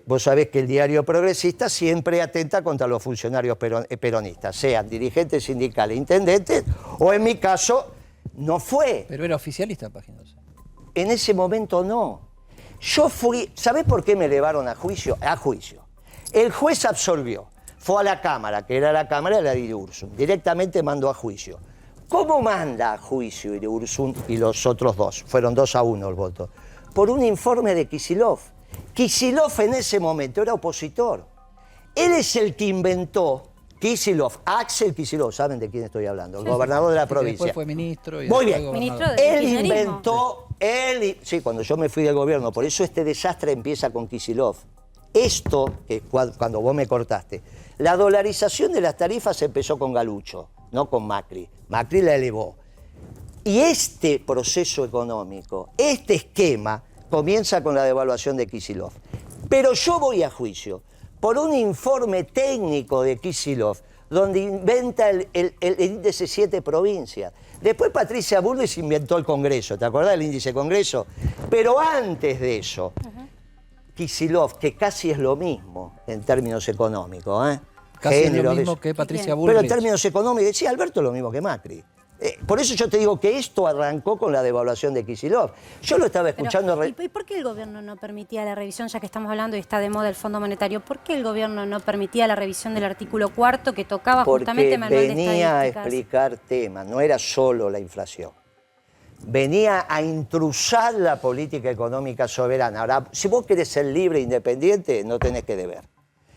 Vos sabés que el diario progresista siempre atenta contra los funcionarios peronistas, sean dirigentes sindicales, intendentes, o en mi caso, no fue. Pero era oficialista Página 12. En ese momento no. Yo fui, ¿sabés por qué me elevaron a juicio? A juicio. El juez absolvió, fue a la Cámara, que era la Cámara de la Iriursun, directamente mandó a juicio. ¿Cómo manda a juicio Iriursun y los otros dos? Fueron 2-1 el voto. Por un informe de Kicillof. Kicillof en ese momento era opositor. Él es el que inventó, Kicillof, Axel Kicillof, ¿saben de quién estoy hablando? El gobernador de la provincia. Después fue ministro. Y muy bien. Ministro del Él kirchnerismo. inventó, sí, cuando yo me fui del gobierno, por eso este desastre empieza con Kicillof. Esto, que cuando vos me cortaste, la dolarización de las tarifas empezó con Galucho, no con Macri. Macri la elevó. Y este proceso económico, este esquema, comienza con la devaluación de Kicillof. Pero yo voy a juicio por un informe técnico de Kicillof, donde inventa el índice 7 provincias. Después Patricia Bullrich inventó el Congreso, ¿te acordás del índice Congreso? Pero antes de eso, Kicillof, que casi es lo mismo en términos económicos, Casi es lo mismo que Patricia Bullrich. Pero en términos económicos, sí, Alberto es lo mismo que Macri. Por eso yo te digo que esto arrancó con la devaluación de Kicillof. Yo lo estaba escuchando... ¿Y por qué el gobierno no permitía la revisión, ya que estamos hablando y está de moda el Fondo Monetario? ¿Por qué el gobierno no permitía la revisión del artículo 4 que tocaba justamente manual de estadísticas? Venía a explicar temas, no era solo la inflación. Venía a intrusar la política económica soberana. Ahora, si vos querés ser libre e independiente, no tenés que deber.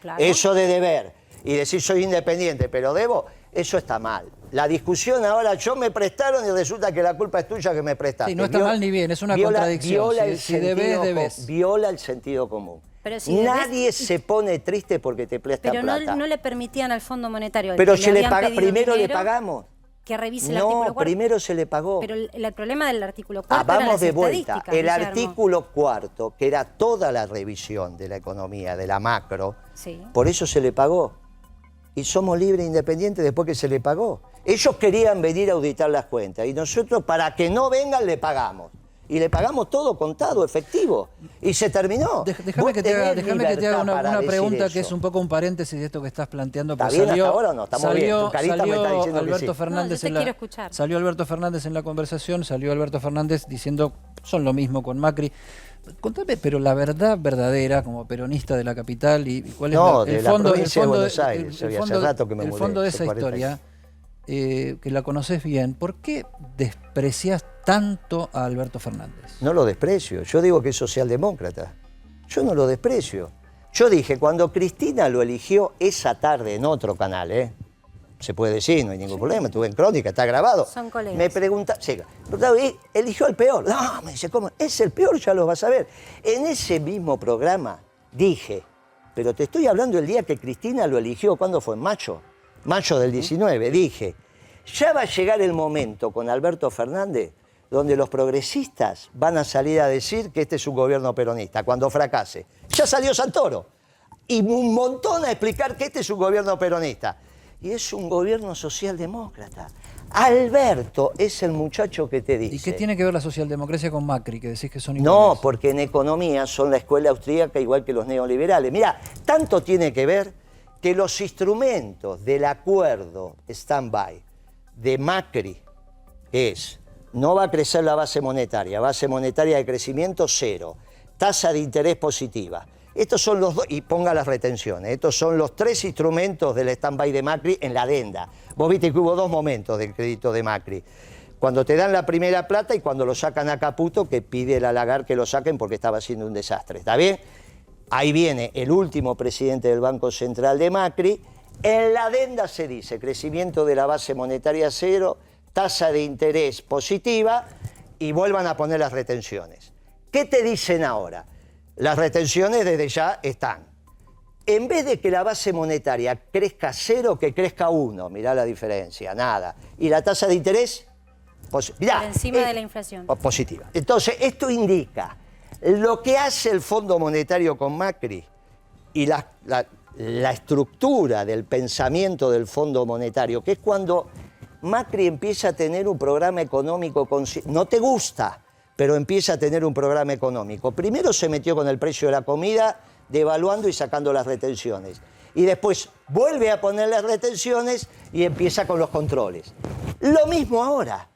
Claro. Eso de deber y decir soy independiente, pero debo, eso está mal. La discusión ahora, yo me prestaron y resulta que la culpa es tuya que me prestaste. Sí, no está mal ni bien, es una contradicción. Si debes, debes. Viola el sentido común. Pero si nadie se pone triste porque te presta plata. Pero no le permitían al Fondo Monetario... Pero se le primero le pagamos. Que revise el artículo 4. No, primero se le pagó. Pero el problema del artículo 4 era vamos las de vuelta. estadísticas, El Guillermo. artículo 4, que era toda la revisión de la economía, de la macro, sí. Por eso se le pagó. Y somos libres e independientes después que se le pagó. Ellos querían venir a auditar las cuentas y nosotros, para que no vengan, le pagamos. Y le pagamos todo contado, efectivo. Y se terminó. Déjame que te haga una pregunta que es un poco un paréntesis de esto que estás planteando. ¿Está bien hasta ahora o no? Estamos bien. Tu carita me está diciendo Alberto que sí. Fernández Salió Alberto Fernández en la conversación, salió Alberto Fernández diciendo son lo mismo con Macri. Contame, pero la verdad verdadera, como peronista de la capital, y cuál es el fondo de esa historia, que la conoces bien, ¿por qué desprecias tanto a Alberto Fernández? No lo desprecio, yo digo que es socialdemócrata. Yo no lo desprecio. Yo dije, cuando Cristina lo eligió esa tarde en otro canal, se puede decir, no hay ningún problema, estuve en Crónica, está grabado. Son colegas. Me pregunta, eligió al peor. No, me dice, ¿cómo? Es el peor, ya lo vas a ver. En ese mismo programa dije, pero te estoy hablando el día que Cristina lo eligió, ¿cuándo fue? En mayo del 19, dije, ya va a llegar el momento con Alberto Fernández donde los progresistas van a salir a decir que este es un gobierno peronista, cuando fracase. Ya salió Santoro, y un montón a explicar que este es un gobierno peronista. Y es un gobierno socialdemócrata. Alberto es el muchacho que te dice... ¿Y qué tiene que ver la socialdemocracia con Macri, que decís que son iguales? No, porque en economía son la escuela austríaca igual que los neoliberales. Mirá, tanto tiene que ver que los instrumentos del acuerdo stand-by de Macri es, no va a crecer la base monetaria de crecimiento cero, tasa de interés positiva. Estos son los dos, y ponga las retenciones, estos son los tres instrumentos del stand-by de Macri en la adenda. Vos viste que hubo dos momentos del crédito de Macri. Cuando te dan la primera plata y cuando lo sacan a Caputo, que pide la Lagarde que lo saquen porque estaba haciendo un desastre. ¿Está bien? Ahí viene el último presidente del Banco Central de Macri. En la adenda se dice crecimiento de la base monetaria cero, tasa de interés positiva y vuelvan a poner las retenciones. ¿Qué te dicen ahora? Las retenciones desde ya están. En vez de que la base monetaria crezca cero, que crezca 1. Mirá la diferencia, nada. Y la tasa de interés, mirá, por encima de la inflación. Positiva. Entonces, esto indica lo que hace el Fondo Monetario con Macri y la estructura del pensamiento del Fondo Monetario, que es cuando Macri empieza a tener un programa económico, no te gusta, pero empieza a tener un programa económico. Primero se metió con el precio de la comida, devaluando y sacando las retenciones. Y después vuelve a poner las retenciones y empieza con los controles. Lo mismo ahora.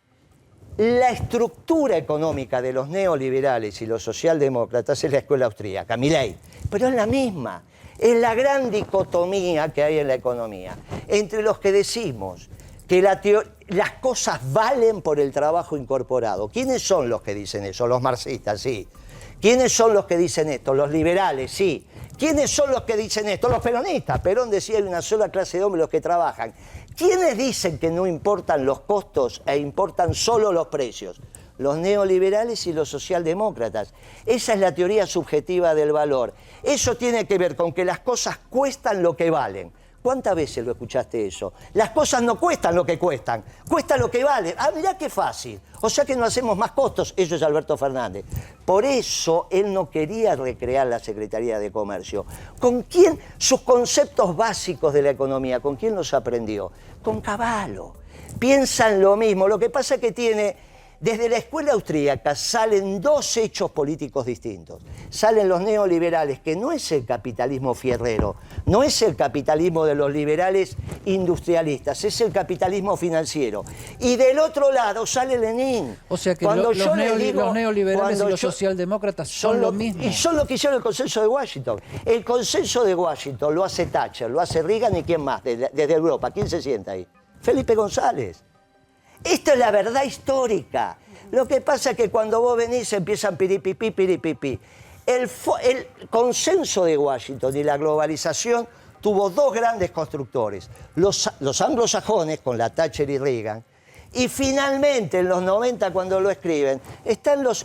La estructura económica de los neoliberales y los socialdemócratas es la escuela austríaca, Milei. Pero es la misma. Es la gran dicotomía que hay en la economía. Entre los que decimos que las cosas valen por el trabajo incorporado. ¿Quiénes son los que dicen eso? Los marxistas, sí. ¿Quiénes son los que dicen esto? Los liberales, sí. ¿Quiénes son los que dicen esto? Los peronistas. Perón decía hay una sola clase de hombres los que trabajan. ¿Quiénes dicen que no importan los costos e importan solo los precios? Los neoliberales y los socialdemócratas. Esa es la teoría subjetiva del valor. Eso tiene que ver con que las cosas cuestan lo que valen. ¿Cuántas veces lo escuchaste eso? Las cosas no cuestan lo que cuestan, cuesta lo que vale. Ah, mirá qué fácil. O sea que no hacemos más costos. Eso es Alberto Fernández. Por eso él no quería recrear la Secretaría de Comercio. ¿Con quién? Sus conceptos básicos de la economía, ¿con quién los aprendió? Con Cavallo. Piensan lo mismo. Lo que pasa es que tiene Desde la escuela austríaca salen dos hechos políticos distintos. Salen los neoliberales, que no es el capitalismo fierrero, no es el capitalismo de los liberales industrialistas, es el capitalismo financiero. Y del otro lado sale Lenin. O sea que Cuando los neoliberales y los socialdemócratas son lo mismo. Y son lo que hicieron el consenso de Washington. El consenso de Washington lo hace Thatcher, lo hace Reagan y quién más, desde Europa. ¿Quién se sienta ahí? Felipe González. Esto es la verdad histórica. Lo que pasa es que cuando vos venís empiezan piripipí, piripipí. El consenso de Washington y la globalización tuvo dos grandes constructores. Los anglosajones, con la Thatcher y Reagan, y finalmente en los 90, cuando lo escriben, están los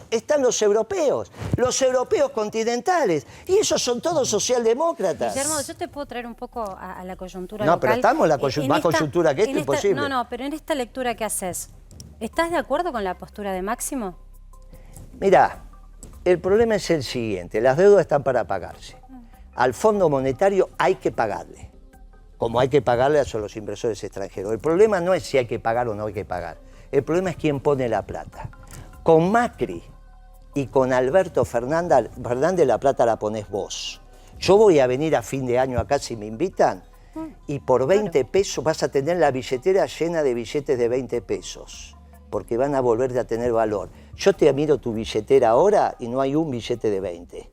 europeos continentales. Y esos son todos socialdemócratas. Guillermo, yo te puedo traer un poco a la coyuntura No, local. pero estamos en más coyuntura que esto, imposible. No, pero en esta lectura que haces, ¿estás de acuerdo con la postura de Máximo? Mirá, el problema es el siguiente. Las deudas están para pagarse. Al Fondo Monetario hay que pagarle, como hay que pagarle a los inversores extranjeros. El problema no es si hay que pagar o no hay que pagar. El problema es quién pone la plata. Con Macri y con Alberto Fernández la plata la ponés vos. Yo voy a venir a fin de año acá si me invitan y por 20 pesos vas a tener la billetera llena de billetes de 20 pesos, porque van a volver a tener valor. Yo te miro tu billetera ahora y no hay un billete de 20.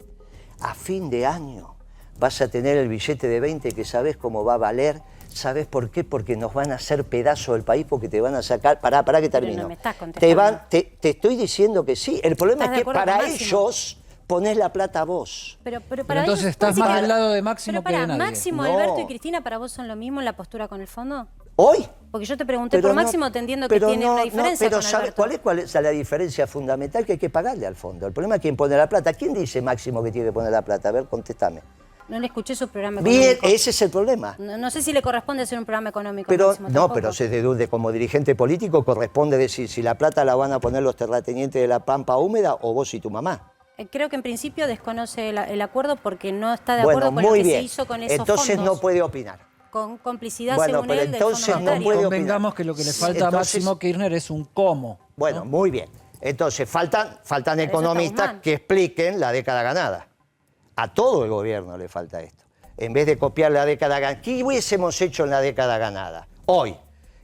A fin de año vas a tener el billete de 20 que sabés cómo va a valer. ¿Sabés por qué? Porque nos van a hacer pedazo del país, porque te van a sacar... Pará que termino. Pero no me estás contestando. Te estoy diciendo que sí. El problema es que para ellos ponés la plata vos. Pero entonces estás más del lado de Máximo que de nadie. ¿Máximo, No. Alberto y Cristina para vos son lo mismo en la postura con el fondo? ¿Hoy? Porque yo te pregunté Pero por no, Máximo, te entiendo que tiene una diferencia pero con ¿sabes Alberto. cuál es la diferencia fundamental? Que hay que pagarle al fondo. El problema es quién pone la plata. ¿Quién dice Máximo que tiene que poner la plata? A ver, contéstame. No le escuché su programa Bien, económico. ese es el problema. No sé si le corresponde hacer un programa económico. Pero Máximo, no, tampoco. pero como dirigente político corresponde decir si la plata la van a poner los terratenientes de la Pampa Húmeda o vos y tu mamá. Creo que en principio desconoce el acuerdo porque no está de acuerdo con lo que se hizo con esos entonces fondos. no puede opinar. Con complicidad, Bueno, según pero él, del entonces Fondo no Monetario. puede Convengamos que lo que le falta a Máximo Kirchner es un cómo. Bueno, ¿no? muy bien. Entonces faltan eso está economistas Guzmán. que expliquen la década ganada. A todo el gobierno le falta esto. En vez de copiar la década ganada, ¿qué hubiésemos hecho en la década ganada? Hoy.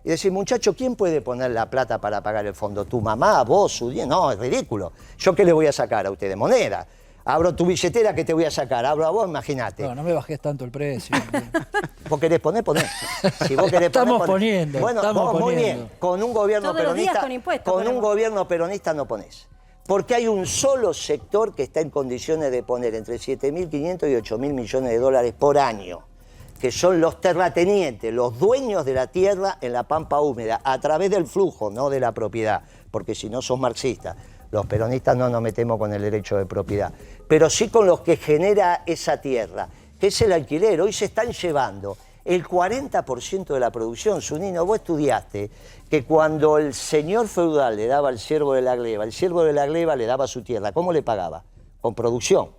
Y decir, muchacho, ¿quién puede poner la plata para pagar el fondo? ¿Tu mamá, vos, su día? No, es ridículo. ¿Yo qué le voy a sacar a usted de moneda? Abro tu billetera, ¿qué te voy a sacar? Abro a vos, imagínate. No me bajes tanto el precio. ¿Vos querés poner? Poné. Si vos querés Estamos poner, poniendo, Bueno, estamos vos, muy poniendo. bien. Con un gobierno Todos los días peronista, con impuestos con un ponemos. gobierno peronista no ponés. Porque hay un solo sector que está en condiciones de poner entre 7.500 y 8.000 millones de dólares por año, que son los terratenientes, los dueños de la tierra en la Pampa Húmeda, a través del flujo, no de la propiedad, porque si no sos marxista. Los peronistas no nos metemos con el derecho de propiedad, pero sí con los que genera esa tierra, que es el alquiler. Hoy se están llevando el 40% de la producción. Zunino, vos estudiaste que cuando el señor feudal le daba al siervo de la gleba, el siervo de la gleba le daba su tierra, ¿cómo le pagaba? Con producción.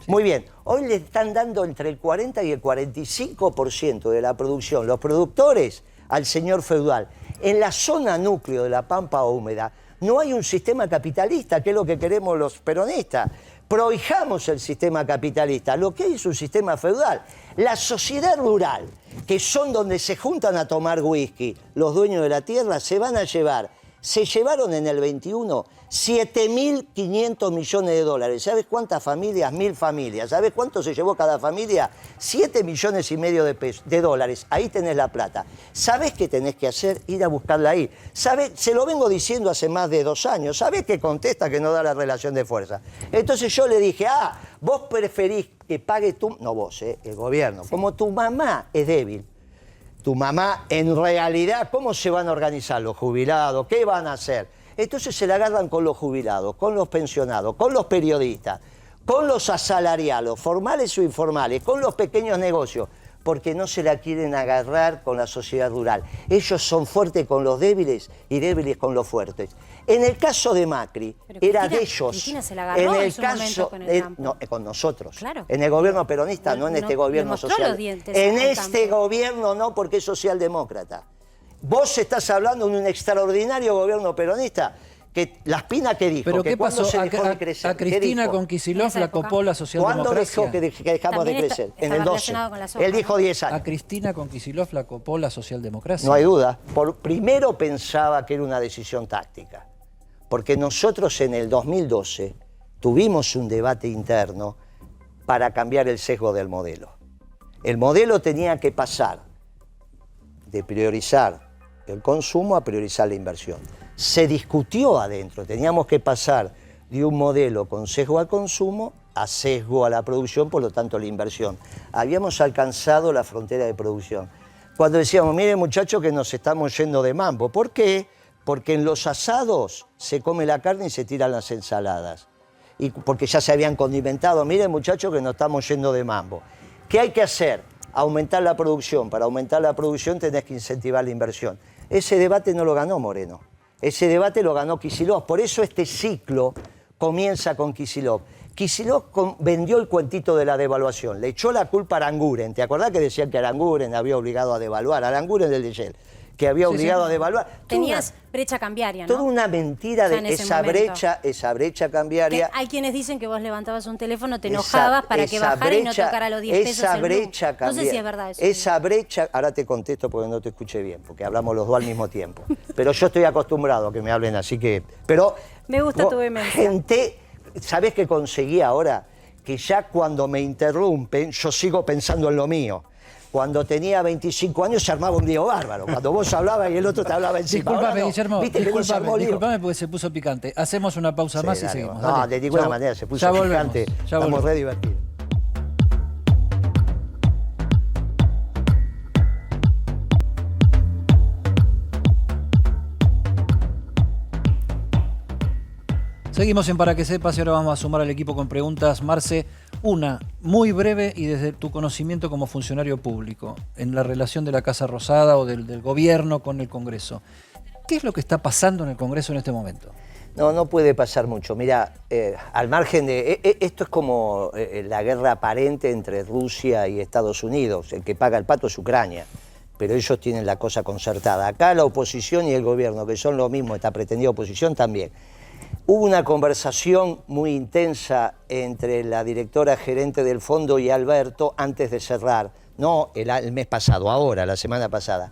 Muy bien, hoy le están dando entre el 40 y el 45% de la producción, los productores, al señor feudal. En la zona núcleo de la Pampa Húmeda no hay un sistema capitalista, que es lo que queremos los peronistas. Prohijamos el sistema capitalista, lo que hay es un sistema feudal. La sociedad rural, que son donde se juntan a tomar whisky, los dueños de la tierra, se van a llevar. Se llevaron en el 21 7.500 millones de dólares. ¿Sabes cuántas familias? 1.000 familias. ¿Sabes cuánto se llevó cada familia? 7,5 millones de dólares. Ahí tenés la plata. ¿Sabés qué tenés que hacer? Ir a buscarla ahí. ¿Sabés? Se lo vengo diciendo hace más de 2 años. ¿Sabés qué contesta que no da la relación de fuerza? Entonces yo le dije, vos preferís que pague tú... No vos, el gobierno. Como tu mamá es débil. Tu mamá, en realidad, ¿cómo se van a organizar los jubilados? ¿Qué van a hacer? Entonces se la agarran con los jubilados, con los pensionados, con los periodistas, con los asalariados, formales o informales, con los pequeños negocios, porque no se la quieren agarrar con la sociedad rural. Ellos son fuertes con los débiles y débiles con los fuertes. En el caso de Macri, era de ellos. Cristina se la agarró en su momento con el campo. No, con nosotros. Claro. En el gobierno peronista, no en este gobierno mostró social. los dientes En al este campo. gobierno no, porque es socialdemócrata. Vos estás hablando de un extraordinario gobierno peronista Que Laspina, ¿qué dijo? ¿Pero que qué pasó? se dejó de crecer. A Cristina con Kicillof la copó la socialdemocracia. ¿Cuándo dijo que dejamos de crecer? En el 12. Él dijo 10 años. A Cristina con Kicillof la copó la socialdemocracia. No hay duda. Primero pensaba que era una decisión táctica. Porque nosotros en el 2012 tuvimos un debate interno para cambiar el sesgo del modelo. El modelo tenía que pasar de priorizar el consumo a priorizar la inversión. Se discutió adentro, teníamos que pasar de un modelo con sesgo al consumo a sesgo a la producción, por lo tanto la inversión. Habíamos alcanzado la frontera de producción. Cuando decíamos, miren muchachos que nos estamos yendo de mambo. ¿Por qué? Porque en los asados se come la carne y se tiran las ensaladas. Y porque ya se habían condimentado, miren muchachos que nos estamos yendo de mambo. ¿Qué hay que hacer? Aumentar la producción. Para aumentar la producción tenés que incentivar la inversión. Ese debate no lo ganó Moreno. Ese debate lo ganó Kicillof. Por eso este ciclo comienza con Kicillof. Kicillof vendió el cuentito de la devaluación. Le echó la culpa a Aranguren. ¿Te acordás que decían que Aranguren había obligado a devaluar? Aranguren del Shell, que había obligado a devaluar. Tenías brecha cambiaria, ¿no? Toda una mentira de esa brecha cambiaria. Que hay quienes dicen que vos levantabas un teléfono, te enojabas para que bajara y no tocara los 10 pesos. Esa brecha cambiaria. No sé si es verdad eso. Esa brecha, ahora te contesto porque no te escuché bien, porque hablamos los dos al mismo tiempo. Pero yo estoy acostumbrado a que me hablen así que... Pero me gusta tu vehemencia. Gente, ¿sabés qué conseguí ahora? Que ya cuando me interrumpen, yo sigo pensando en lo mío. Cuando tenía 25 años se armaba un lío bárbaro. Cuando vos hablabas y el otro te hablaba encima. Disculpame, no. Guillermo, disculpame porque se puso picante. Hacemos una pausa más y seguimos. No, dale. de ninguna manera se puso picante. Estamos re divertidos. Seguimos en Para que Sepas y ahora vamos a sumar al equipo con preguntas. Marce, una muy breve y desde tu conocimiento como funcionario público en la relación de la Casa Rosada o del gobierno con el Congreso. ¿Qué es lo que está pasando en el Congreso en este momento? No puede pasar mucho. Mira, al margen de... esto es como la guerra aparente entre Rusia y Estados Unidos. El que paga el pato es Ucrania, pero ellos tienen la cosa concertada. Acá la oposición y el gobierno, que son lo mismo, esta pretendida oposición también. Hubo una conversación muy intensa entre la directora gerente del fondo y Alberto antes de cerrar, no el mes pasado, ahora, la semana pasada.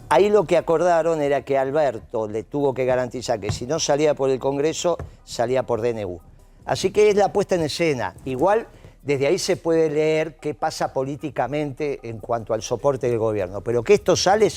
Ahí lo que acordaron era que Alberto le tuvo que garantizar que si no salía por el Congreso, salía por DNU. Así que es la puesta en escena. Igual desde ahí se puede leer qué pasa políticamente en cuanto al soporte del gobierno, pero que esto sale,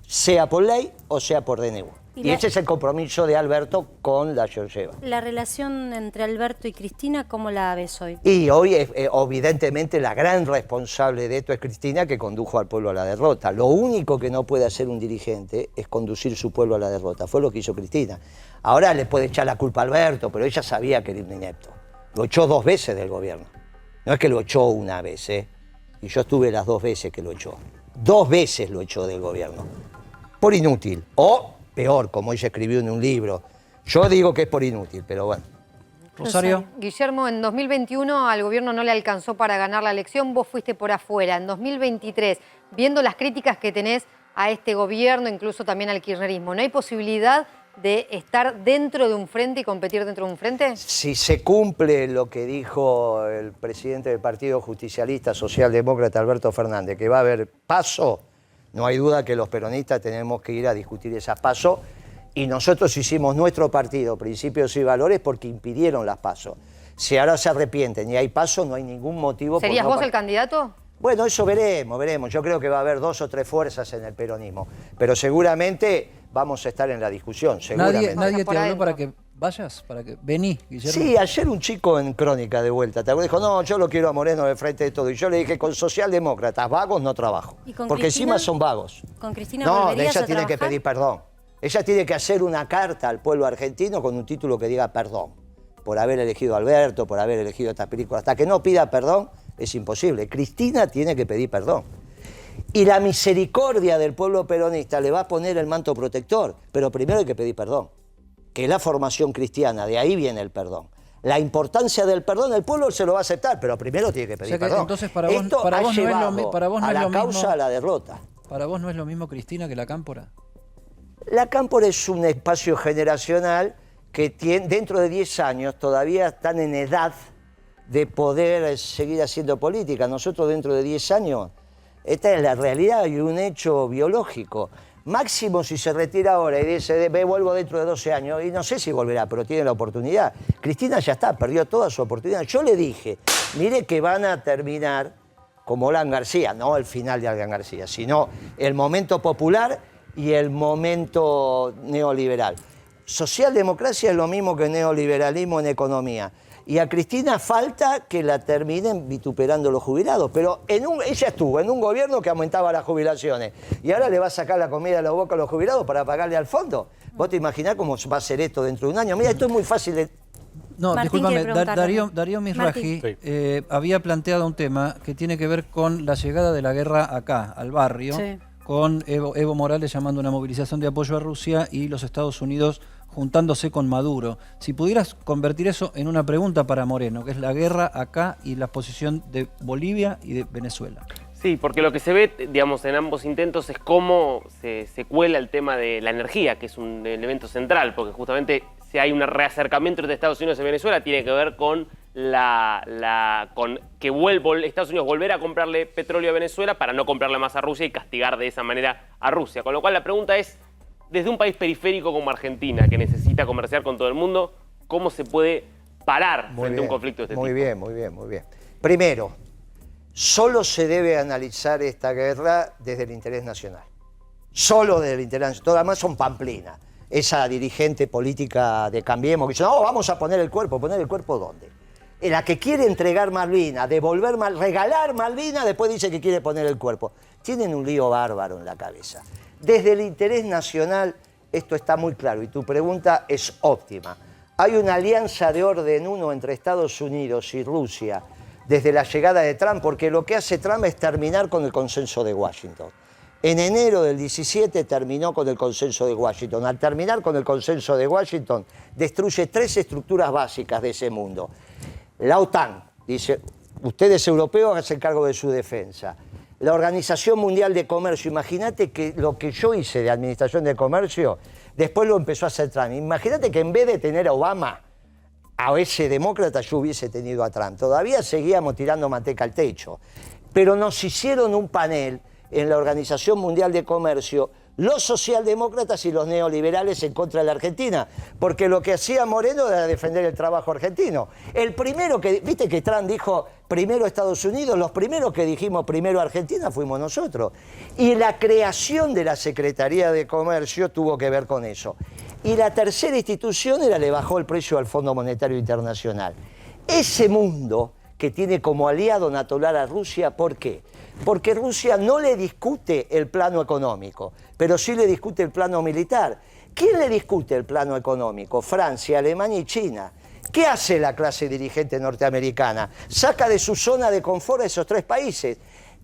sea por ley o sea por DNU. Y ese es el compromiso de Alberto con la Georgieva. La relación entre Alberto y Cristina, ¿cómo la ves hoy? Y hoy, evidentemente, la gran responsable de esto es Cristina, que condujo al pueblo a la derrota. Lo único que no puede hacer un dirigente es conducir su pueblo a la derrota. Fue lo que hizo Cristina. Ahora le puede echar la culpa a Alberto, pero ella sabía que era un inepto. Lo echó 2 veces del gobierno. No es que lo echó una vez, ¿eh? Y yo estuve las 2 veces que lo echó. 2 veces lo echó del gobierno. Por inútil. O... peor, como ella escribió en un libro. Yo digo que es por inútil, pero bueno. Rosario. Guillermo, en 2021 al gobierno no le alcanzó para ganar la elección, vos fuiste por afuera. En 2023, viendo las críticas que tenés a este gobierno, incluso también al kirchnerismo, ¿no hay posibilidad de estar dentro de un frente y competir dentro de un frente? Si se cumple lo que dijo el presidente del Partido Justicialista Socialdemócrata, Alberto Fernández, que va a haber PASO, no hay duda que los peronistas tenemos que ir a discutir esas PASO y nosotros hicimos nuestro partido, Principios y Valores, porque impidieron las PASO. Si ahora se arrepienten y hay PASO, no hay ningún motivo... ¿Serías vos el candidato? Bueno, eso veremos. Yo creo que va a haber 2 o 3 fuerzas en el peronismo, pero seguramente vamos a estar en la discusión, seguramente. ¿Nadie te habló para que vayas? ¿Para que vení, Guillermo? Sí, ayer un chico en Crónica de vuelta, te dijo, no, yo lo quiero a Moreno de frente de todo. Y yo le dije, con socialdemócratas vagos no trabajo. Porque Cristina? Encima son vagos. ¿Con Cristina no, volverías ella a tiene que trabajar? pedir perdón. Ella tiene que hacer una carta al pueblo argentino con un título que diga perdón. Por haber elegido a Alberto, por haber elegido esta película. Hasta que no pida perdón, es imposible. Cristina tiene que pedir perdón. Y la misericordia del pueblo peronista le va a poner el manto protector. Pero primero hay que pedir perdón. Que es la formación cristiana, de ahí viene el perdón. La importancia del perdón, el pueblo se lo va a aceptar, pero primero tiene que pedir perdón. Entonces para vos, Esto para ha vos no es llevado lo, para vos no a es la lo causa mismo, a la derrota. ¿Para vos no es lo mismo Cristina que la Cámpora? La Cámpora es un espacio generacional que dentro de 10 años todavía están en edad de poder seguir haciendo política. Nosotros dentro de 10 años, esta es la realidad y un hecho biológico. Máximo si se retira ahora y dice, vuelvo dentro de 12 años, y no sé si volverá, pero tiene la oportunidad. Cristina ya está, perdió toda su oportunidad. Yo le dije, mire que van a terminar como Alan García, no el final de Alan García, sino el momento popular y el momento neoliberal. Socialdemocracia es lo mismo que neoliberalismo en economía. Y a Cristina falta que la terminen vituperando los jubilados. Pero ella estuvo en un gobierno que aumentaba las jubilaciones. Y ahora le va a sacar la comida de la boca a los jubilados para pagarle al fondo. ¿Vos te imaginás cómo va a ser esto dentro de un año? Mira, esto es muy fácil de... No, Martín, discúlpame, Darío Mizrahi había planteado un tema que tiene que ver con la llegada de la guerra acá, al barrio, con Evo Morales llamando a una movilización de apoyo a Rusia y los Estados Unidos juntándose con Maduro. Si pudieras convertir eso en una pregunta para Moreno, que es la guerra acá y la posición de Bolivia y de Venezuela. Sí, porque lo que se ve, digamos, en ambos intentos es cómo se cuela el tema de la energía, que es un elemento central, porque justamente si hay un reacercamiento entre Estados Unidos y Venezuela, tiene que ver con con que Estados Unidos volver a comprarle petróleo a Venezuela para no comprarle más a Rusia y castigar de esa manera a Rusia. Con lo cual la pregunta es, desde un país periférico como Argentina, que necesita comerciar con todo el mundo, ¿cómo se puede parar frente a un conflicto de este tipo? Muy bien. Primero, solo se debe analizar esta guerra desde el interés nacional. Solo desde el interés nacional. Todas las demás son pamplinas. Esa dirigente política de Cambiemos que dice, no, vamos a poner el cuerpo. ¿Poner el cuerpo dónde? La que quiere entregar Malvinas, regalar Malvinas, después dice que quiere poner el cuerpo. Tienen un lío bárbaro en la cabeza. Desde el interés nacional, esto está muy claro y tu pregunta es óptima. Hay una alianza de orden 1 entre Estados Unidos y Rusia desde la llegada de Trump, porque lo que hace Trump es terminar con el consenso de Washington. En enero del 17 terminó con el consenso de Washington. Al terminar con el consenso de Washington, destruye 3 estructuras básicas de ese mundo. La OTAN, dice, ustedes europeos háganse cargo de su defensa. La Organización Mundial de Comercio, imagínate que lo que yo hice de Administración de Comercio, después lo empezó a hacer Trump. Imagínate que en vez de tener a Obama, a ese demócrata, yo hubiese tenido a Trump. Todavía seguíamos tirando manteca al techo. Pero nos hicieron un panel en la Organización Mundial de Comercio, los socialdemócratas y los neoliberales en contra de la Argentina, porque lo que hacía Moreno era defender el trabajo argentino. El primero que, viste que Trump dijo primero Estados Unidos, los primeros que dijimos primero Argentina fuimos nosotros. Y la creación de la Secretaría de Comercio tuvo que ver con eso. Y la tercera institución le bajó el precio al Fondo Monetario Internacional. Ese mundo que tiene como aliado natural a Rusia, ¿por qué? Porque Rusia no le discute el plano económico, pero sí le discute el plano militar. ¿Quién le discute el plano económico? Francia, Alemania y China. ¿Qué hace la clase dirigente norteamericana? Saca de su zona de confort a esos 3 países.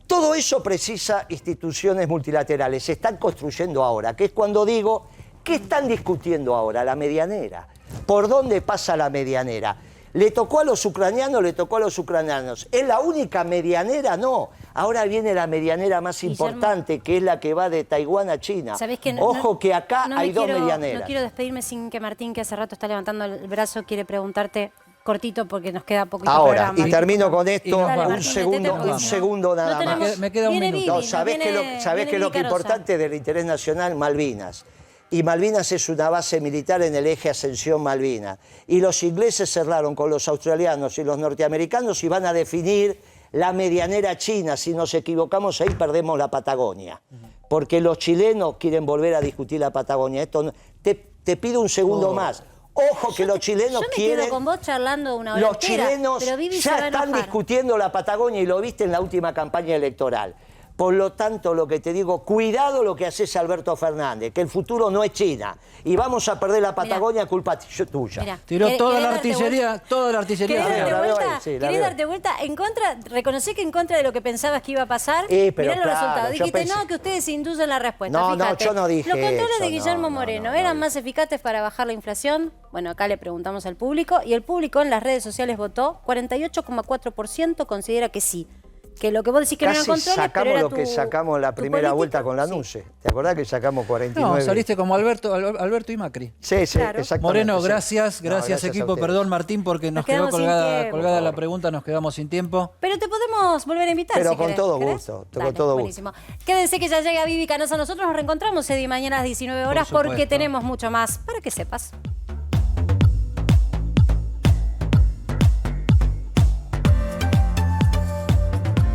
Todo eso precisa instituciones multilaterales. Se están construyendo ahora, que es cuando digo, ¿qué están discutiendo ahora? La medianera. ¿Por dónde pasa la medianera? ¿Le tocó a los ucranianos? ¿Le tocó a los ucranianos? ¿Es la única medianera? No. Ahora viene la medianera más importante, que es la que va de Taiwán a China. Ojo que acá hay 2 medianeras. No quiero despedirme sin que Martín, que hace rato está levantando el brazo, quiere preguntarte cortito porque nos queda poquito ahora, programa. Y termino con esto, Dale, un Martín, segundo nada más. Me queda un minuto. No, ¿sabés qué es lo que es importante del interés nacional? Malvinas. Y Malvinas es una base militar en el eje Ascensión-Malvinas. Y los ingleses cerraron con los australianos y los norteamericanos y van a definir la medianera china. Si nos equivocamos ahí perdemos la Patagonia. Porque los chilenos quieren volver a discutir la Patagonia. Esto te pido un segundo más. Ojo que los chilenos quieren... Yo me quedo con vos charlando una hora Los entera, chilenos pero Vivi ya están discutiendo la Patagonia y lo viste en la última campaña electoral. Por lo tanto, lo que te digo, cuidado lo que haces Alberto Fernández, que el futuro no es China. Y vamos a perder la Patagonia, culpa tuya. Tiró toda la artillería, ¿Querés darte vuelta? En contra, reconocí que en contra de lo que pensabas que iba a pasar, mirá los resultados. Dijiste, no, que ustedes inducen la respuesta. No, fíjate, yo no dije los controles eso, de Guillermo Moreno eran más eficaces para bajar la inflación. Bueno, acá le preguntamos al público y el público en las redes sociales votó, 48,4% considera que sí. que lo que vos decís que no eran Casi controles, pero sacamos era lo que sacamos la tu primera vuelta política. con la Sí. NUCE. ¿Te acordás que sacamos 49? No, saliste como Alberto y Macri. Sí, exactamente. Moreno, sí. gracias No, equipo. a ustedes. Perdón, Martín, porque nos quedó quedamos sin tiempo. colgada la pregunta, nos quedamos sin tiempo. Pero te podemos volver a invitar, Pero si con querés. todo ¿Querés? gusto, Dale, con todo buenísimo. Quédense que ya llega Vivi Canosa. Nosotros nos reencontramos, Eddie, mañana a las 19 horas supuesto. porque tenemos mucho más para que sepas.